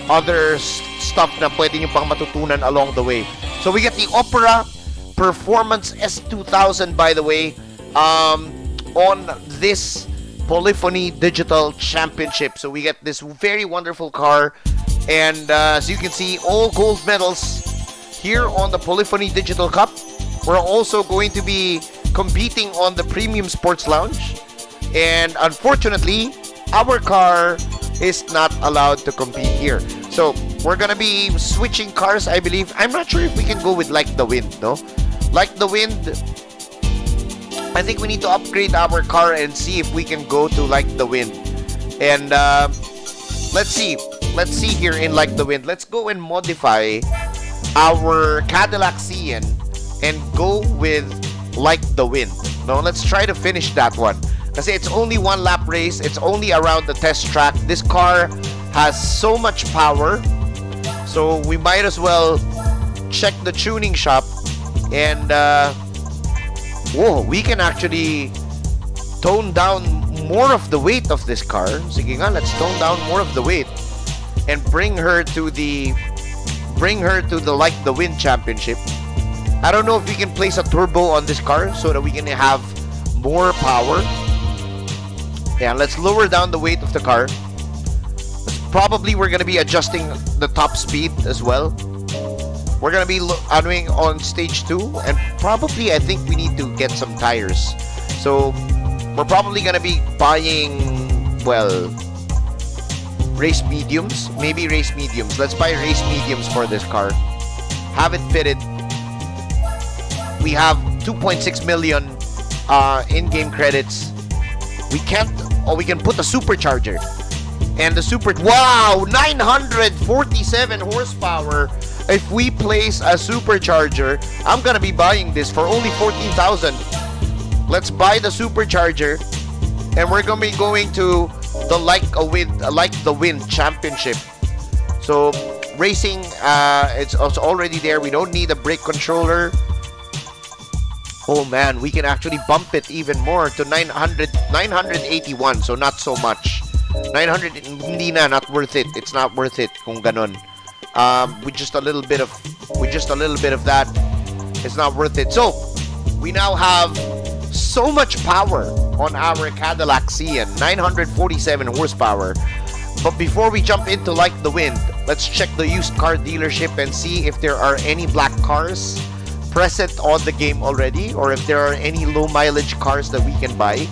other stuff na pwede nyo pang matutunan along the way. So we get the Opera Performance S2000, by the way, on this Polyphony Digital Championship. So we get this very wonderful car, and as you can see, all gold medals here on the Polyphony Digital Cup. We're also going to be competing on the Premium Sports Lounge, and unfortunately, our car is not allowed to compete here. So we're gonna be switching cars, I believe. I'm not sure if we can go with Like the Wind, no? Like the Wind, I think we need to upgrade our car and see if we can go to Like the Wind. And let's see here in Like the Wind. Let's go and modify our Cadillac CN and go with Like the Wind. No, let's try to finish that one. Kasi it's only 1 lap race. It's only around the test track. This car has so much power. So we might as well check the tuning shop. And whoa, we can actually tone down more of the weight of this car. Sige nga, let's tone down more of the weight and bring her to the like the Wind Championship. I don't know if we can place a turbo on this car so that we can have more power. Yeah, let's lower down the weight of the car. Probably we're gonna be adjusting the top speed as well. We're gonna be doing on stage 2, and probably I think we need to get some tires. So we're probably gonna be buying, well, race mediums. Maybe race mediums. Let's buy race mediums for this car. Have it fitted. We have 2.6 million in-game credits. We can put a supercharger. And the wow, 947 horsepower. If we place a supercharger, I'm gonna be buying this for only 14,000. Let's buy the supercharger, and we're gonna be going to the like the Wind Championship. So racing, it's already there. We don't need a brake controller. Oh man, we can actually bump it even more to 981. So not so much. 900, hindi na, not worth it. It's not worth it kung ganon. With just a little bit of that, it's not worth it. So we now have so much power on our Cadillac Cian, 947 horsepower. But before we jump into like the Wind, let's check the used car dealership and see if there are any black cars present on the game already, or if there are any low mileage cars that we can buy.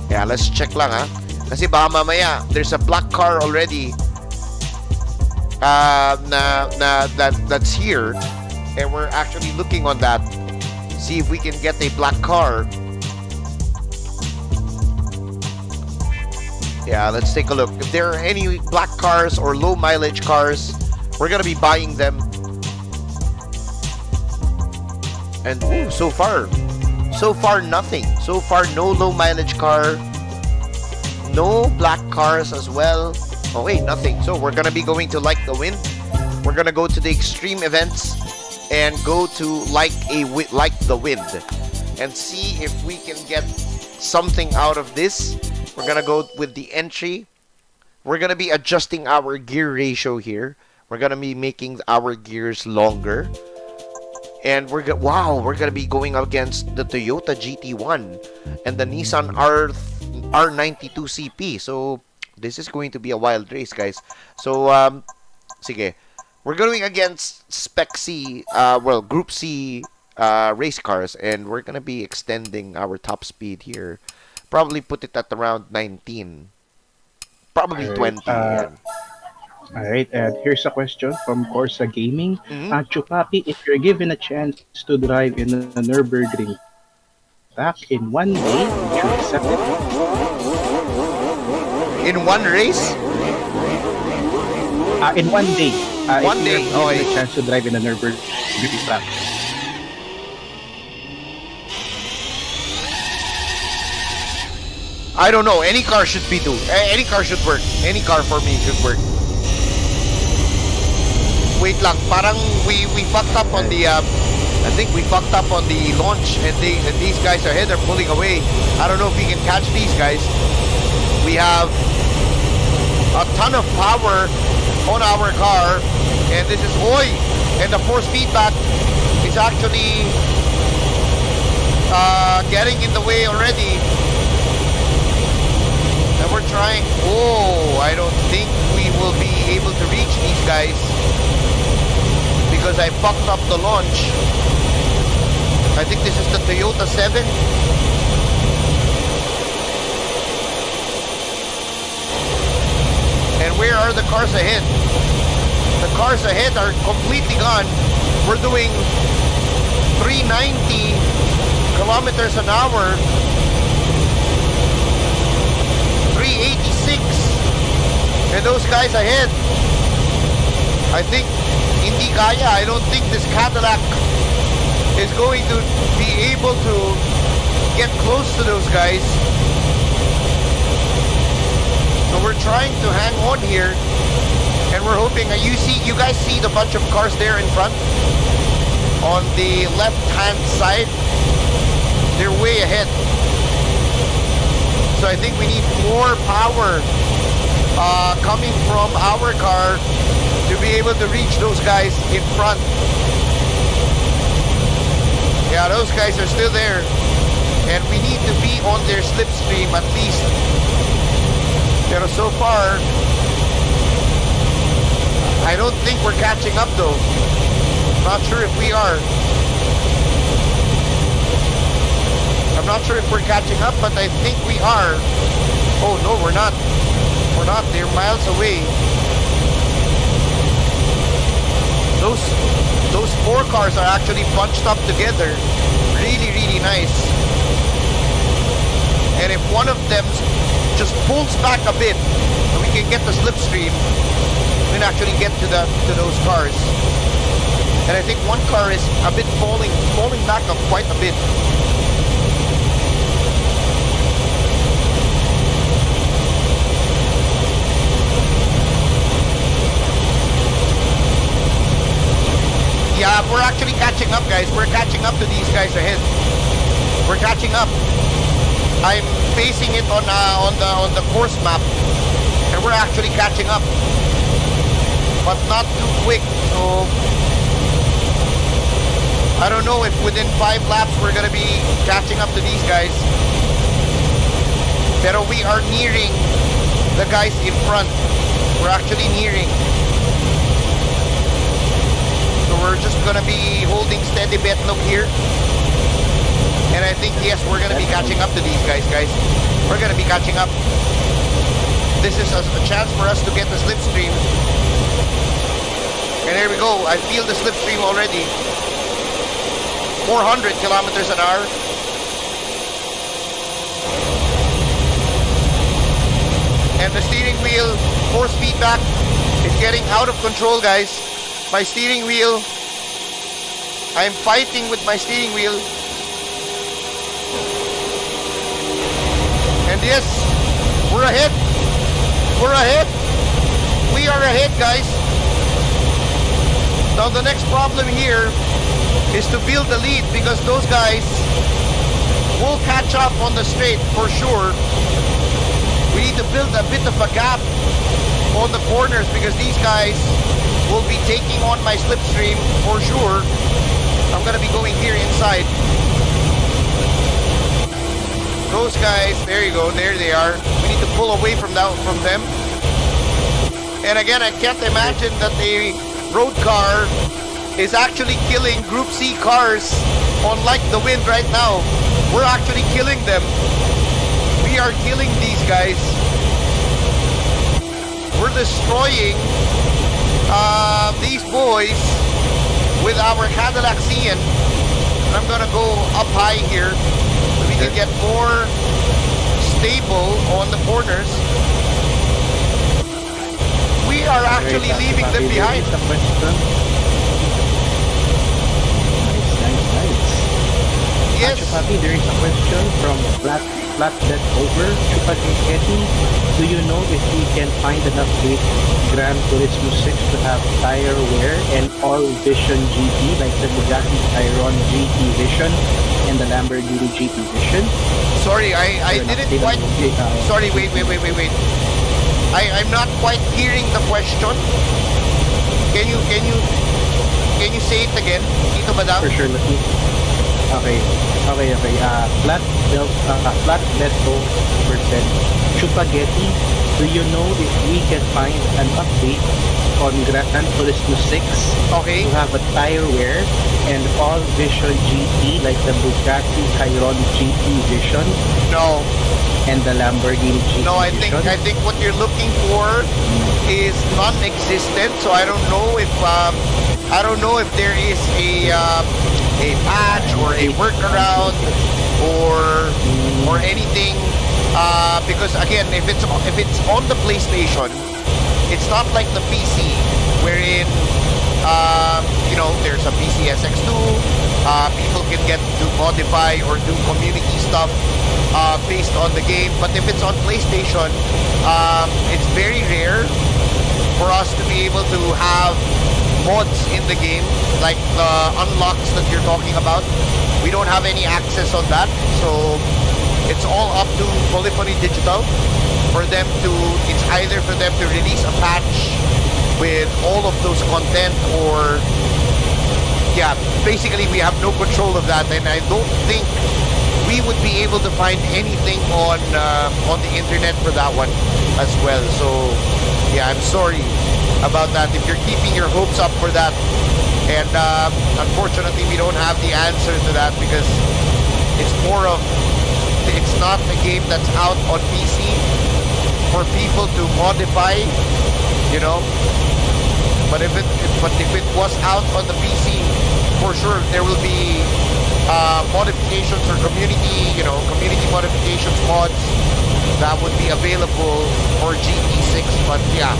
Yeah, let's check lang ha. Kasi baka mamaya, there's a black car already that's here, and we're actually looking on that. See if we can get a black car. Yeah, let's take a look. If there are any black cars or low mileage cars, we're gonna be buying them. And ooh, so far nothing. So far, no low mileage car. No black cars as well. Oh wait, nothing. So we're gonna be going to like the Wind. We're gonna go to the extreme events and go to like the Wind and see if we can get something out of this. We're gonna go with the entry. We're gonna be adjusting our gear ratio here. We're gonna be making our gears longer. And we're gonna be going against the Toyota GT1 and the Nissan R92 CP. So this is going to be a wild race, guys. So sige, we're going against Spec C, Group C race cars, and we're gonna be extending our top speed here. Probably put it at around 19, probably 20. Alright, and here's a question from Corsa Gaming. Chupapi, if you're given a chance to drive in a Nürburgring track in one day, would you accept it? In one race? In one day. One if day. You're given a chance to drive in a Nürburgring track. I don't know. Any car should be any car should work. Any car for me should work. Wait lang, parang we fucked up on the I think we fucked up on the launch, and these guys are ahead. They're pulling away. I don't know if we can catch these guys. We have a ton of power on our car, and this is and the force feedback is actually getting in the way already. And we're trying. Oh, I don't think we will be able to reach these guys because I fucked up the launch. I think this is the Toyota 7. And where are the cars ahead? The cars ahead are completely gone. We're doing 390 kilometers an hour. 386. And those guys ahead, I think hindi kaya. I don't think this Cadillac is going to be able to get close to those guys. So we're trying to hang on here, and we're hoping. You guys see the bunch of cars there in front on the left hand side? They're way ahead. So So I think we need more power coming from our car to be able to reach those guys in front. Yeah, those guys are still there. And we need to be on their slipstream at least. Pero so far, I don't think we're catching up though. Not sure if we are. I'm not sure if we're catching up, but I think we are. Oh no, we're not. We're not. They're miles away. Those four cars are actually bunched up together. Really, really nice. And if one of them just pulls back a bit, so we can get the slipstream, we can actually get to those cars. And I think one car is a bit falling back up quite a bit. Yeah, we're actually catching up, guys. We're catching up to these guys ahead. We're catching up. I'm facing it on the course map, and we're actually catching up, but not too quick. So I don't know if within 5 laps we're gonna be catching up to these guys. Pero we are nearing the guys in front. We're actually nearing. So we're just gonna be holding steady bet look here. And I think, yes, we're going to be catching up to these guys. We're going to be catching up. This is a chance for us to get the slipstream. And there we go. I feel the slipstream already. 400 kilometers an hour. And the steering wheel force feedback is getting out of control, guys. My steering wheel, I'm fighting with my steering wheel. And yes, we're ahead. We're ahead. We are ahead, guys. Now the next problem here is to build the lead, because those guys will catch up on the straight for sure. We need to build a bit of a gap on the corners, because these guys will be taking on my slipstream for sure. I'm gonna be going here inside. Those guys, there you go, there they are. We need to pull away from them. And again, I can't imagine that the road car is actually killing Group C cars on like the wind right now. We're actually killing them. We are killing these guys. We're destroying these boys with our Cadillac Cian. I'm gonna go up high here. We can get more stable on the corners. We are actually leaving them behind. Nice. Yes. Papi, there is a question from Flatbed Over. Chupageti, do you know if we can find an update Gran Turismo 6 to have tire wear and all Vision GT like the Bugatti Chiron GT Vision and the Lamborghini GT Vision? Sorry, I didn't quite... Sorry, wait. I'm not quite hearing the question. Can you say it again? Tito Badang? For sure, let me... Okay. Flatbed Over said, Chupageti, do you know if we can find an update on Gran Turismo 6 Okay. to have a tire wear and all Vision GT like the Bugatti Chiron GT Vision No. and the Lamborghini GT No, I Vision? think what you're looking for is non-existent. So I don't know if there is a patch or a workaround or anything. Because again, if it's on the PlayStation, it's not like the PC wherein there's a PC SX2. People can get to modify or do community stuff based on the game. But if it's on PlayStation, it's very rare for us to be able to have mods in the game, like the unlocks that you're talking about. We don't have any access on that. So It's all up to Polyphony Digital for them to, it's either for them to release a patch with all of those content, or yeah, basically we have no control of that, and I don't think we would be able to find anything on the internet for that one as well. So yeah, I'm sorry about that if you're keeping your hopes up for that, and unfortunately we don't have the answer to that, because it's more of, it's not a game that's out on PC for people to modify, you know. But if it was out on the PC, for sure there will be modifications or community modifications mods that would be available for GT6. But yeah,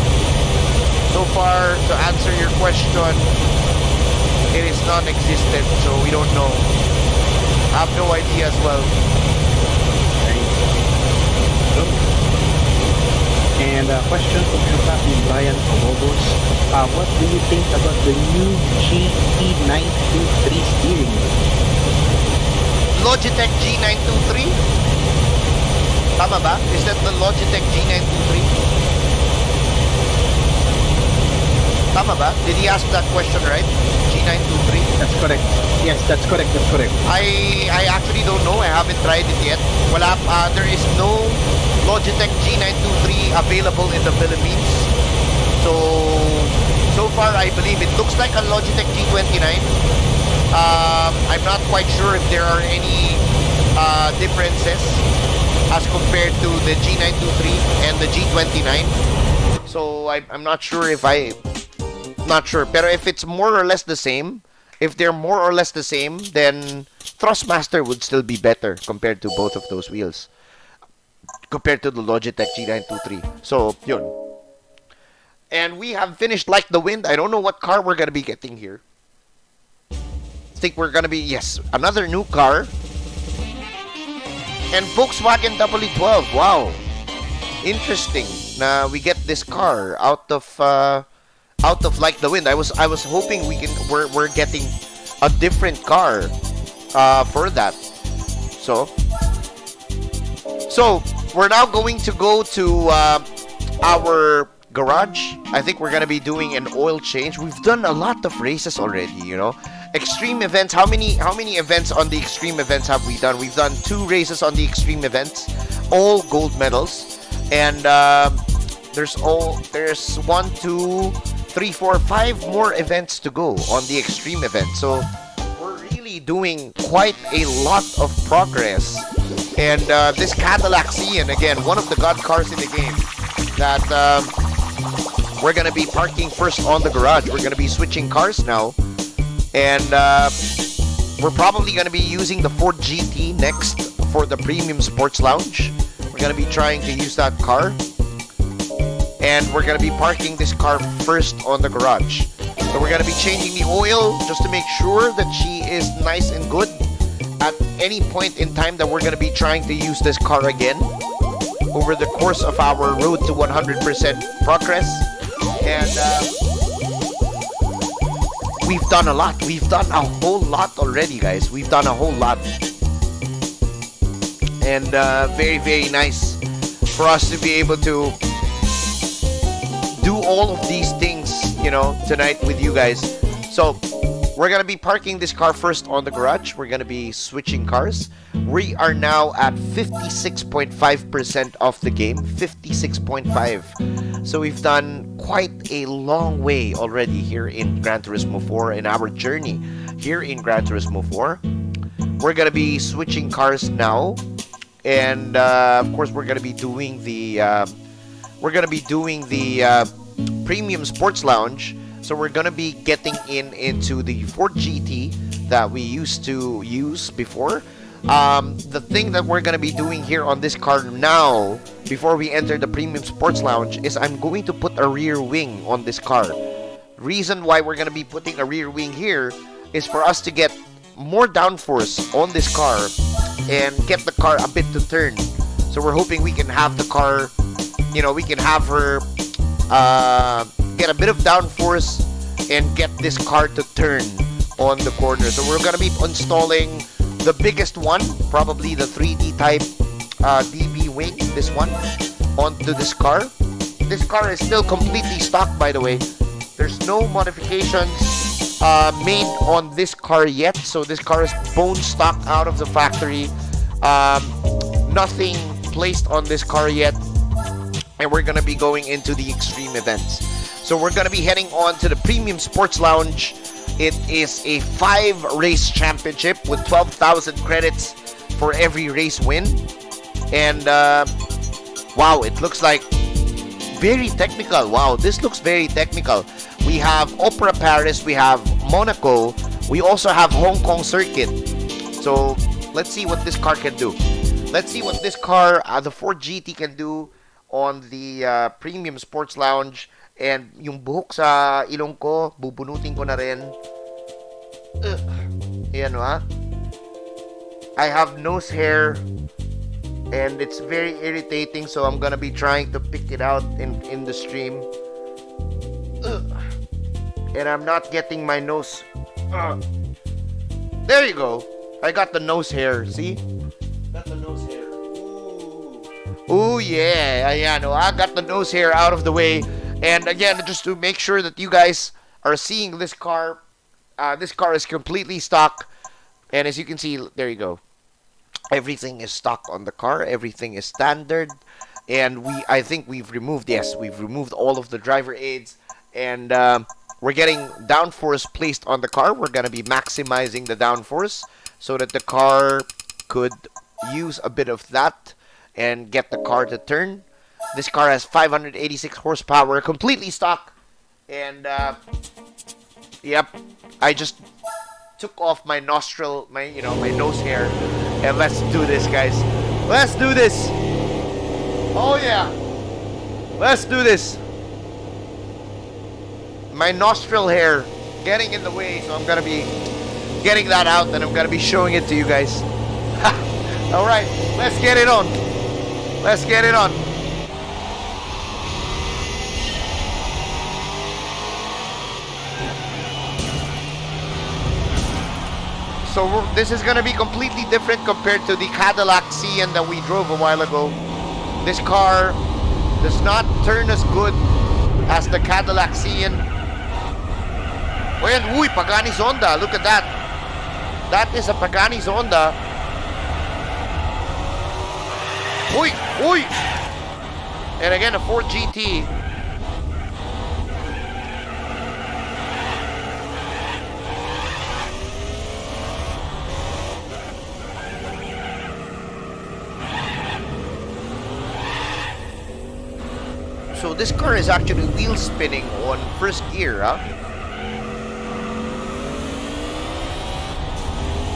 so far, to answer your question, it is non-existent, so we don't know. I have no idea as well. And a question from Captain Brian Colobos. What do you think about the new GT923 steering wheel? Logitech G923? Tama ba? Is that the Logitech G923? Tama ba? Did he ask that question right? G923? That's correct. Yes, that's correct. That's correct. I actually don't know. I haven't tried it yet. Wala, there is no Logitech G923 available in the Philippines. So far I believe it looks like a Logitech G29. I'm not quite sure if there are any differences as compared to the G923 and the G29. So I'm not sure if not sure. Pero if it's more or less the same, if they're more or less the same, then Thrustmaster would still be better compared to both of those wheels, compared to the Logitech G923. So, yun. And we have finished Like the Wind. I don't know what car we're going to be getting here. I think we're going to be, yes, another new car. And Volkswagen W12. Wow. Interesting. Na we get this car out of Like the Wind. I was hoping we're getting a different car for that. So we're now going to go to our garage. I think we're gonna be doing an oil change. We've done a lot of races already, you know. Extreme events. How many events on the extreme events have we done? We've done 2 races on the extreme events, all gold medals, and there's 1, 2, 3, 4, 5 more events to go on the extreme event. So we're really doing quite a lot of progress. And this Cadillac Cian, again, one of the god cars in the game, that we're gonna be parking first on the garage. We're gonna be switching cars now, and we're probably gonna be using the Ford GT next for the Premium Sports Lounge. We're gonna be trying to use that car, and we're gonna be parking this car first on the garage. So we're gonna be changing the oil just to make sure that she is nice and good at any point in time that we're gonna be trying to use this car again over the course of our road to 100% progress. And we've done a lot. We've done a whole lot already, guys. We've done a whole lot. And very, very nice for us to be able to do all of these things, you know, tonight with you guys. So we're gonna be parking this car first on the garage. We're gonna be switching cars. We are now at 56.5% of the game. 56.5. So we've done quite a long way already here in Gran Turismo 4, in our journey here in Gran Turismo 4. We're gonna be switching cars now, and of course we're gonna be doing the Premium Sports Lounge. So we're gonna be getting into the Ford GT that we used to use before. The thing that we're gonna be doing here on this car now, before we enter the Premium Sports Lounge, is I'm going to put a rear wing on this car. Reason why we're gonna be putting a rear wing here is for us to get more downforce on this car and get the car a bit to turn. So we're hoping we can have the car, you know, we can have her get a bit of downforce and get this car to turn on the corner. So we're gonna be installing the biggest one, probably the 3D type DB wing, this one, onto this car. This car is still completely stock, by the way. There's no modifications made on this car yet, so this car is bone stock out of the factory. Nothing placed on this car yet, and we're gonna be going into the extreme events. So we're gonna be heading on to the Premium Sports Lounge. It is a 5-race championship with 12,000 credits for every race win. And wow, it looks like very technical. Wow, this looks very technical. We have Opera Paris, we have Monaco, we also have Hong Kong circuit. So let's see what this car can do. Let's see what this car, the Ford GT, can do on the Premium Sports Lounge. And yung buhok sa ilong ko, bubunutin ko na rin. Ayan, ha? I have nose hair, and it's very irritating, so I'm gonna be trying to pick it out in the stream. And I'm not getting my nose. There you go. I got the nose hair. See? Got the nose hair. Ooh, yeah. Ayan, I got the nose hair out of the way. And again, just to make sure that you guys are seeing this car is completely stock. And as you can see, there you go. Everything is stock on the car. Everything is standard. And I think we've removed all of the driver aids. And we're getting downforce placed on the car. We're going to be maximizing the downforce so that the car could use a bit of that and get the car to turn. This car has 586 horsepower, completely stock. And yep, I just took off my nostril, my nose hair. And let's do this, guys. Let's do this. Oh yeah. Let's do this. My nostril hair getting in the way, so I'm gonna be getting that out and I'm gonna be showing it to you guys. Alright, let's get it on. Let's get it on. So this is going to be completely different compared to the Cadillac Cian that we drove a while ago. This car does not turn as good as the Cadillac Cian. Uy, Pagani Zonda. Look at that. That is a Pagani Zonda. Uy. And again, a Ford GT. So this car is actually wheel spinning on first gear, huh?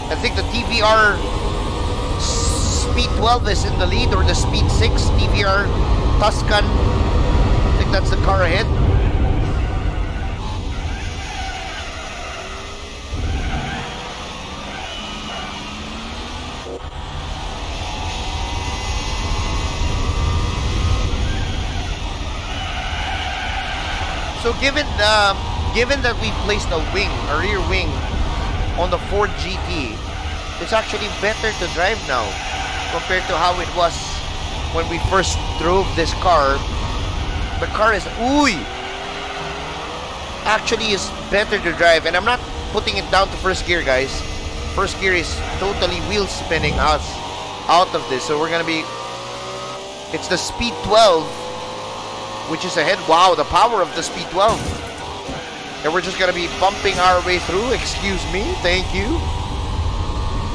I think the TVR Speed 12 is in the lead, or the Speed 6 TVR Tuscan. I think that's the car ahead. So given that we placed a rear wing on the Ford GT, it's actually better to drive now compared to how it was when we first drove this car. The car is actually is better to drive, and I'm not putting it down to first gear, guys. First gear is totally wheel spinning us out of this, so we're gonna be. It's the Speed 12, which is ahead. Wow, the power of the Speed 12. And we're just gonna be bumping our way through. Excuse me, thank you.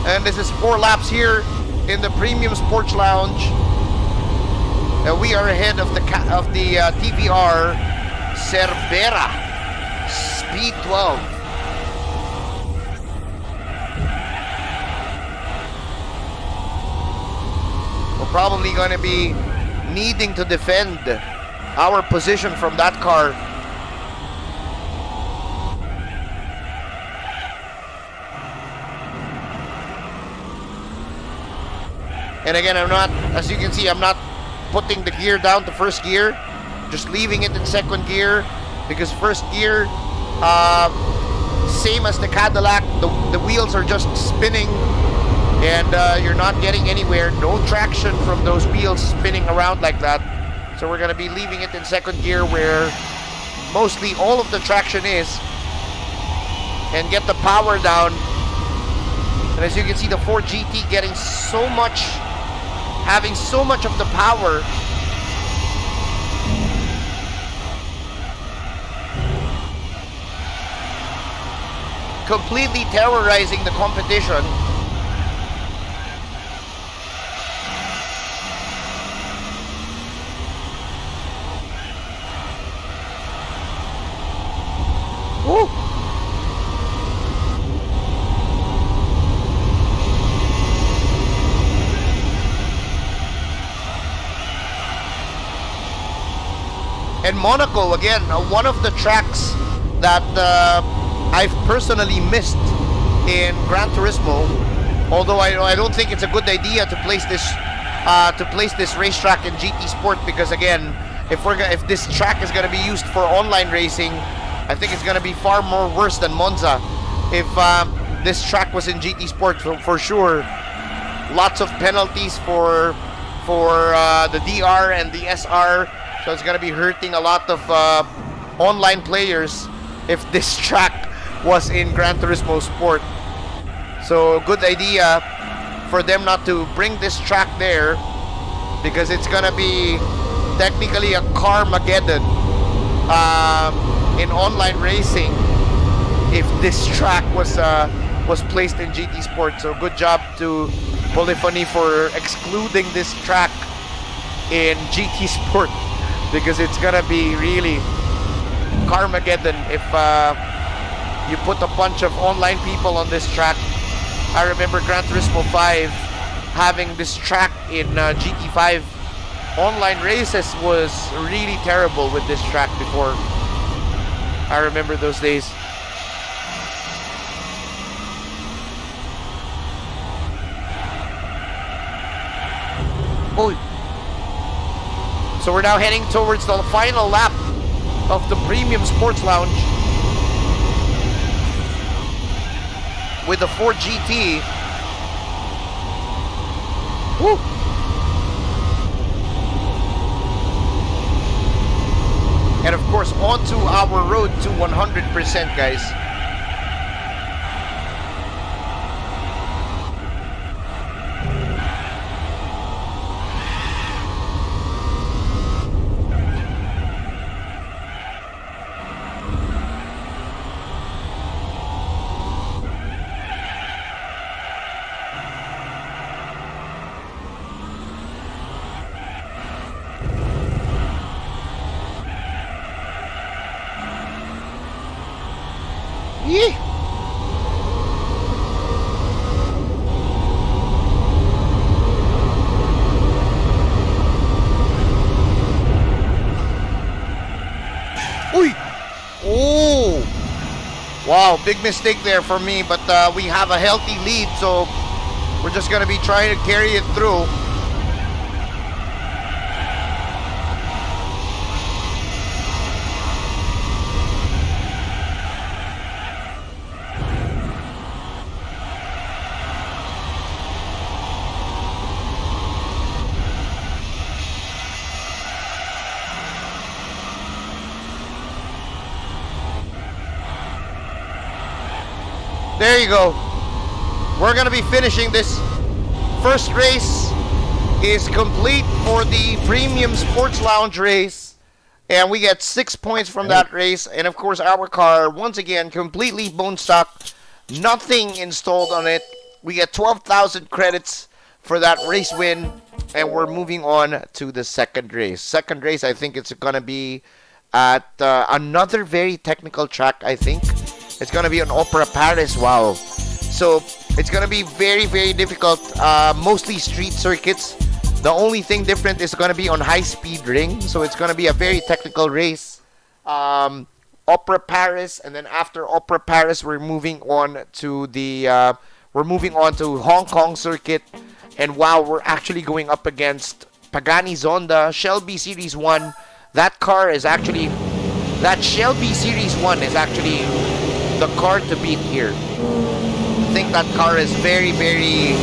And this is 4 laps here in the Premium Sports Lounge. And we are ahead of the TVR Cervera Speed 12. We're probably gonna be needing to defend our position from that car. And again, as you can see, I'm not putting the gear down to first gear, just leaving it in second gear, because first gear, same as the Cadillac, the wheels are just spinning And you're not getting anywhere. No traction from those wheels spinning around like that. So we're going to be leaving it in second gear where mostly all of the traction is. And get the power down. And as you can see, the Ford GT getting so much, having so much of the power. Completely terrorizing the competition. Woo! And Monaco, again, one of the tracks that I've personally missed in Gran Turismo. Although I don't think it's a good idea to place this racetrack in GT Sport, because again, if this track is going to be used for online racing, I think it's going to be far more worse than Monza. If this track was in GT Sport, for sure, lots of penalties for the DR and the SR. So it's going to be hurting a lot of online players if this track was in Gran Turismo Sport. So good idea for them not to bring this track there, because it's going to be technically a Carmageddon in online racing if this track was placed in GT Sport. So good job to Polyphony for excluding this track in GT Sport, because it's gonna be really Carmageddon if you put a bunch of online people on this track. I remember Gran Turismo 5 having this track in GT5 online races was really terrible with this track before. I remember those days. Oh. So we're now heading towards the final lap of the Premium Sports Lounge with the Ford GT. Woo. And of course, onto our road to 100%, guys. Yee. Uy. Oh. Wow, big mistake there for me, but we have a healthy lead, so we're just going to be trying to carry it through. There you go. We're going to be finishing this. First race is complete for the Premium Sports Lounge race. And we get 6 points from that race. And of course, our car, once again, completely bone stock. Nothing installed on it. We get 12,000 credits for that race win. And we're moving on to the second race. Second race, I think it's going to be at another very technical track, I think. It's going to be on Opera Paris. Wow. So it's going to be very, very difficult. Mostly street circuits. The only thing different is going to be on high-speed ring. So it's going to be a very technical race. Opera Paris, and then after Opera Paris, we're moving on to the Hong Kong circuit. And wow, we're actually going up against Pagani Zonda Shelby Series 1. That Shelby Series 1 is actually the car to beat here. think that car is very, very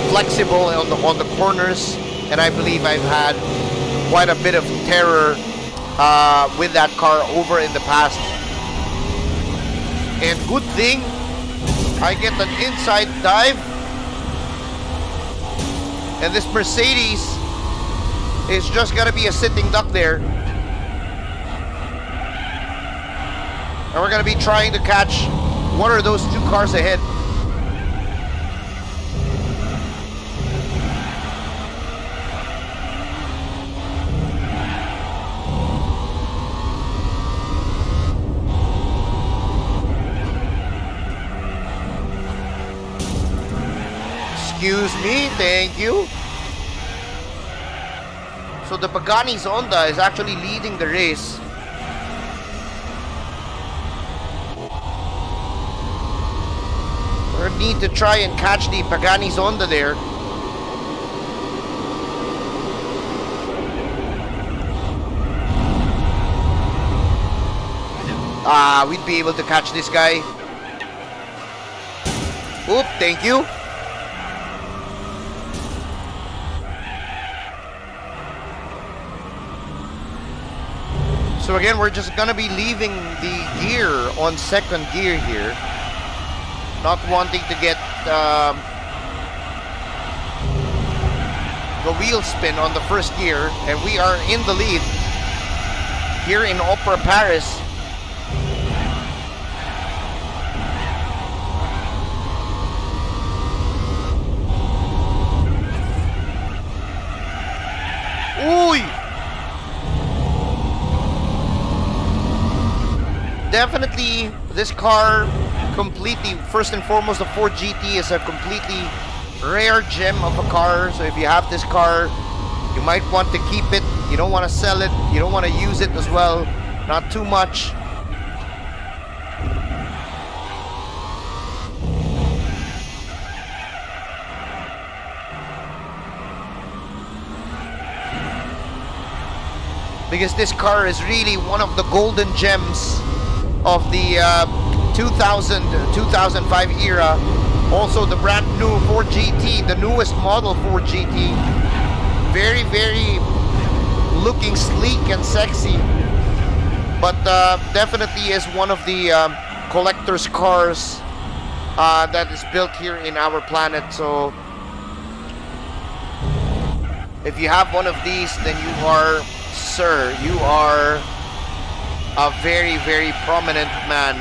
flexible on the corners, and I believe I've had quite a bit of terror with that car over in the past. And good thing I get an inside dive, and this Mercedes is just gonna be a sitting duck there. And we're gonna be trying to catch one of those two cars ahead. Excuse me, thank you. So the Pagani Zonda is actually leading the race. We need to try and catch the Pagani Zonda there. We'd be able to catch this guy. Oop, thank you. So again, we're just gonna be leaving the gear on second gear here. Not wanting to get the wheel spin on the first gear, and we are in the lead here in Opera Paris. Ooh! Definitely, this car completely, first and foremost, the Ford GT is a completely rare gem of a car. So if you have this car, you might want to keep it. You don't want to sell it. You don't want to use it as well. Not too much. Because this car is really one of the golden gems of the 2005 era. Also the brand new Ford GT, the newest model Ford GT. Very, very looking sleek and sexy. But definitely is one of the collector's cars that is built here in our planet. So if you have one of these, then you are, sir, you are a very, very prominent man.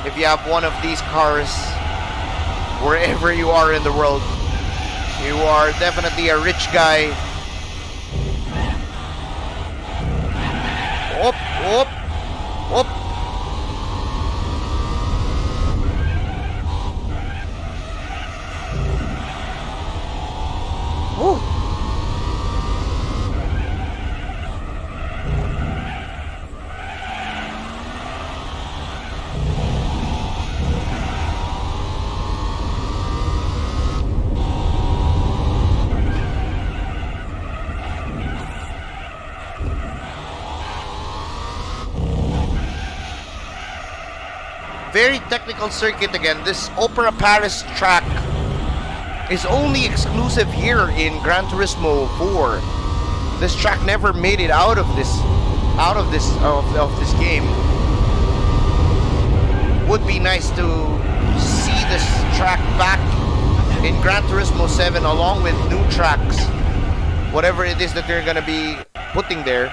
If you have one of these cars, wherever you are in the world, you are definitely a rich guy. Op, op, op. Woo. Very technical circuit again. This Opera Paris track is only exclusive here in Gran Turismo 4. This track never made it out of this game. Would be nice to see this track back in Gran Turismo 7 along with new tracks, whatever it is that they're gonna be putting there.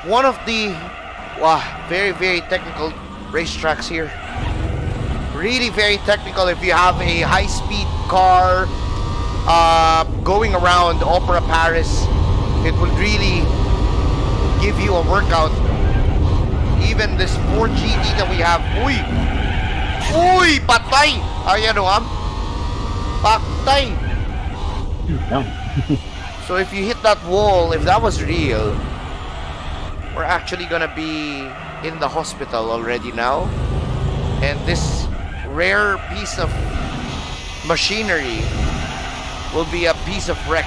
one of the very, very technical racetracks here. Really very technical. If you have a high-speed car going around Opera Paris, it will really give you a workout. Even this 4GT that we have. Uy, patay! Ayan o, patay! No. So if you hit that wall, if that was real, we're actually gonna be in the hospital already now. And this rare piece of machinery will be a piece of wreck.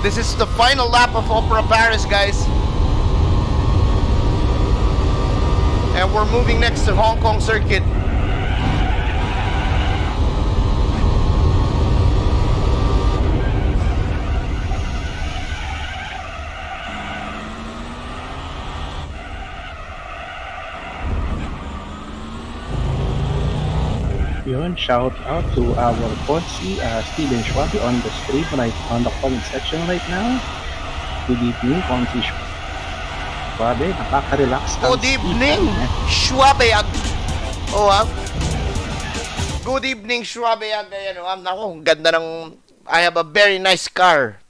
This is the final lap of Opera Paris, guys. And we're moving next to Hong Kong circuit. Yun, shout out to our Ponzi, Steven Schwabi on the stream, right on the comment section right now. Good evening, Ponzi Schwabi. Nakaka-relax ang Good evening, Schwabeag. Good evening, Schwabeag. Ayan, Naku, ganda ng... I have a very nice car.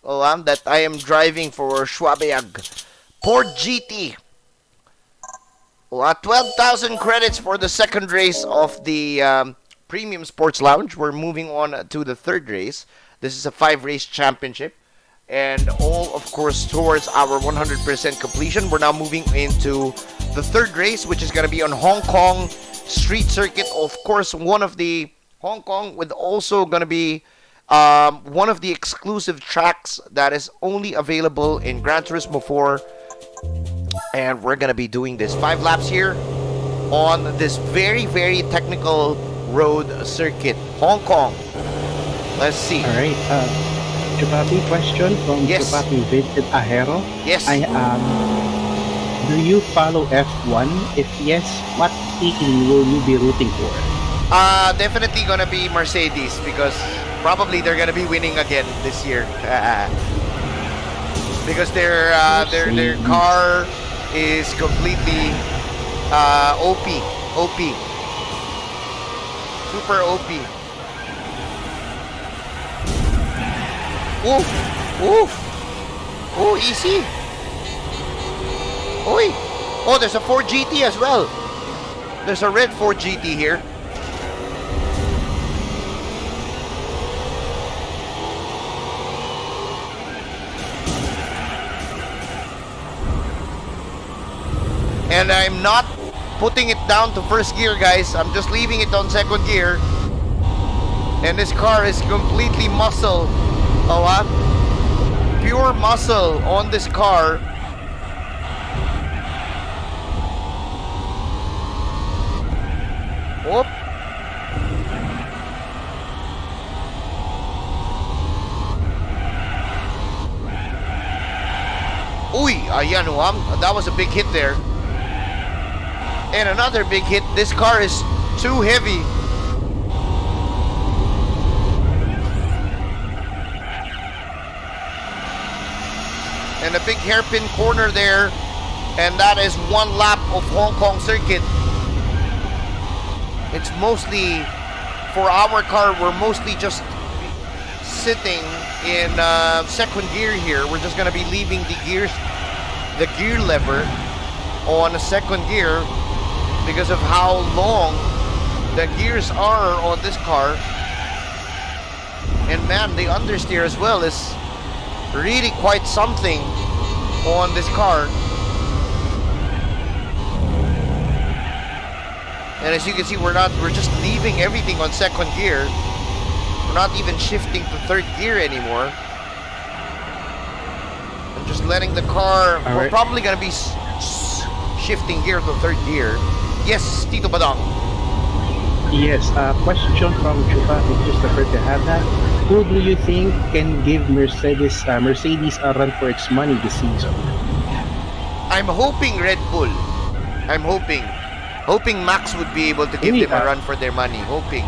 That I am driving for Schwabeag. Port GT. 12,000 credits for the second race of the Premium Sports Lounge. We're moving on to the third race. This is a 5-race championship. And all, of course, towards our 100% completion. We're now moving into the third race, which is going to be on Hong Kong Street Circuit. Of course, one of the Hong Kong with also going to be one of the exclusive tracks that is only available in Gran Turismo 4. And we're gonna be doing this 5 laps here on this very, very technical road circuit, Hong Kong. Let's see. All right. Chupapi, question from Chupapi Vinted Ahero. Yes. Do you follow F1? If yes, what team will you be rooting for? Definitely gonna be Mercedes because probably they're gonna be winning again this year. Because their car is completely OP, super OP. Easy. Oh, there's a 4GT as well. There's a red 4GT here. And I'm not putting it down to first gear, guys. I'm just leaving it on second gear. And this car is completely muscle. Pure muscle on this car. Whoop. Ayan, that was a big hit there. And another big hit. This car is too heavy. And a big hairpin corner there. And that is 1 lap of Hong Kong circuit. It's mostly, for our car, we're mostly just sitting in second gear here. We're just gonna be leaving the gear lever on a second gear because of how long the gears are on this car. And man, the understeer as well is really quite something on this car. And as you can see, we're just leaving everything on second gear. We're not even shifting to third gear anymore. I'm just letting the car, we're probably gonna be shifting gear to third gear. Yes, Tito Badong. Yes, question from Chupa, Christopher Tejada. Who do you think can give Mercedes a run for its money this season? I'm hoping Red Bull. I'm hoping Max would be able to give them a run for their money. Hoping.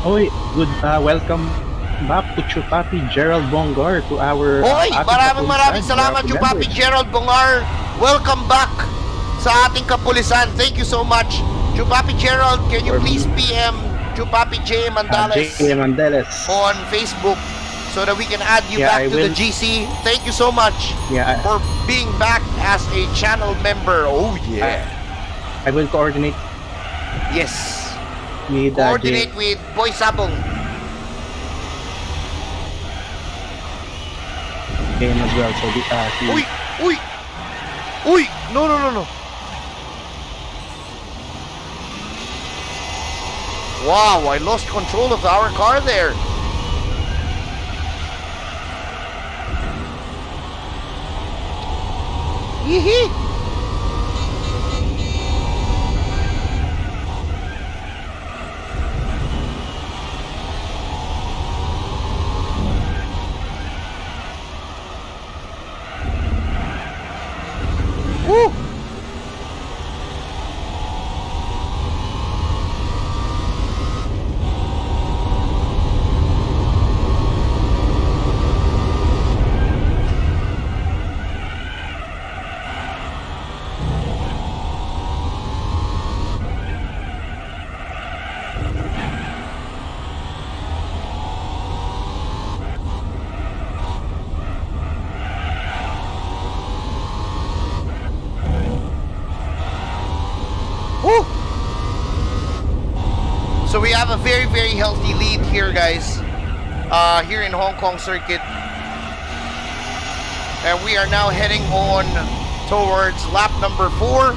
Oy, good. Welcome back to Chupapi Gerald Bongar to our... Hoy, maraming salamat Chupapi Gerald Bongar. Welcome back sa ating kapulisan. Thank you so much. Chupapi Gerald, can you please PM Chupapi J. Mandales on Facebook so that we can add you back to the GC. Thank you so much for being back as a channel member. Oh yeah. I will coordinate. Yes. Coordinate with Boy Sabong. Game as well. So Uy! No. Wow, I lost control of our car there. Yee-hee. Woo! So we have a very, very healthy lead here, guys, here in Hong Kong circuit. And we are now heading on towards lap number 4.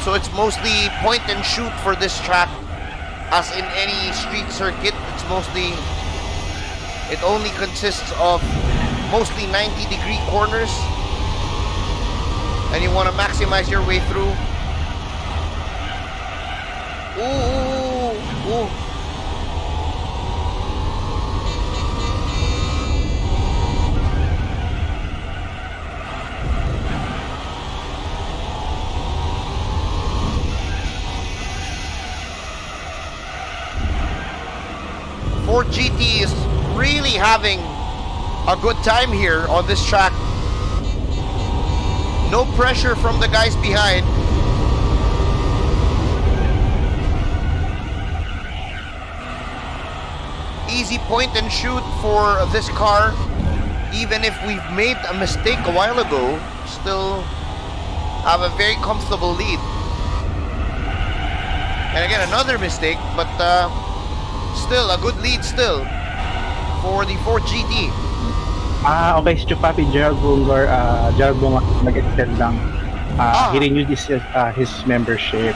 So it's mostly point and shoot for this track. As in any street circuit, it only consists of mostly 90-degree corners. And you want to maximize your way through. Ooh. 4 GT is really having a good time here on this track. No pressure from the guys behind. Easy point and shoot for this car. Even if we've made a mistake a while ago, still have a very comfortable lead. And again, another mistake, but still a good lead still for the 4 GT. Okay, si Chupapi Gerald Bongar, nag-extend lang. He renewed his membership.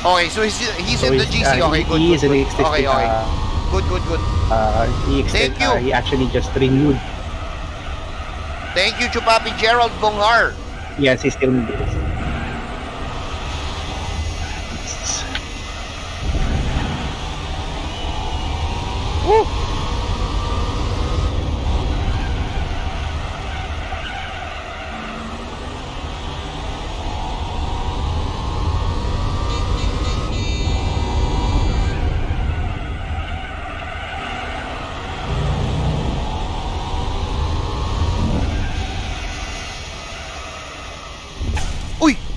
Okay, so he's in the GC. Okay, good. He is an existing. Okay. Good. Thank you. He actually just renewed. Thank you, Chupapi Gerald Bongar. Yes, he's still in this. Woo!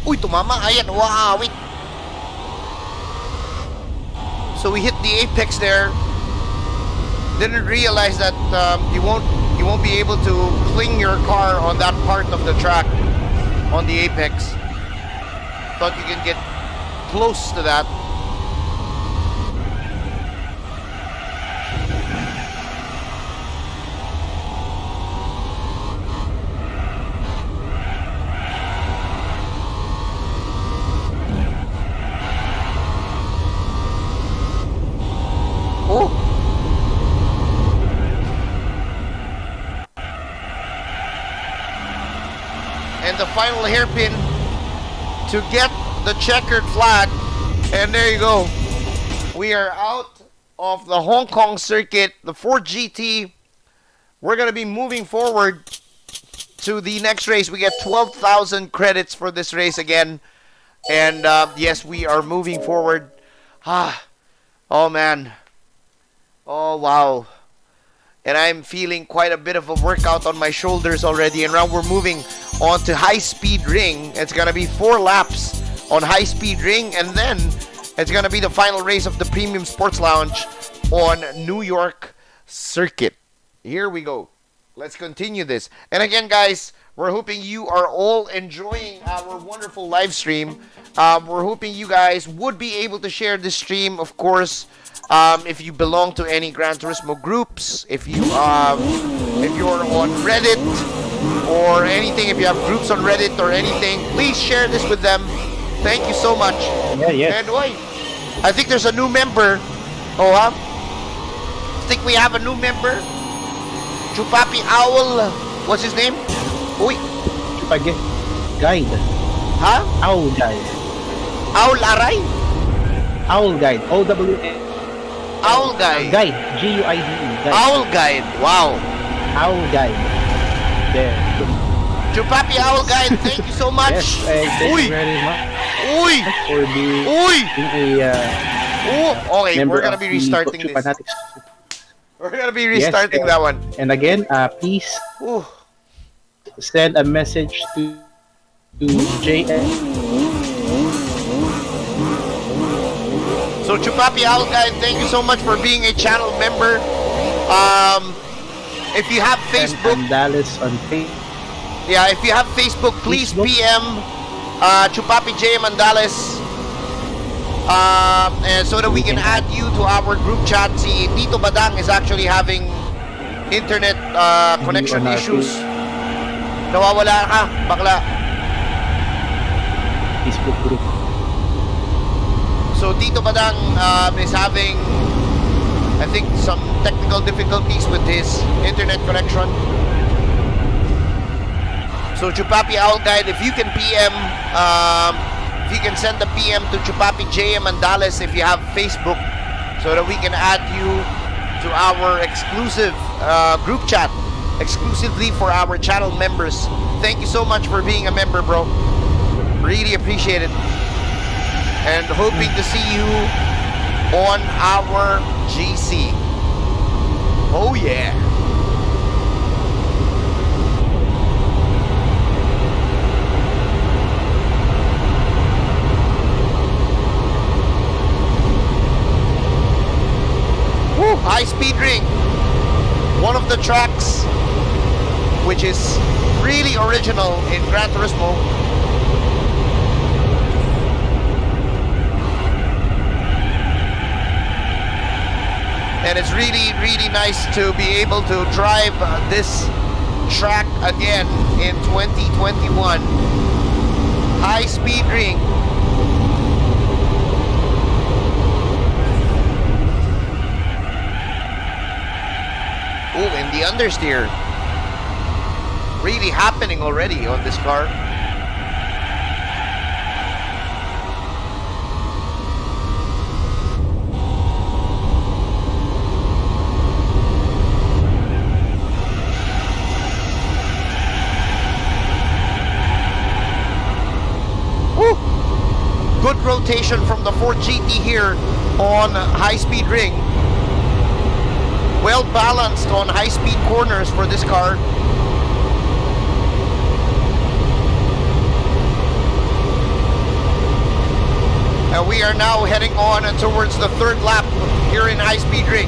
Uy, tumama. Ayan, wow, wait. So we hit the apex there. Didn't realize that you won't be able to cling your car on that part of the track on the apex. thought you can get close to that. Oh. And the final hairpin to get the checkered flag. And there you go. We are out of the Hong Kong circuit, the Ford GT. We're going to be moving forward to the next race. We get 12,000 credits for this race again. And yes, we are moving forward. Oh man. Oh wow. And I'm feeling quite a bit of a workout on my shoulders already. And now we're moving on to high-speed ring. It's going to be 4 laps on high-speed ring. And then it's going to be the final race of the Premium Sports Lounge on New York Circuit. Here we go. Let's continue this. And again, guys, we're hoping you are all enjoying our wonderful live stream. We're hoping you guys would be able to share this stream, of course. If you belong to any Gran Turismo groups, if you're on Reddit or anything, if you have groups on Reddit or anything, please share this with them. Thank you so much. Yeah. And wait, I think there's a new member. I think we have a new member. Chupapi Owl. What's his name? Uy. Chupage. Guide. Huh? Owl Guide. Owl Aray? Owl Guide. O-W-N. Owl Guide. Guide. G-U-I-D-E. Guide. Owl Guide. Wow. Owl Guide. There. Chupapi Owl Guide, thank you so much. Yes, thank you very much Uy! for being Okay, we're gonna be restarting this. We're gonna be restarting that one. And again, please send a message to JN. So Chupapi Owl Guide, thank you so much for being a channel member. If you have Facebook, and Dallas on Facebook. Yeah, if you have Facebook, please PM Chupapi J. Mandales, and so that we can add you to our group chat. Si Tito Badang is actually having internet connection issues. Nawawala ka, bakla. Facebook group. So Tito Badang is having, I think, some technical difficulties with his internet connection. So Chupapi Owl Guide, if you can PM, if you can send the PM to Chupapi J. Mandales if you have Facebook, so that we can add you to our exclusive group chat, exclusively for our channel members. Thank you so much for being a member, bro. Really appreciate it. And hoping to see you on our GC. Oh yeah. High Speed Ring, one of the tracks which is really original in Gran Turismo. And it's really, really nice to be able to drive this track again in 2021. High Speed Ring. Oh, and the understeer really happening already on this car. Woo! Good rotation from the Ford GT here on High Speed Ring. Well balanced on high-speed corners for this car. And we are now heading on towards the third lap here in high-speed ring.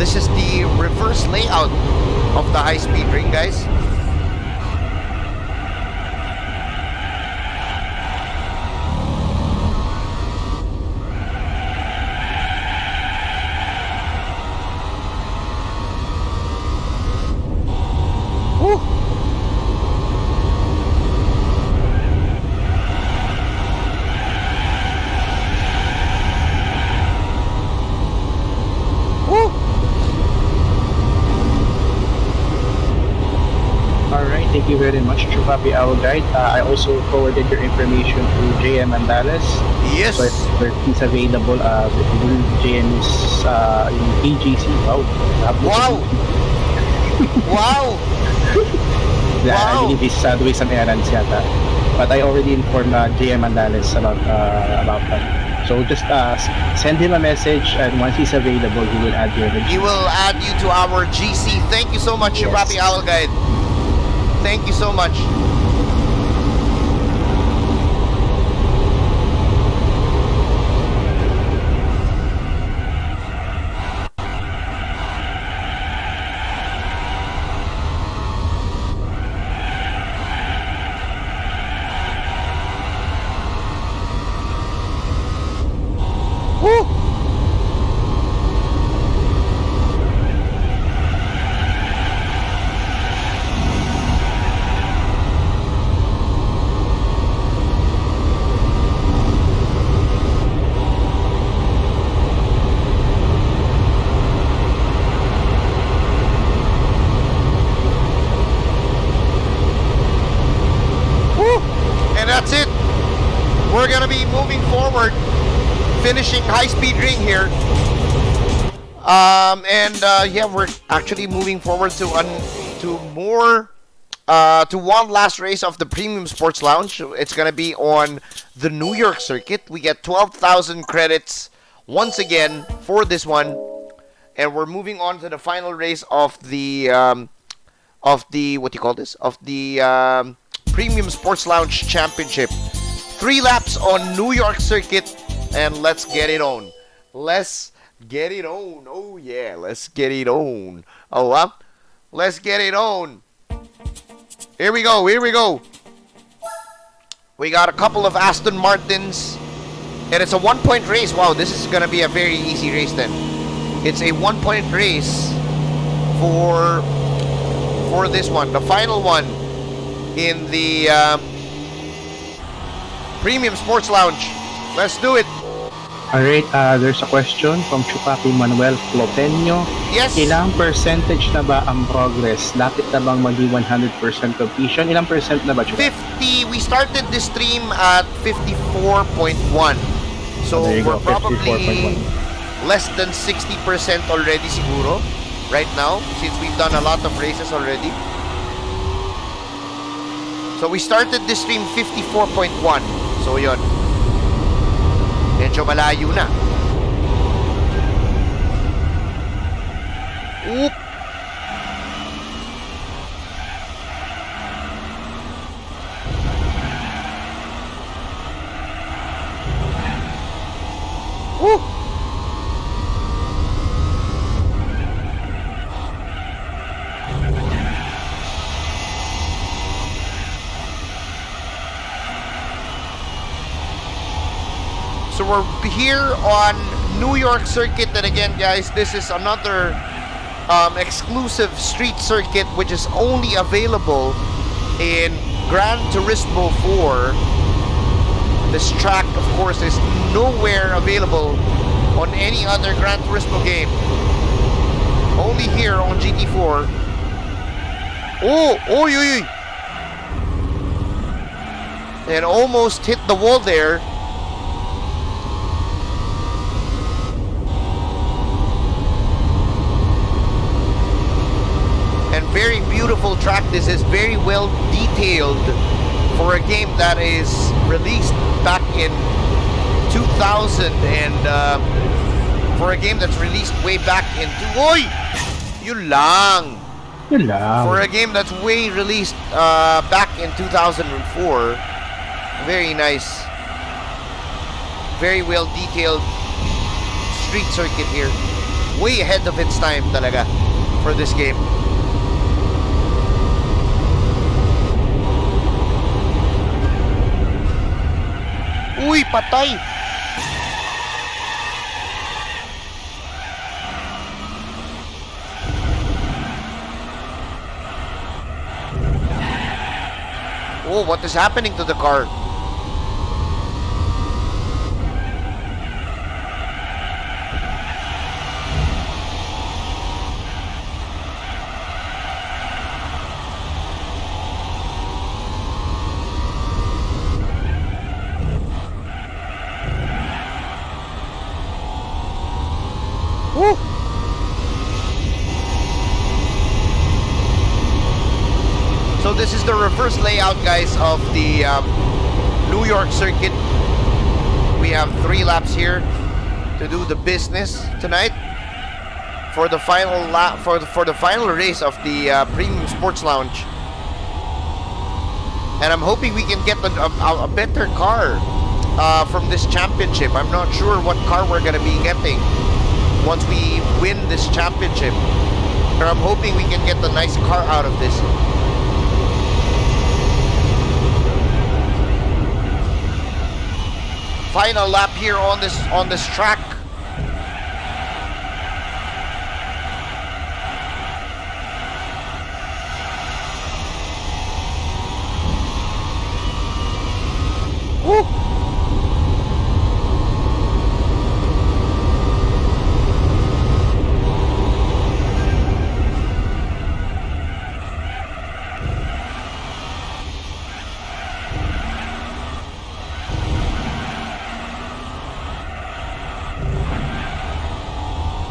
This is the reverse layout of the high-speed ring, guys. Alright, thank you very much, Chupapi Owl Guide. I also forwarded your information to JM and Dallas. Yes. So if he's available, JM is in AGC. Wow. Wow. Wow. Yeah, I Wow. believe he's doing some errands yata. But I already informed JM and Dallas about that. So just send him a message, and once he's available, he will add your He will add you to our GC. Thank you so much, Yes. Chupapi Owl Guide. Thank you so much. Woo! And that's it. We're gonna be moving forward, finishing high-speed ring here. Yeah, we're actually moving forward to one last race of the Premium Sports Lounge. It's gonna be on the New York circuit. We get 12,000 credits once again for this one, and we're moving on to the final race of the what do you call this? Of the Premium Sports Lounge Championship. 3 laps on New York circuit, and let's get it on. Let's get it on. Oh yeah, let's get it on. Oh, let's get it on. Here we go. Here we go. We got a couple of Aston Martins, and it's a 1-point race. Wow, this is gonna be a very easy race then. It's a 1-point race for this one, the final one in the Premium Sports Lounge. Let's do it. Alright, there's a question from Chupapi Manuel Floteño. Yes. Ilang percentage na ba ang progress? Lapit na bang maging 100% completion? Ilang percent na ba, Chupapi? 50. We started this stream at 54.1. So There you we're go, probably 54.1. less than 60% already siguro right now, since we've done a lot of races already. So we started this stream 54.1. So yun. Medyo malayo na. Oop. Woo. So we're here on New York circuit, and again, guys, this is another exclusive street circuit which is only available in Gran Turismo 4. This track, of course, is nowhere available on any other Gran Turismo game. Only here on GT4. Oh, oy, oy, oy. And almost hit the wall there. And very beautiful track. This is very well detailed for a game that is released back in 2000, and for a game that's released way back in Oy! Yun lang. Yun lang. For a game that's way released back in 2004. Very nice. Very well detailed street circuit here. way ahead of its time talaga for this game. Uy, patay! Oh, what is happening to the car? Woo! So this is the reverse layout, guys, of the New York circuit. We have 3 laps here to do the business tonight for the final lap for the final race of the Premium Sports Lounge. And I'm hoping we can get a better car from this championship. I'm not sure what car we're gonna be getting once we win this championship, but I'm hoping we can get a nice car out of this. Final lap here on this track. Woo!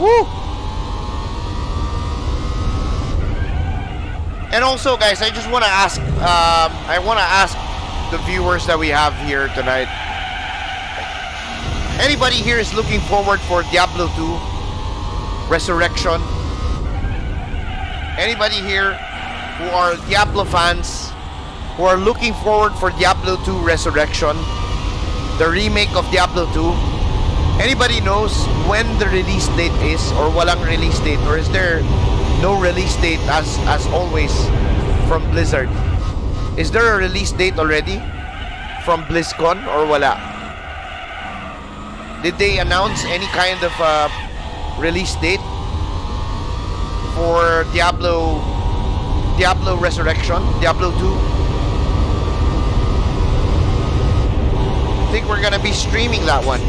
Woo! And also, guys, I just want to ask. I want to ask the viewers that we have here tonight. Anybody here is looking forward for Diablo 2 Resurrection? Anybody here who are Diablo fans who are looking forward for Diablo 2 Resurrection, the remake of Diablo 2? Anybody knows when the release date is, or walang release date, or is there no release date as always from Blizzard? Is there a release date already from BlizzCon or wala? Did they announce any kind of release date for Diablo Resurrection, Diablo 2? I think we're gonna be streaming that one.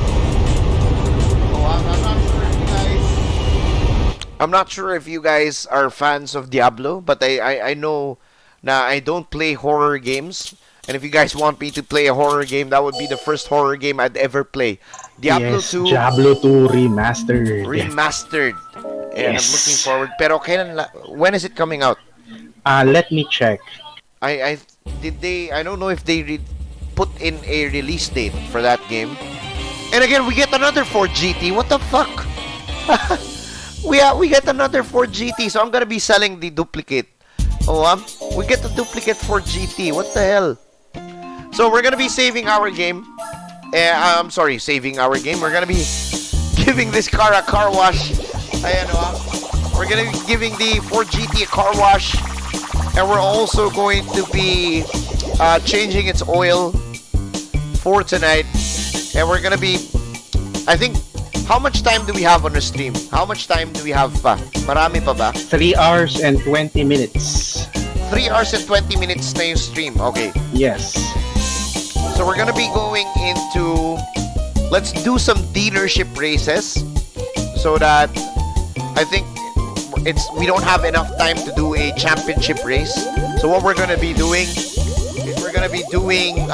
I'm not sure if you guys are fans of Diablo, but I know na I don't play horror games. And if you guys want me to play a horror game, that would be the first horror game I'd ever play. Diablo 2 Diablo 2 Remastered. Remastered. And Yes. I'm looking forward. Pero when is it coming out? Let me check. I don't know if they put in a release date for that game. And again, we get another Ford GT. What the fuck? we get another Ford GT, so I'm gonna be selling the duplicate. Oh, we get the duplicate Ford GT. What the hell? So we're gonna be saving our game. I'm sorry, saving our game. We're gonna be giving this car a car wash. Ayan, we're gonna be giving the Ford GT a car wash, and we're also going to be changing its oil for tonight. And we're gonna be, I think, how much time do we have on the stream? How much time do we have pa? Marami pa ba? 3 hours and 20 minutes. 3 hours and 20 minutes na yung stream. Okay. Yes. So we're gonna be going into, let's do some dealership races, so that I think we don't have enough time to do a championship race. So what we're gonna be doing is we're gonna be doing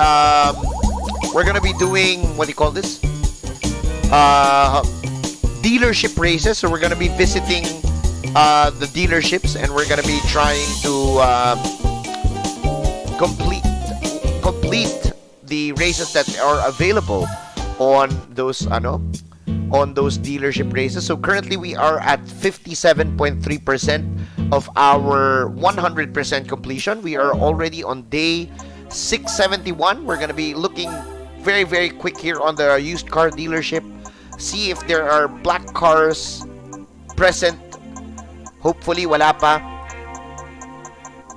what do you call this? Dealership races. So we're gonna be visiting the dealerships, and we're gonna be trying to complete the races that are available on those dealership races. So currently we are at 57.3% of our 100% completion. We are already on day 671. We're gonna be looking very, very quick here on the used car dealership, see if there are black cars present. Hopefully, wala pa.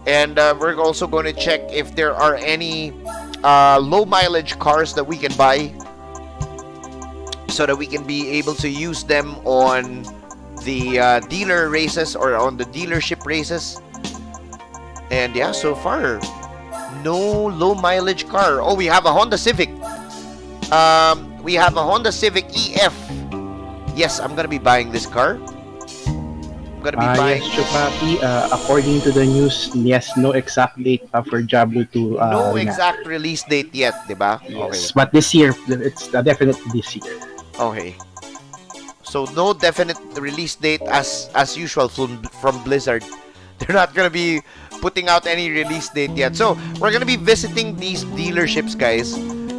And we're also going to check if there are any low mileage cars that we can buy, so that we can be able to use them on the dealer races or on the dealership races. And yeah, so far, no low mileage car. Oh, we have a Honda Civic. We have a Honda Civic EF. Yes, I'm gonna be buying this car. I'm gonna be buying. Yes, Chupapi, according to the news, yes, no exact date for Diablo 2. No exact release date yet, diba? Yes, Okay. but this year, it's definitely this year. Okay. So no definite release date as usual from Blizzard. They're not gonna be putting out any release date yet. So we're gonna be visiting these dealerships, guys,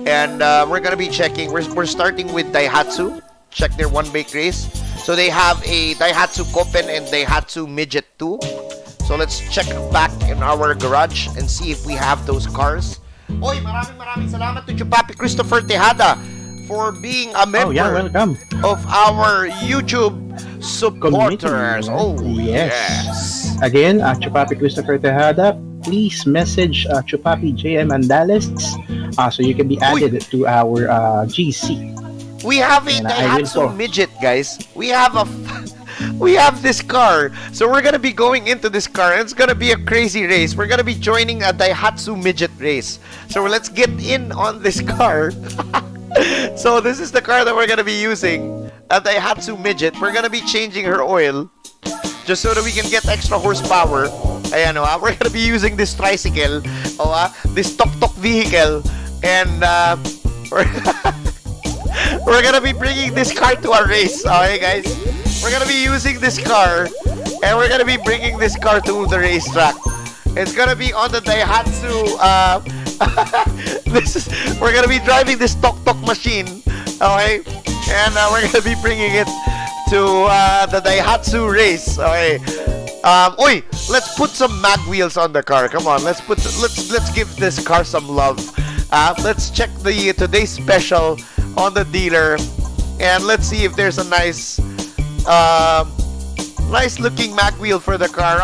and we're gonna be checking. We're starting with Daihatsu. Check their one bake race. So they have a Daihatsu Koppen and Daihatsu Midget 2. So let's check back in our garage and see if we have those cars. Oy, maraming salamat to Chupapi Christopher Tejada for being a member welcome. of our YouTube supporters. Community. Oh, Yes. Again, Chupapi Christopher Tejada, please message Chupapi JM Andales so you can be added to our GC. We have a And I will Daihatsu for. Midget, guys. We have this car. So we're gonna be going into this car, and it's gonna be a crazy race. We're gonna be joining a Daihatsu Midget race. So let's get in on this car. So this is the car that we're gonna be using, a Daihatsu Midget. We're gonna be changing her oil just so that we can get extra horsepower. Ayan, we're gonna be using this tricycle, this tuk-tuk vehicle, and we're gonna be bringing this car to a race. Okay, guys? We're gonna be using this car, and we're gonna be bringing this car to the racetrack. It's gonna be on the Daihatsu. We're gonna be driving this tuk-tuk machine. Okay, and we're gonna be bringing it to the Daihatsu race. Okay. Let's put some mag wheels on the car. Come on, let's give this car some love. Let's check the today's special on the dealer, and let's see if there's a nice looking mag wheel for the car.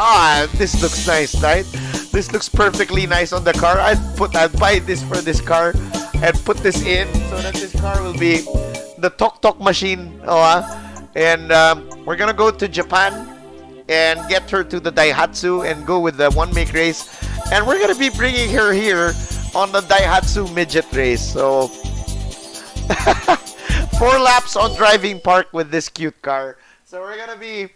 This looks nice, right? This looks perfectly nice on the car. I'd buy this for this car and put this in so that this car will be the tuk-tuk machine. And we're gonna go to Japan and get her to the Daihatsu and go with the one make race, and we're gonna be bringing her here on the Daihatsu Midget race. So 4 laps on driving park with this cute car. So we're gonna be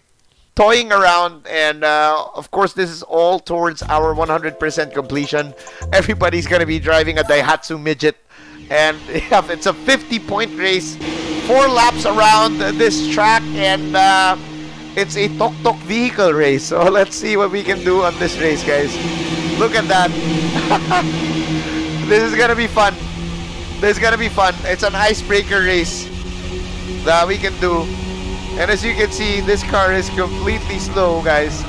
toying around, and of course this is all towards our 100% completion. Everybody's gonna be driving a Daihatsu Midget, and it's a 50-point race, 4 laps around this track, and it's a tuk-tuk vehicle race. So let's see what we can do on this race, guys. Look at that. This is gonna be fun. This is gonna be fun. It's an icebreaker race that we can do. And as you can see, this car is completely slow, guys.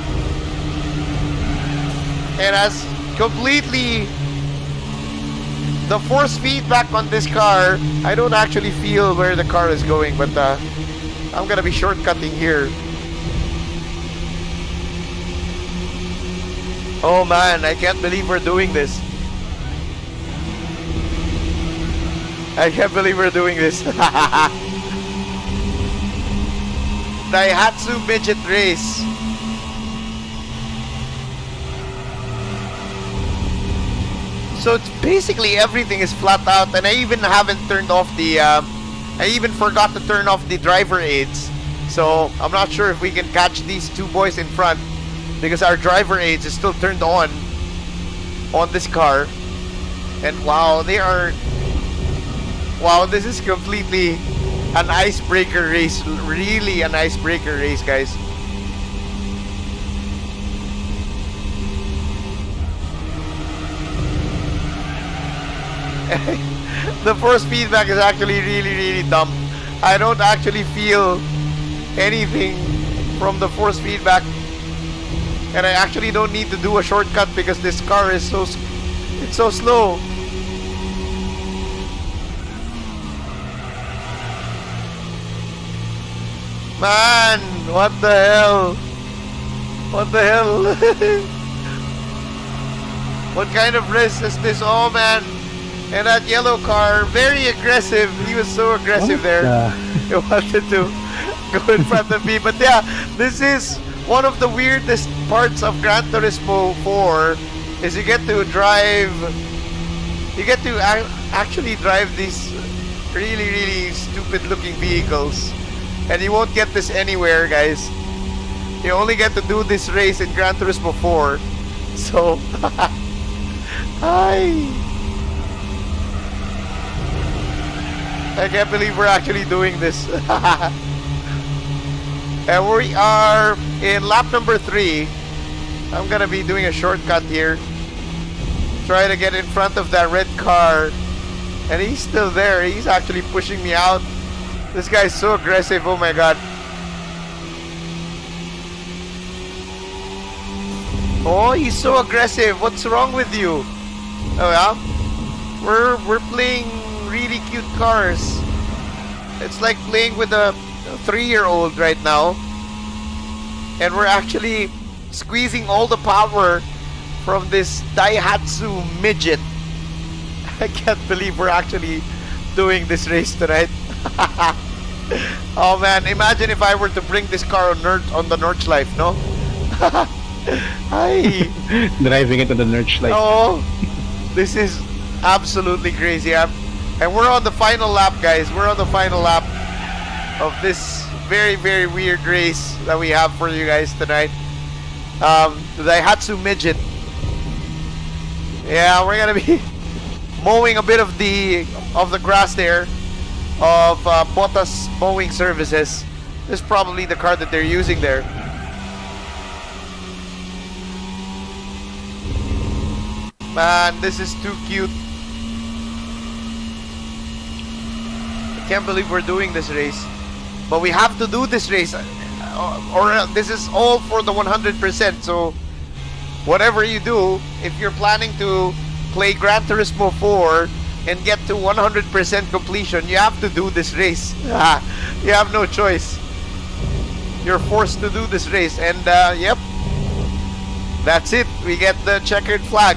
And has completely the force feedback on this car. I don't actually feel where the car is going, but I'm gonna be shortcutting here. Oh man, I can't believe we're doing this. I can't believe we're doing this. Daihatsu Midget Race. So it's basically everything is flat out, and I even haven't turned off the I even forgot to turn off the driver aids. So I'm not sure if we can catch these two boys in front, because our driver aids is still turned on this car. And wow, this is completely an icebreaker race. Really an icebreaker race, guys. The force feedback is actually really dumb. I don't actually feel anything from the force feedback, and I actually don't need to do a shortcut because this car is so slow. Man, what the hell? What the hell? What kind of race is this? Oh man. And that yellow car, very aggressive. He was so aggressive there. He wanted to go in front of me. But yeah, this is one of the weirdest parts of Gran Turismo 4 is you get to drive, actually drive these really, really stupid looking vehicles. And you won't get this anywhere, guys. You only get to do this race in Gran Turismo 4. So, hi. I can't believe we're actually doing this. And we are in lap number 3. I'm gonna be doing a shortcut here. Try to get in front of that red car. And he's still there. He's actually pushing me out. This guy's so aggressive. Oh my god. Oh, he's so aggressive. What's wrong with you? Oh yeah? We're playing really cute cars. It's like playing with a 3-year-old right now. And we're actually squeezing all the power from this Daihatsu midget. I can't believe we're actually doing this race tonight. Oh man, imagine if I were to bring this car on the Nordschleife, no? Hi. Driving it on the Nerdschleife. Oh, this is absolutely crazy. And we're on the final lap, guys. We're on the final lap of this very, very weird race that we have for you guys tonight. The Daihatsu midget. Yeah, we're gonna be mowing a bit of the grass there of Bottas Mowing Services. This is probably the car that they're using there. Man, this is too cute. I can't believe we're doing this race. But we have to do this race. Or this is all for the 100%. So, whatever you do, if you're planning to play Gran Turismo 4 and get to 100% completion, you have to do this race. You have no choice. You're forced to do this race. And, yep. That's it. We get the checkered flag.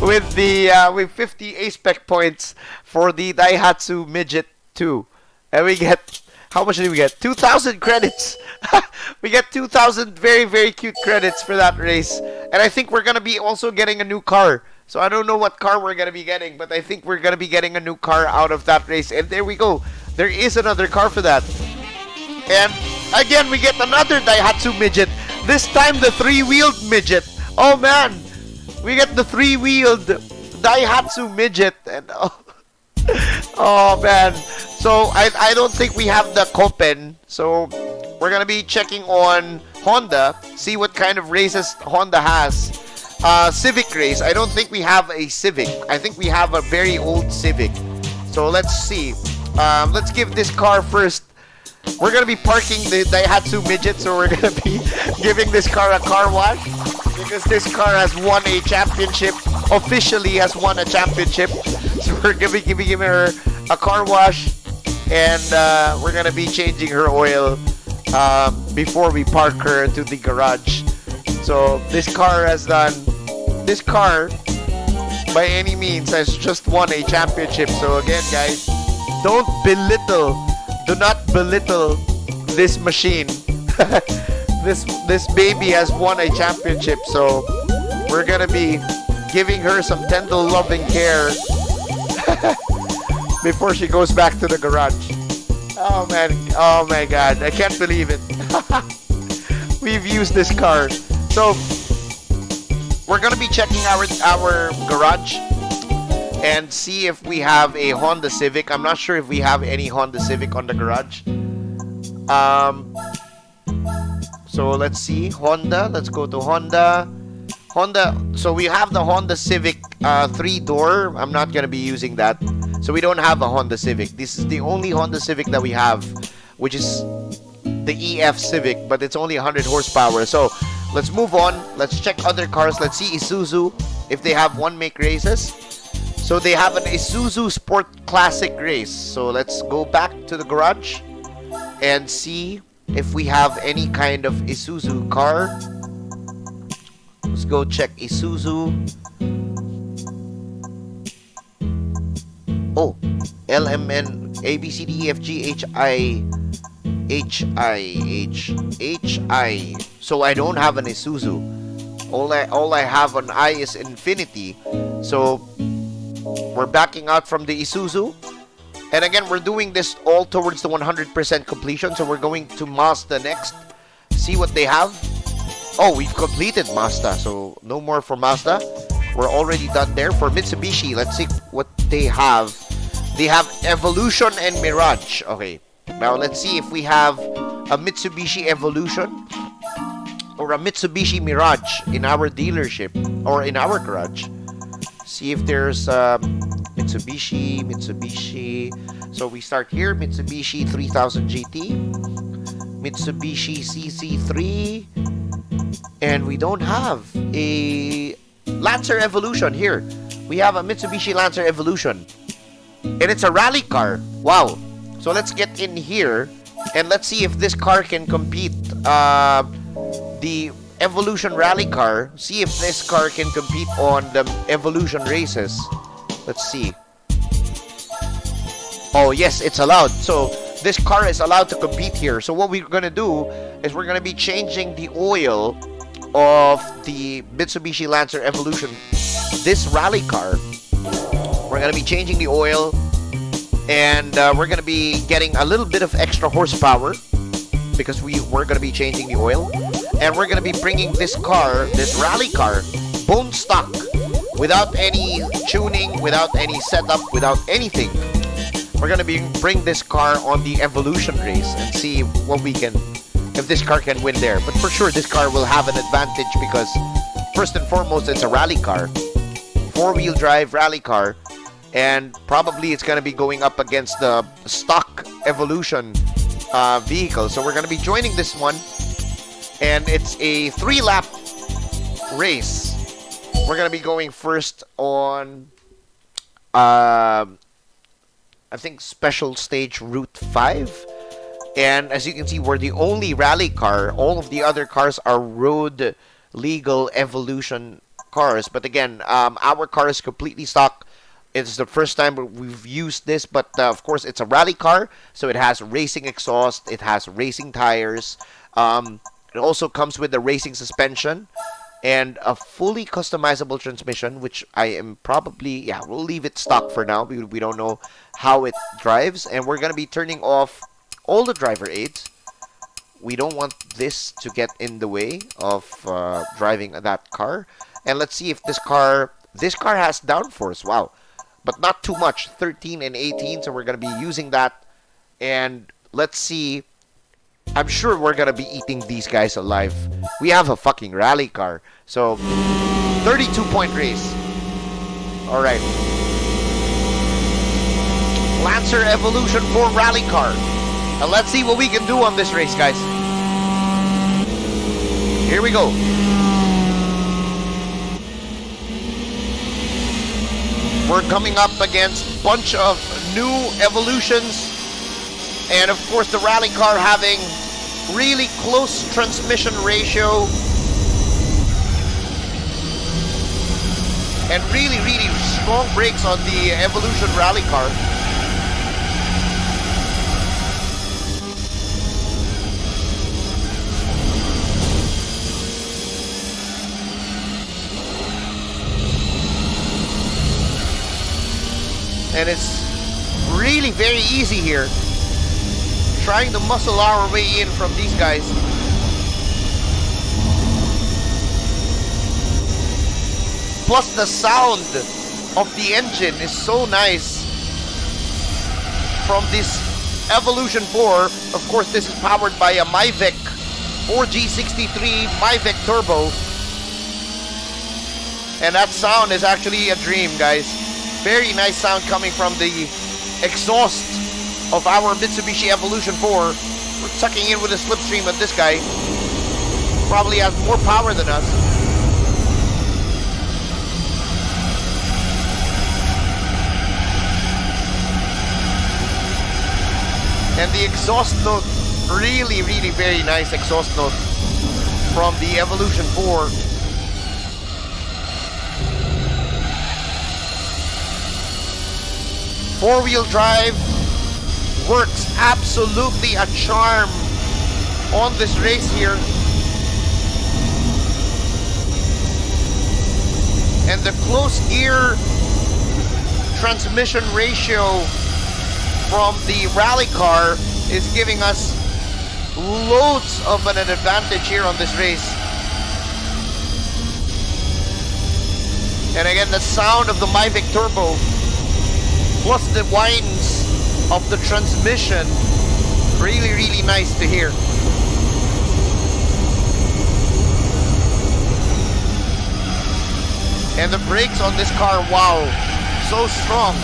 with 50 A-Spec points for the Daihatsu Midget 2. And we get, how much did we get? 2,000 credits. We get 2,000 very, very cute credits for that race. And I think we're going to be also getting a new car. So I don't know what car we're going to be getting, but I think we're going to be getting a new car out of that race. And there we go. There is another car for that. And again, we get another Daihatsu Midget. This time the 3-wheeled midget. Oh man. We get the 3-wheeled Daihatsu midget. And oh man. So I don't think we have the Copen. So we're gonna be checking on Honda, see what kind of races Honda has. Civic race. I don't think we have a Civic. I think we have a very old Civic. So let's see. Let's give this car first. We're gonna be parking the Daihatsu midget, so we're gonna be giving this car a car wash because this car has won a championship. Officially has won a championship. So we're gonna be giving her a car wash, and we're gonna be changing her oil before we park her to the garage. So this car has done. This car, by any means, has just won a championship. So again, guys, don't belittle. Do not belittle this machine. This baby has won a championship, so we're gonna be giving her some tender loving care before she goes back to the garage. Oh man, oh my god, I can't believe it. We've used this car. So we're gonna be checking our garage and see if we have a Honda Civic. I'm not sure if we have any Honda Civic on the garage. So let's see. Honda. Let's go to Honda. Honda. So we have the Honda Civic 3-door. I'm not going to be using that. So we don't have a Honda Civic. This is the only Honda Civic that we have, which is the EF Civic, but it's only 100 horsepower. So let's move on. Let's check other cars. Let's see Isuzu if they have one-make races. So they have an Isuzu Sport Classic race. So let's go back to the garage and see if we have any kind of Isuzu car. Let's go check Isuzu. Oh, LMN HI. So I don't have an Isuzu. All I have on I is Infinity. So we're backing out from the Isuzu. And again, we're doing this all towards the 100% completion. So we're going to Mazda next. See what they have. Oh, we've completed Mazda. So no more for Mazda. We're already done there. For Mitsubishi, let's see what they have. They have Evolution and Mirage. Okay. Now let's see if we have a Mitsubishi Evolution or a Mitsubishi Mirage in our dealership or in our garage. See if there's Mitsubishi. So we start here. Mitsubishi 3000 GT. Mitsubishi CC3. And we don't have a Lancer Evolution here. We have a Mitsubishi Lancer Evolution. And it's a rally car. Wow. So let's get in here and let's see if this car can compete. The Evolution rally car. See if this car can compete on the Evolution races. Let's see. Oh, yes, it's allowed. So this car is allowed to compete here. So what we're going to do is we're going to be changing the oil of the Mitsubishi Lancer Evolution. This rally car. We're going to be changing the oil. And we're going to be getting a little bit of extra horsepower because we're going to be changing the oil. And we're going to be bringing this car, this rally car, bone stock, without any tuning, without any setup, without anything. We're going to bring this car on the Evolution race and see what we can, if this car can win there. But for sure, this car will have an advantage because first and foremost, it's a rally car, four-wheel drive rally car. And probably it's going to be going up against the stock Evolution vehicle. So we're going to be joining this one. And it's a 3-lap race. We're going to be going first on, I think, Special Stage Route 5. And as you can see, we're the only rally car. All of the other cars are road legal Evolution cars. But again, our car is completely stock. It's the first time we've used this, but of course it's a rally car, so it has racing exhaust, it has racing tires, it also comes with a racing suspension, and a fully customizable transmission, which I am probably, we'll leave it stock for now, we don't know how it drives, and we're going to be turning off all the driver aids. We don't want this to get in the way of driving that car, and let's see if this car has downforce, wow. But not too much, 13 and 18, so we're going to be using that. And let's see, I'm sure we're going to be eating these guys alive. We have a fucking rally car. So, 32-point race. Alright. Lancer Evolution 4 rally car. And let's see what we can do on this race, guys. Here we go. We're coming up against a bunch of new Evolutions, and of course the rally car having really close transmission ratio and really strong brakes on the Evolution rally car. And it's really very easy here. Trying to muscle our way in from these guys. Plus the sound of the engine is so nice from this Evolution 4. Of course, this is powered by a Myvec 4G63 Myvec Turbo. And that sound is actually a dream, guys. Very nice sound coming from the exhaust of our Mitsubishi Evolution 4. We're tucking in with a slipstream of this guy. Probably has more power than us. And the exhaust note Really, really very nice exhaust note from the Evolution 4. Four-wheel drive works absolutely a charm on this race here. And the close gear transmission ratio from the rally car is giving us loads of an advantage here on this race. And again, the sound of the Mavic Turbo plus the whines of the transmission, really, really nice to hear. And the brakes on this car, wow, so strong.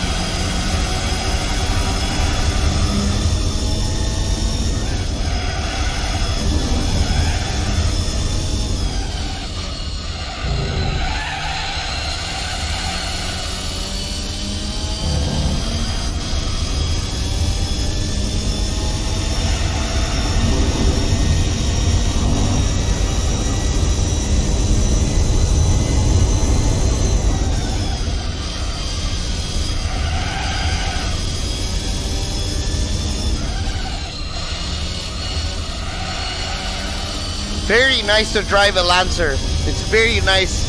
Very nice to drive a Lancer. It's very nice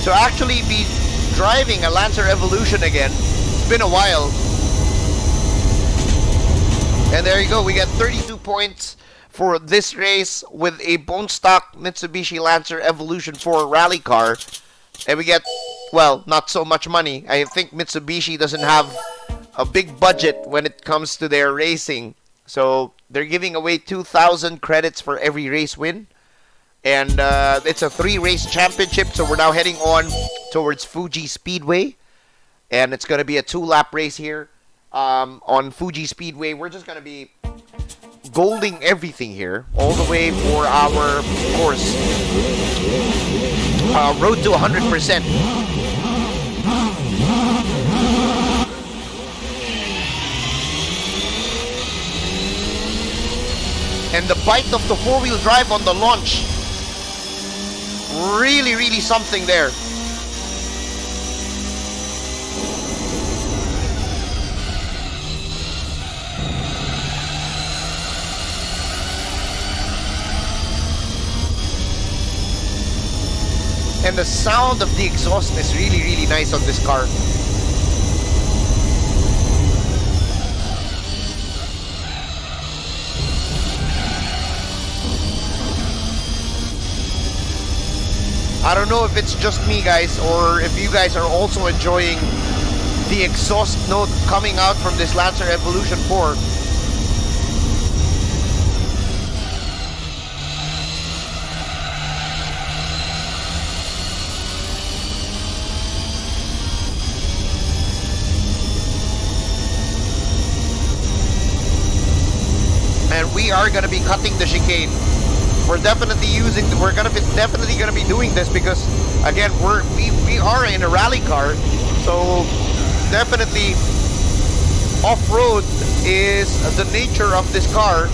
to actually be driving a Lancer Evolution again. It's been a while. And there you go. We get 32 points for this race with a bone stock Mitsubishi Lancer Evolution 4 rally car. And we get, well, not so much money. I think Mitsubishi doesn't have a big budget when it comes to their racing. So they're giving away 2,000 credits for every race win. And it's a 3-race championship. So we're now heading on towards Fuji Speedway. And it's going to be a 2-lap race here on Fuji Speedway. We're just going to be golding everything here. All the way for our, of course, road to 100%. And the bite of the 4-wheel drive on the launch, really, really something there. And the sound of the exhaust is really, really nice on this car. I don't know if it's just me, guys, or if you guys are also enjoying the exhaust note coming out from this Lancer Evolution 4. And we are going to be cutting the chicane. We're definitely definitely gonna be doing this because again we are in a rally car, so definitely off-road is the nature of this car.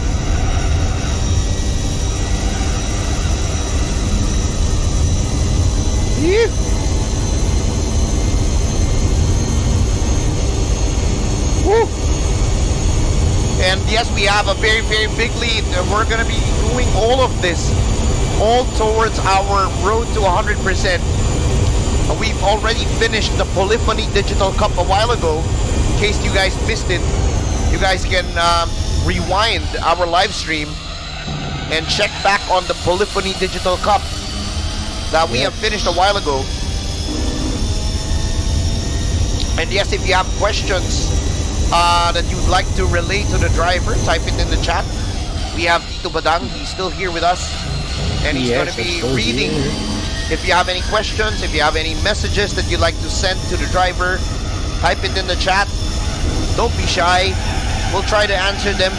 Yeah. Woo. And yes, we have a very, very big lead. And we're going to be doing all of this, all towards our road to 100%. We've already finished the Polyphony Digital Cup a while ago. In case you guys missed it, you guys can rewind our live stream and check back on the Polyphony Digital Cup that we have finished a while ago. And yes, if you have questions that you'd like to relay to the driver, type it in the chat. We have Tito Badang, he's still here with us, and he's going to be reading. If you have any questions, if you have any messages that you'd like to send to the driver, type it in the chat. Don't be shy, we'll try to answer them.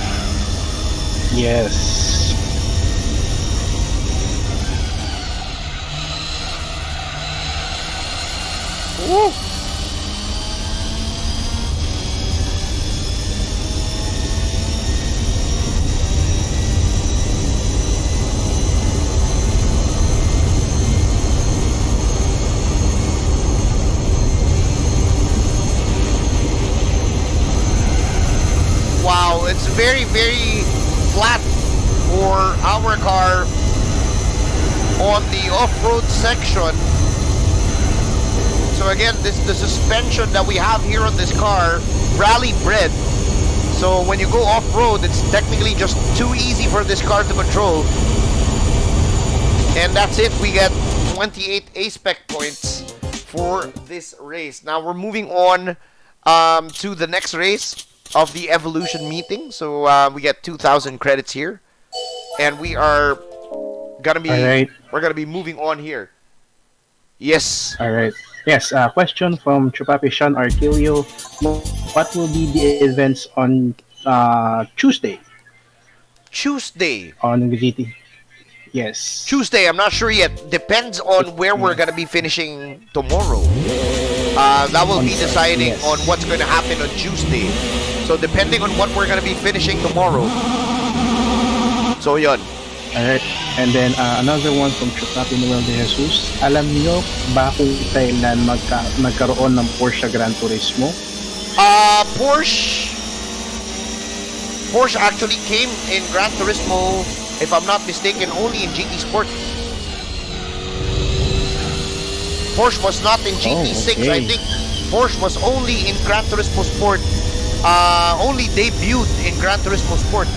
Yes. Woo! on the off-road section. So again, the suspension that we have here on this car, rally bred. So when you go off-road, it's technically just too easy for this car to control. And that's it. We get 28 A-Spec points for this race. Now we're moving on to the next race of the Evolution meeting. So we get 2,000 credits here. And we are gonna be we're gonna be moving on here. Yes. All right. Yes. Question from Chupapi Sean Arquilio. What will be the events on Tuesday? Tuesday. On the GT. Yes. Tuesday. I'm not sure yet. Depends on where we're gonna be finishing tomorrow. That will be deciding on what's gonna happen on Tuesday. So depending on what we're gonna be finishing tomorrow. So yun. Alright. And then another one from Chupapi Noel de Jesus. Alam niyo ba kung kailan nagkaroon ng Porsche Gran Turismo? Porsche actually came in Gran Turismo, if I'm not mistaken, only in GT Sport. Porsche was not in GT6. I think Porsche was only in Gran Turismo Sport. Only debuted in Gran Turismo Sport.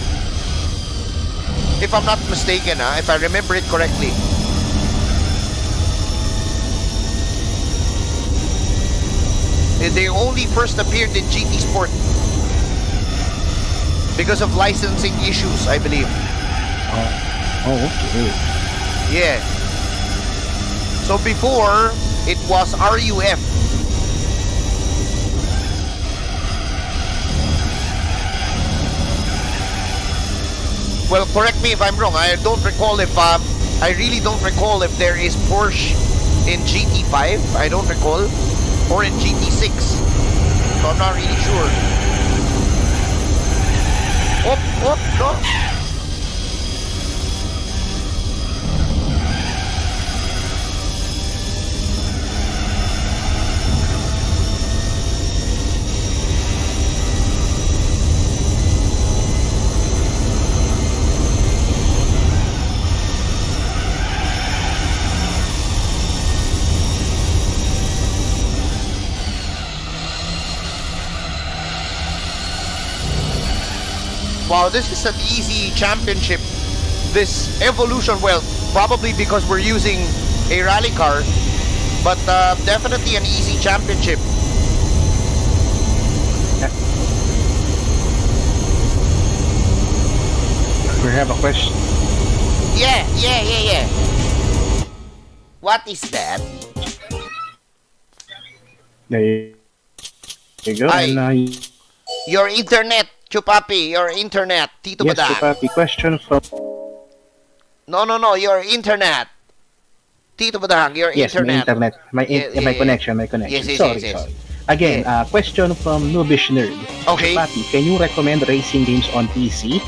If I'm not mistaken, if I remember it correctly. They only first appeared in GT Sport because of licensing issues, I believe. Okay. Yeah. So before, it was RUF. Well, correct me if I'm wrong. I don't recall if I really don't recall if there is Porsche in GT5. I don't recall, or in GT6. So I'm not really sure. No. Wow, this is an easy championship. This Evolution, well, probably because we're using a rally car, but definitely an easy championship. We have a question. Yeah. What is that? There you go. Hi. And, Your internet, Chupapi, your internet. Tito yes, Badang. Chupapi. Question from... No, your internet. Tito Badang, your Yes, internet. my connection. Yes. Sorry. Again, question from Noobish Nerd. Okay. Chupapi, can you recommend racing games on PC?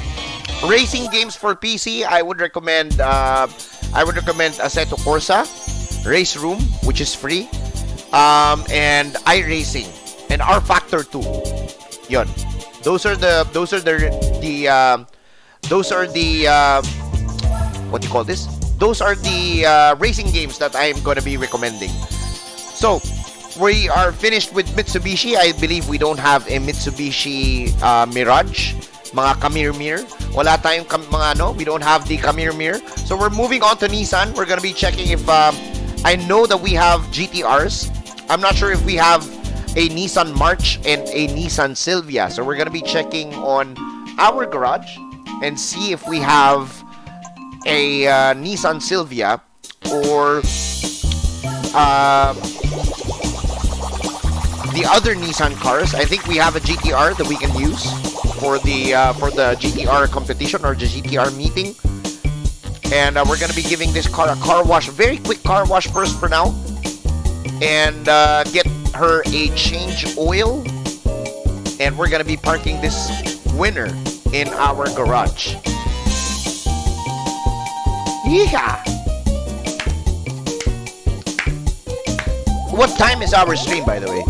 Racing games for PC, I would recommend Assetto Corsa, Race Room, which is free, and iRacing, and R Factor 2. Yon. Those are the what do you call this? Those are the racing games that I'm gonna be recommending. So we are finished with Mitsubishi. I believe we don't have a Mitsubishi Mirage, mga Kamirmir. Wala tayong we don't have the Kamirmir. So we're moving on to Nissan. We're gonna be checking if I know that we have GTRs. I'm not sure if we have a Nissan March and a Nissan Silvia. So we're gonna be checking on our garage and see if we have a Nissan Silvia or the other Nissan cars. I think we have a GTR that we can use for the GTR competition or the GTR meeting. And we're gonna be giving this car a car wash, a very quick car wash first for now, and get her a change oil. And we're gonna be parking this winner in our garage. Yeehaw! What time is our stream, by the way?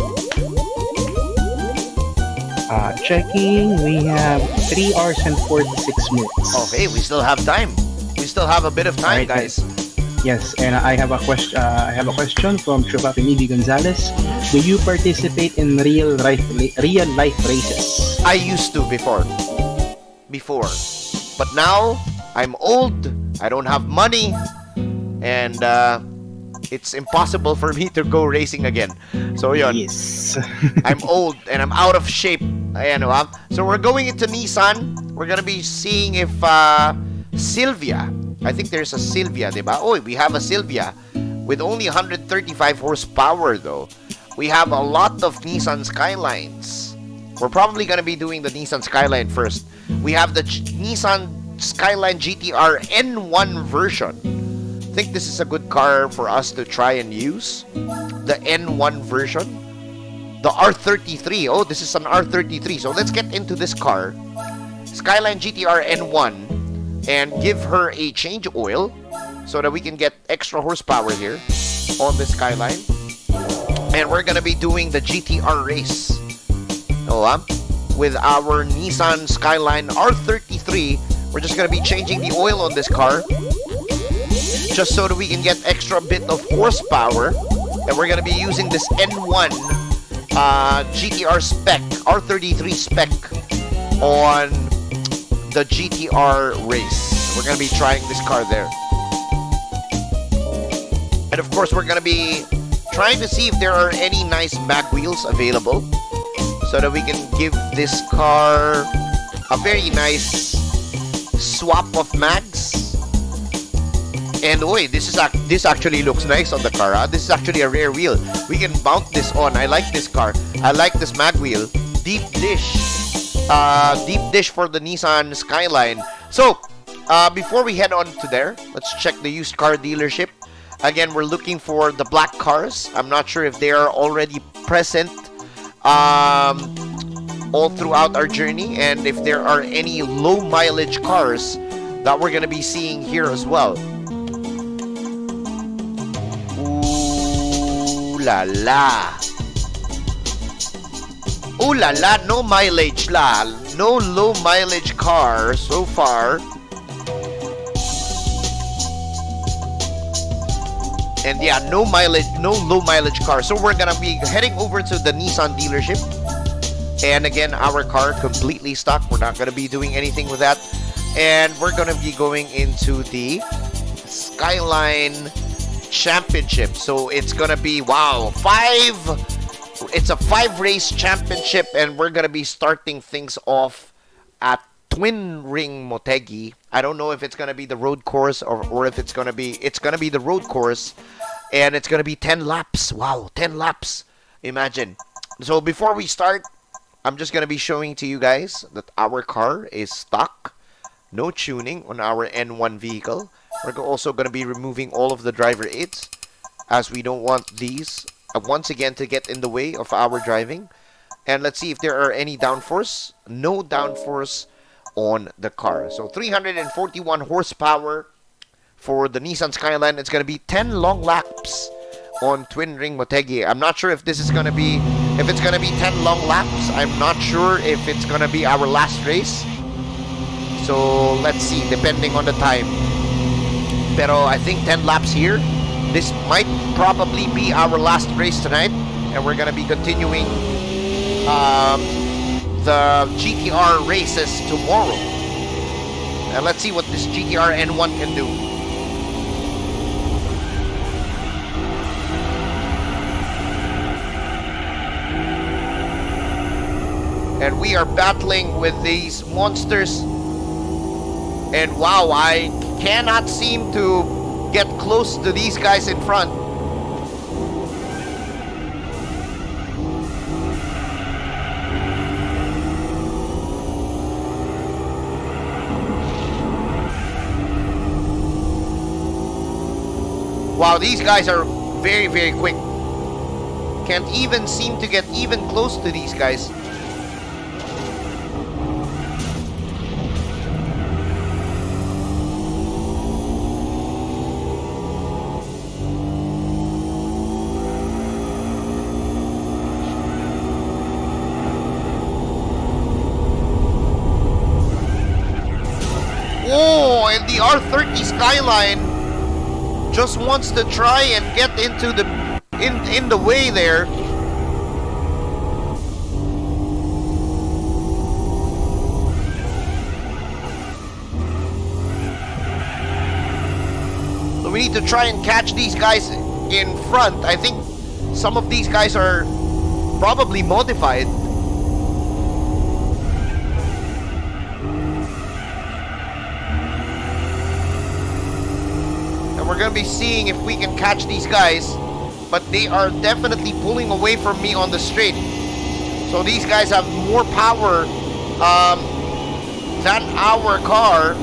Checking, we have 3 hours and 46 minutes. Okay, we still have time. We still have a bit of time, Right, guys. Yes, and I have a question. I have a question from Shofapimidi Gonzalez. Do you participate in real life races? I used to before, but now I'm old. I don't have money, and it's impossible for me to go racing again. So yun, Yes. I'm old and I'm out of shape. Ayan, so we're going into Nissan. We're gonna be seeing if Sylvia. I think there's a Sylvia, diba? Oh, we have a Sylvia with only 135 horsepower though. We have a lot of Nissan Skylines. We're probably gonna be doing the Nissan Skyline first. We have the Nissan Skyline GTR N1 version. I think this is a good car for us to try and use. The N1 version. The R33. Oh, this is an R33. So let's get into this car. Skyline GTR N1. And give her a change oil so that we can get extra horsepower here on the Skyline. And we're going to be doing the GTR race. With our Nissan Skyline R33. We're just going to be changing the oil on this car. Just so that we can get extra bit of horsepower. And we're going to be using this N1 GTR spec, R33 spec on the GTR race. We're going to be trying this car there. And of course, we're going to be trying to see if there are any nice mag wheels available so that we can give this car a very nice swap of mags. And this actually looks nice on the car. Huh? This is actually a rear wheel. We can mount this on. I like this car. I like this mag wheel. Deep dish for the Nissan Skyline. So, before we head on to there, let's check the used car dealership. Again, we're looking for the black cars. I'm not sure if they are already present all throughout our journey, and if there are any low mileage cars that we're going to be seeing here as well. Ooh la la. Ooh la la, no mileage la. No low mileage car so far. And yeah, no low mileage car. So we're gonna be heading over to the Nissan dealership. And again, our car completely stock. We're not gonna be doing anything with that. And we're gonna be going into the Skyline Championship. So it's gonna be it's a 5-race championship, and we're gonna be starting things off at Twin Ring Motegi. I don't know if it's gonna be the road course or if it's gonna be the road course, and it's gonna be 10 laps. Wow, 10 laps. Imagine. So before we start, I'm just gonna be showing to you guys that our car is stock, no tuning on our N1 vehicle. We're also gonna be removing all of the driver aids, as we don't want these once again to get in the way of our driving. And let's see if there are any downforce. No downforce on the car. So 341 horsepower for the Nissan Skyline. It's going to be 10 long laps on Twin Ring Motegi. I'm not sure if it's going to be 10 long laps. I'm not sure if it's going to be our last race. So let's see, depending on the time. Pero I think 10 laps here. This might probably be our last race tonight, and we're going to be continuing the GTR races tomorrow. And let's see what this GTR N1 can do. And we are battling with these monsters. And wow, I cannot seem to get close to these guys in front. Wow, these guys are very, very quick. Can't even seem to get even close to these guys. Oh, and the R30 Skyline. just wants to try and get into the in the way there. So we need to try and catch these guys in front. I think some of these guys are probably modified. And we're gonna be seeing if we can catch these guys, but they are definitely pulling away from me on the straight. So these guys have more power than our car.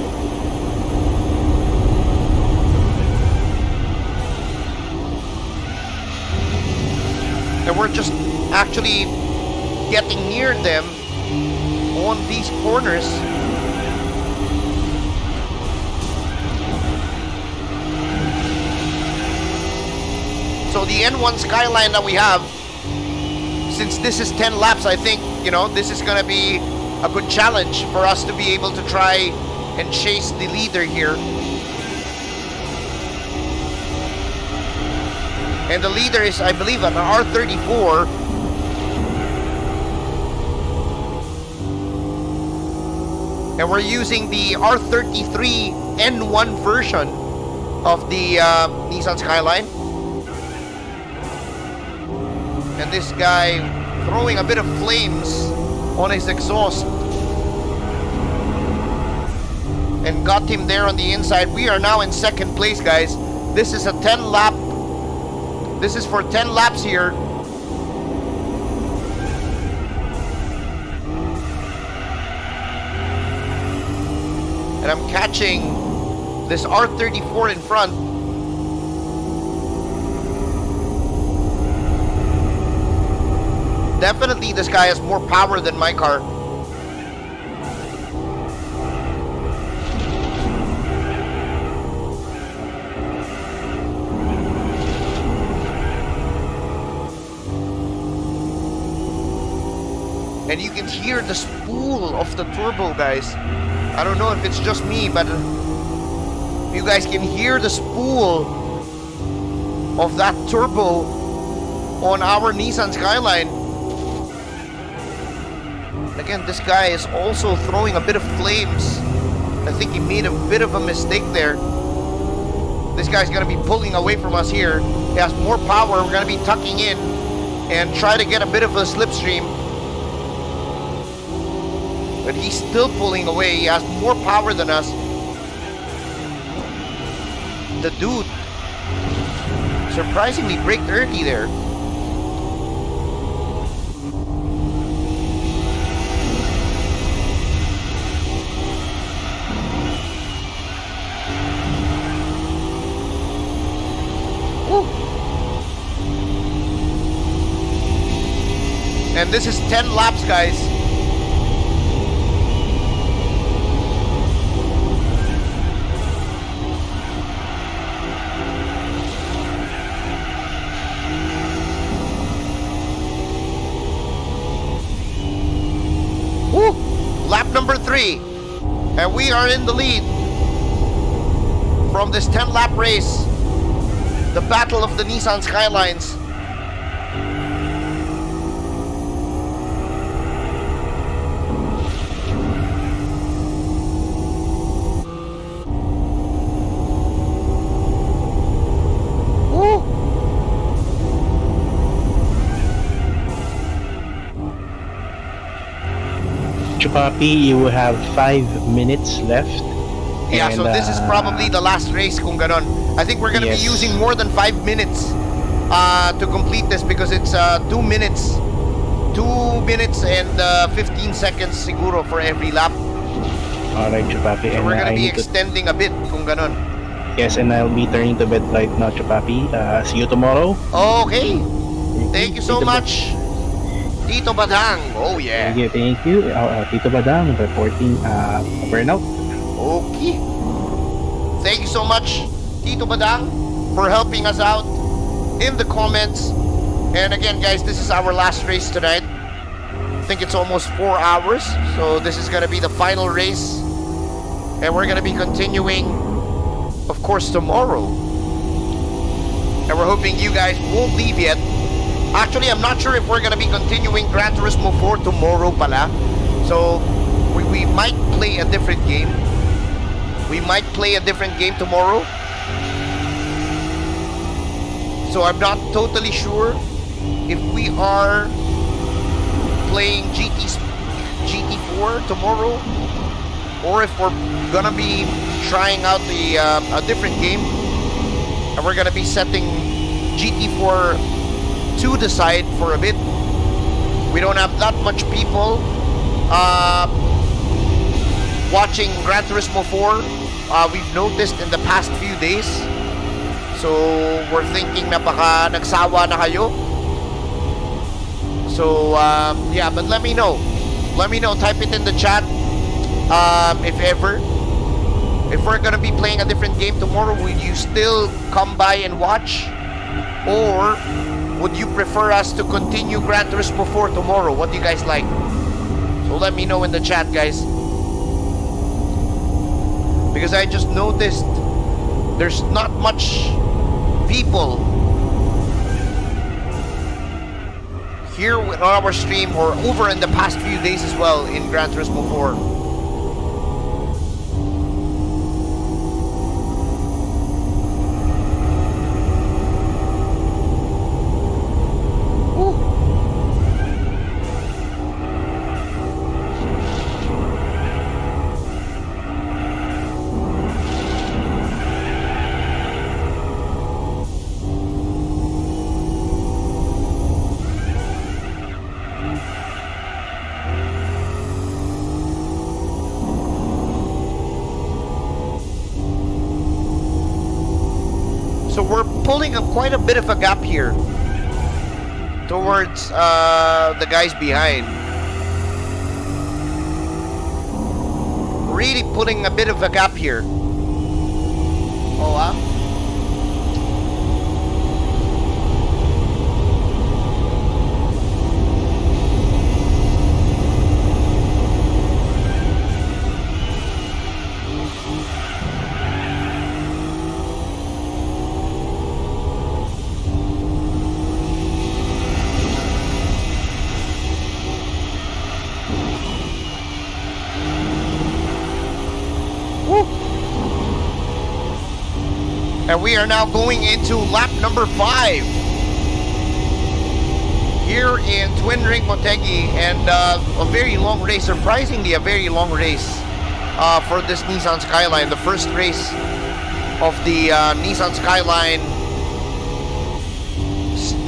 And we're just actually getting near them on these corners. So the N1 Skyline that we have, since this is 10 laps, I think, you know, this is gonna be a good challenge for us to be able to try and chase the leader here. And the leader is, I believe, an R34. And we're using the R33 N1 version of the Nissan Skyline. And this guy throwing a bit of flames on his exhaust. And got him there on the inside. We are now in second place, guys. This is a 10 lap. This is for 10 laps here. And I'm catching this R34 in front. Definitely this guy has more power than my car. And you can hear the spool of the turbo, guys. I don't know if it's just me, but you guys can hear the spool of that turbo on our Nissan Skyline. Again, this guy is also throwing a bit of flames. I think he made a bit of a mistake there. This guy's gonna be pulling away from us here. He has more power. We're gonna be tucking in and try to get a bit of a slipstream. But he's still pulling away. He has more power than us. The dude surprisingly braked early there. Woo. And this is 10 laps, guys. Lap number 3, and we are in the lead from this 10 lap race, the battle of the Nissan Skylines. Chupapi, you will have 5 minutes left. Yeah, and, so this is probably the last race kung ganon. I think we're gonna Yes. be using more than 5 minutes to complete this because it's 2 minutes. 2 minutes and 15 seconds siguro for every lap. Alright, Chupapi. So And we're gonna I be need to, extending a bit kung ganon. yes, and I'll be turning to bed right now, Chupapi. See you tomorrow. Okay. Thank you so much, Tito Badang. Oh yeah. Thank you. Tito Badang reporting burnout. Okay. Thank you so much, Tito Badang, for helping us out in the comments. And again, guys, this is our last race tonight. I think it's almost 4 hours. So this is going to be the final race. And we're going to be continuing, of course, tomorrow. And we're hoping you guys won't leave yet. Actually, I'm not sure if we're gonna be continuing Gran Turismo 4 tomorrow pala. So, we might play a different game. We might play a different game tomorrow. So I'm not totally sure if we are playing GT4 tomorrow, or if we're gonna be trying out a different game, and we're gonna be setting GT4 to the side for a bit. We don't have that much people watching Gran Turismo 4. We've noticed in the past few days. So we're thinking na baka nagsawa na kayo. So yeah, but let me know. Let me know. Type it in the chat if ever. If we're gonna be playing a different game tomorrow, will you still come by and watch? Or would you prefer us to continue Gran Turismo 4 tomorrow? What do you guys like? So let me know in the chat, guys. Because I just noticed there's not much people here on our stream, or over in the past few days as well, in Gran Turismo 4. So we're pulling quite a bit of a gap here towards the guys behind. Really putting a bit of a gap here. Oh wow. And we are now going into lap number 5 here in Twin Ring Motegi, and a very long race, surprisingly a very long race for this Nissan Skyline, the first race of the Nissan Skyline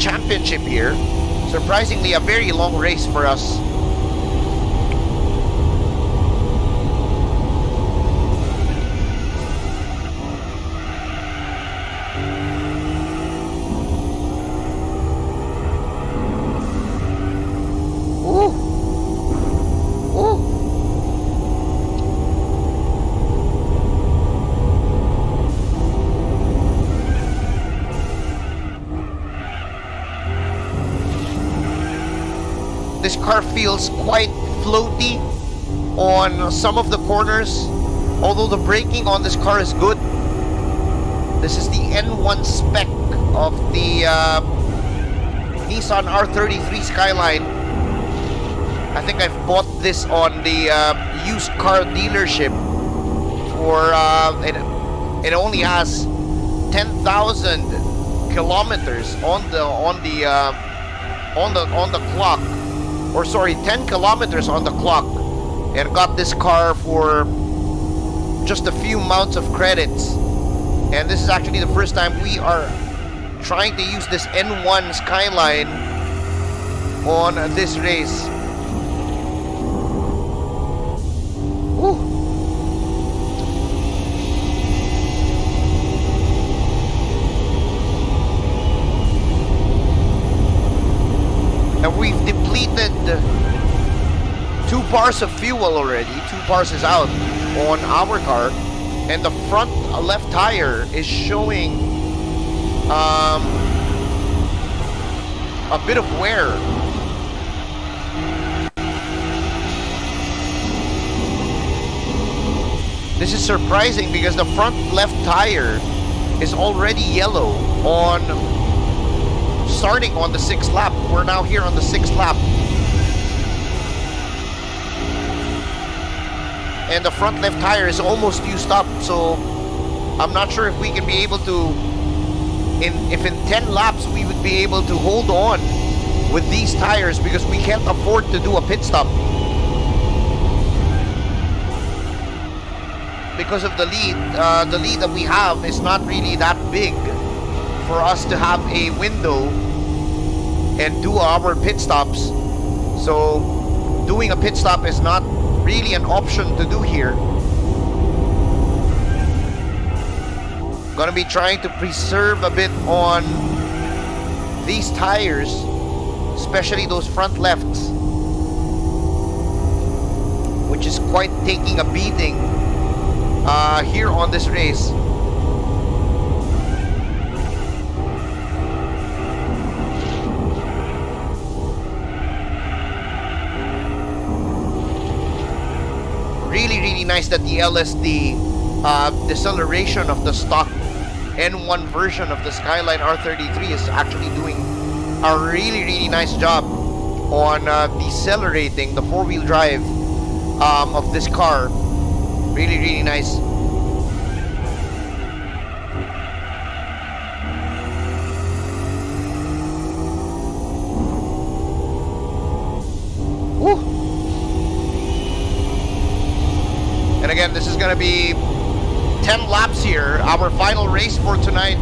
championship here. Surprisingly a very long race for us. This car feels quite floaty on some of the corners, although the braking on this car is good. This is the N1 spec of the Nissan R33 Skyline. I think I've bought this on the used car dealership for it only has 10,000 kilometers on the clock. Or sorry, 10 kilometers on the clock, and got this car for just a few mounts of credits. And this is actually the first time we are trying to use this N1 Skyline on this race. Woo. And we've depleted 2 bars of fuel already. 2 bars is out on our car, and the front left tire is showing a bit of wear. This is surprising because the front left tire is already yellow on starting on the 6th lap. We're now here on the 6th lap. And the front left tire is almost used up, so I'm not sure if we can be able to, if in 10 laps we would be able to hold on with these tires, because we can't afford to do a pit stop. Because of the lead that we have is not really that big for us to have a window and do our pit stops. So doing a pit stop is not really an option to do here. Gonna be trying to preserve a bit on these tires, especially those front lefts, which is quite taking a beating here on this race. Really nice that the LSD deceleration of the stock N1 version of the Skyline R33 is actually doing a really nice job on decelerating the four-wheel drive of this car. Really nice. Woo. And again, this is gonna be 10 laps here, our final race for tonight.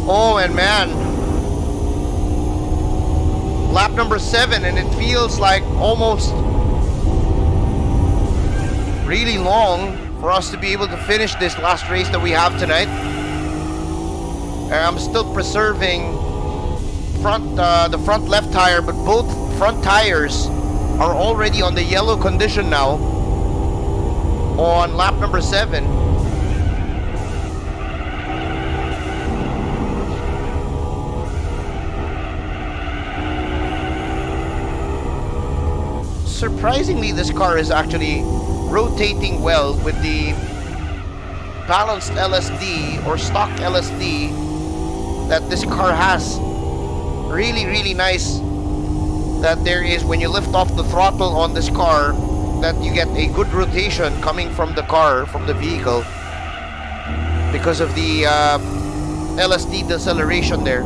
Oh, and man, lap number 7, and it feels like almost really long for us to be able to finish this last race that we have tonight. And I'm still preserving the front left tire, but both front tires are already on the yellow condition now on lap number 7. Surprisingly, this car is actually rotating well with the balanced LSD or stock LSD that this car has. Really nice that there is, when you lift off the throttle on this car, that you get a good rotation coming from the car, from the vehicle, because of the LSD deceleration there.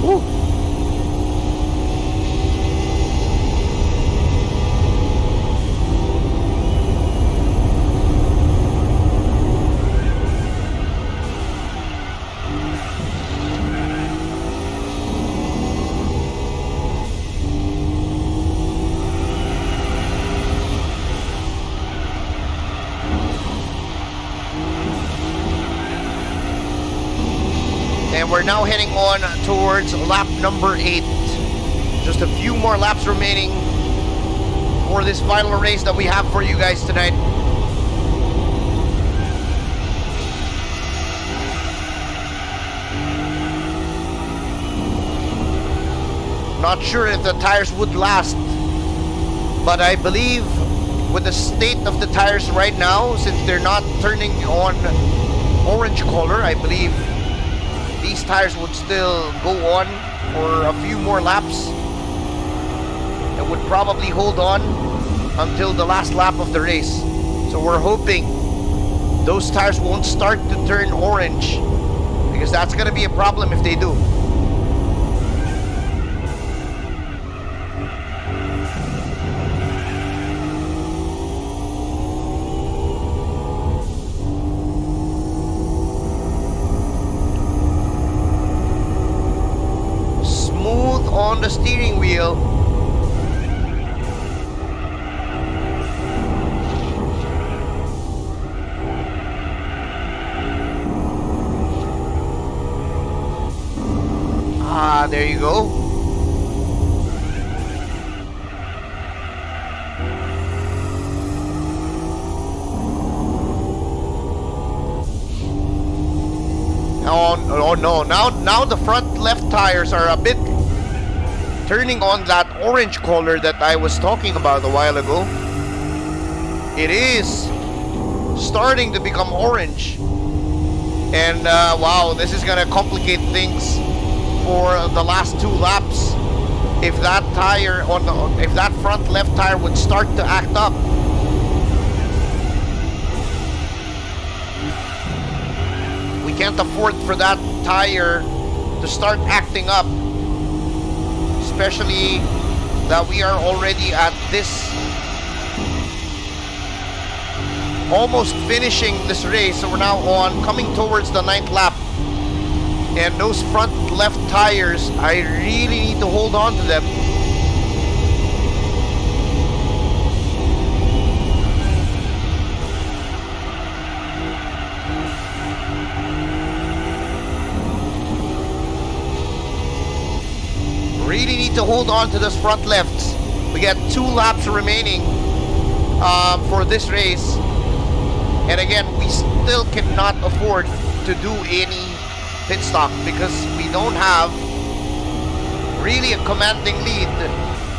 Woo. And we're now heading on towards lap number 8. Just a few more laps remaining for this final race that we have for you guys tonight. Not sure if the tires would last, but I believe with the state of the tires right now, since they're not turning on orange color, I believe these tires would still go on for a few more laps and would probably hold on until the last lap of the race. So we're hoping those tires won't start to turn orange, because that's gonna be a problem if they do. Smooth on the steering wheel. Ah, there you go. Oh no, now the front left tires are a bit turning on that orange color that I was talking about a while ago. It is starting to become orange. And wow, this is gonna complicate things for the last 2 laps. If that tire if that front left tire would start to act up. We can't afford for that tire to start acting up, especially that we are already at this, almost finishing this race. So we're now coming towards the 9th lap, and those front left tires, I really need to hold on to them. Really need to hold on to those front lefts. We got 2 laps remaining for this race, and again, we still cannot afford to do any pit stop because we don't have really a commanding lead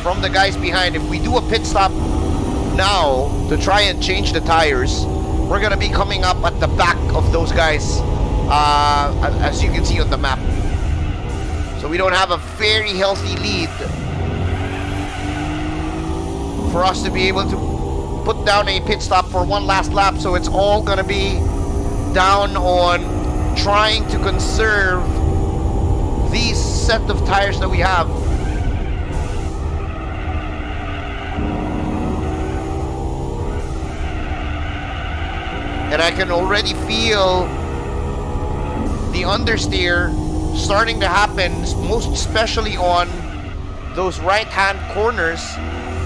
from the guys behind. If we do a pit stop now to try and change the tires, we're gonna be coming up at the back of those guys, as you can see on the map. So we don't have a very healthy lead for us to be able to put down a pit stop for one last lap. So it's all gonna be down on trying to conserve these set of tires that we have. And I can already feel the understeer starting to happen, most especially on those right-hand corners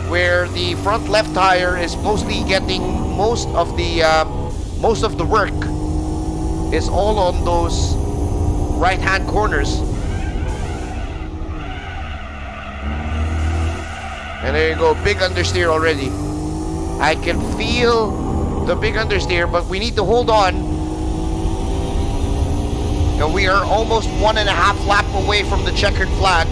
where the front left tire is mostly getting most of the work is all on those right-hand corners. And there you go, big understeer already. I can feel the big understeer, but we need to hold on. And we are almost 1.5 lap away from the checkered flag.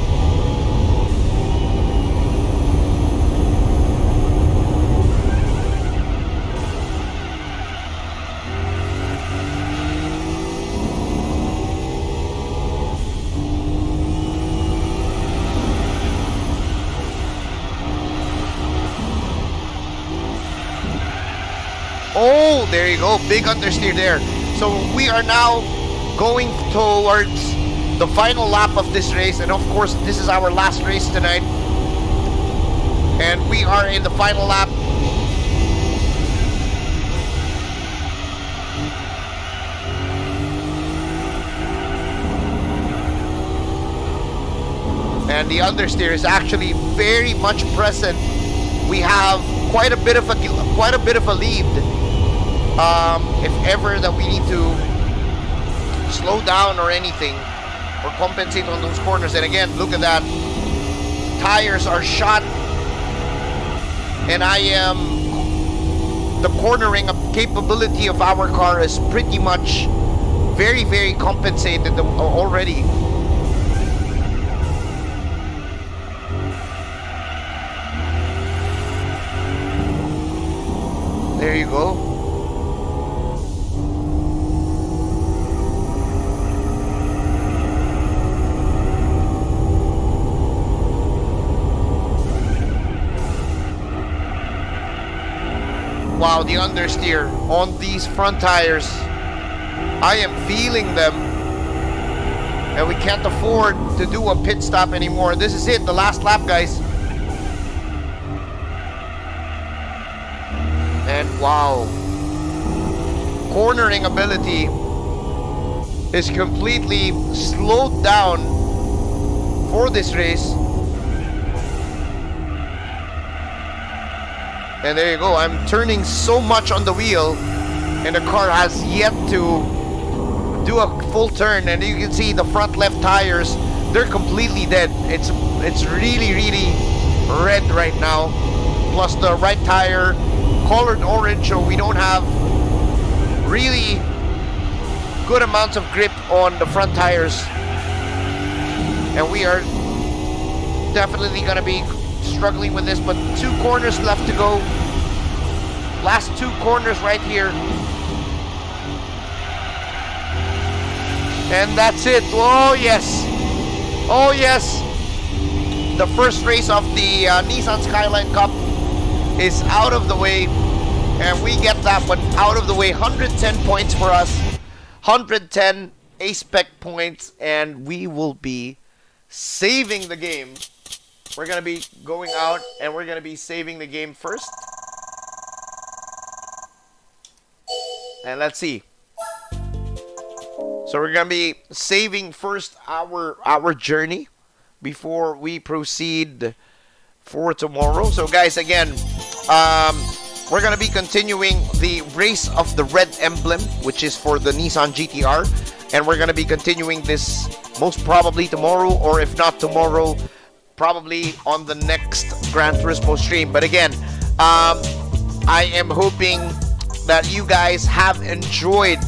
Oh, there you go, big understeer there. So we are now going towards the final lap of this race, and of course this is our last race tonight, and we are in the final lap. And the understeer is actually very much present. We have quite a bit of a lead. If ever that we need to slow down or anything or compensate on those corners. And again, look at that, tires are shot, and the cornering capability of our car is pretty much very compensated already. There you go. Wow, the understeer on these front tires. I am feeling them. And we can't afford to do a pit stop anymore. This is it, the last lap, guys. And wow. Cornering ability is completely slowed down for this race. And there you go. I'm turning so much on the wheel, and the car has yet to do a full turn. And you can see the front left tires, they're completely dead. It's really red right now. Plus the right tire colored orange, so we don't have really good amounts of grip on the front tires. And we are definitely gonna be struggling with this, but 2 corners left to go. Last 2 corners right here. And that's it. Oh yes. Oh yes. The first race of the Nissan Skyline Cup is out of the way. And we get that one out of the way. 110 points for us. 110 A-Spec points. And we will be saving the game. We're going to be going out and we're going to be saving the game first. And let's see. So we're going to be saving first our journey before we proceed for tomorrow. So guys, again, we're going to be continuing the race of the red emblem, which is for the Nissan GTR. And we're going to be continuing this most probably tomorrow, or if not tomorrow, probably on the next Gran Turismo stream. But again, I am hoping that you guys have enjoyed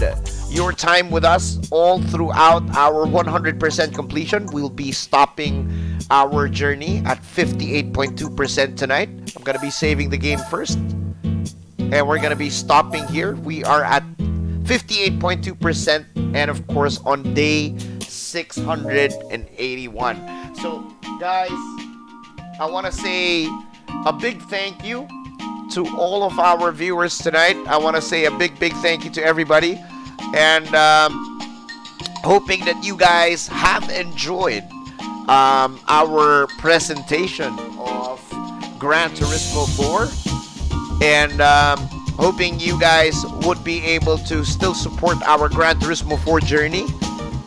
your time with us all throughout our 100% completion. We'll be stopping our journey at 58.2% tonight. I'm going to be saving the game first. And we're going to be stopping here. We are at 58.2%. And of course, on day 681. So, guys, I want to say a big thank you to all of our viewers tonight. I want to say a big thank you to everybody. And hoping that you guys have enjoyed our presentation of Gran Turismo 4. And hoping you guys would be able to still support our Gran Turismo 4 journey.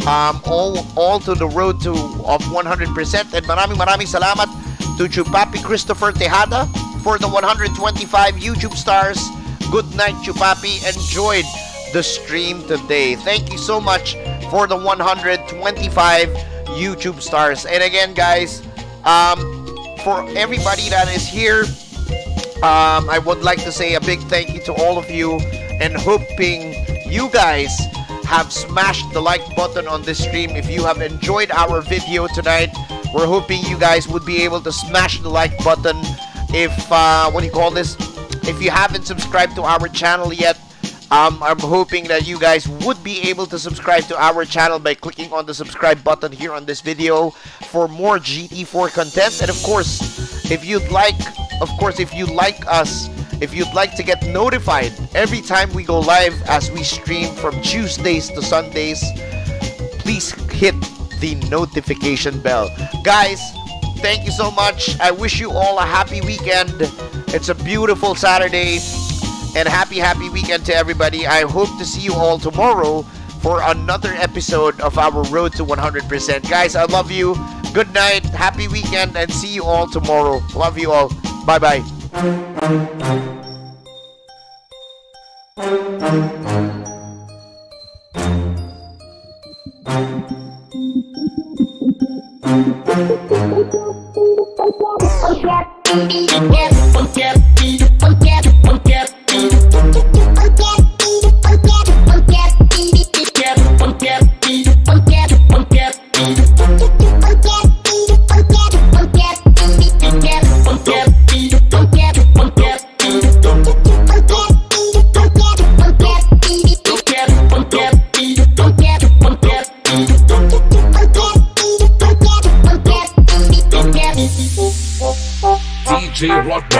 All to the road to of 100%. And maraming salamat to Chupapi Christopher Tejada for the 125 YouTube stars. Good night, Chupapi. Enjoyed the stream today. Thank you so much for the 125 YouTube stars. And again, guys, for everybody that is here, I would like to say a big thank you to all of you, and hoping you guys have smashed the like button on this stream. If you have enjoyed our video tonight, we're hoping you guys would be able to smash the like button. If if you haven't subscribed to our channel yet, I'm hoping that you guys would be able to subscribe to our channel by clicking on the subscribe button here on this video for more GT4 content. And of course, if you'd like us, if you'd like to get notified every time we go live as we stream from Tuesdays to Sundays, please hit the notification bell. Guys, thank you so much. I wish you all a happy weekend. It's a beautiful Saturday. And happy weekend to everybody. I hope to see you all tomorrow for another episode of our Road to 100%. Guys, I love you. Good night. Happy weekend. And see you all tomorrow. Love you all. Bye-bye. DJ Rock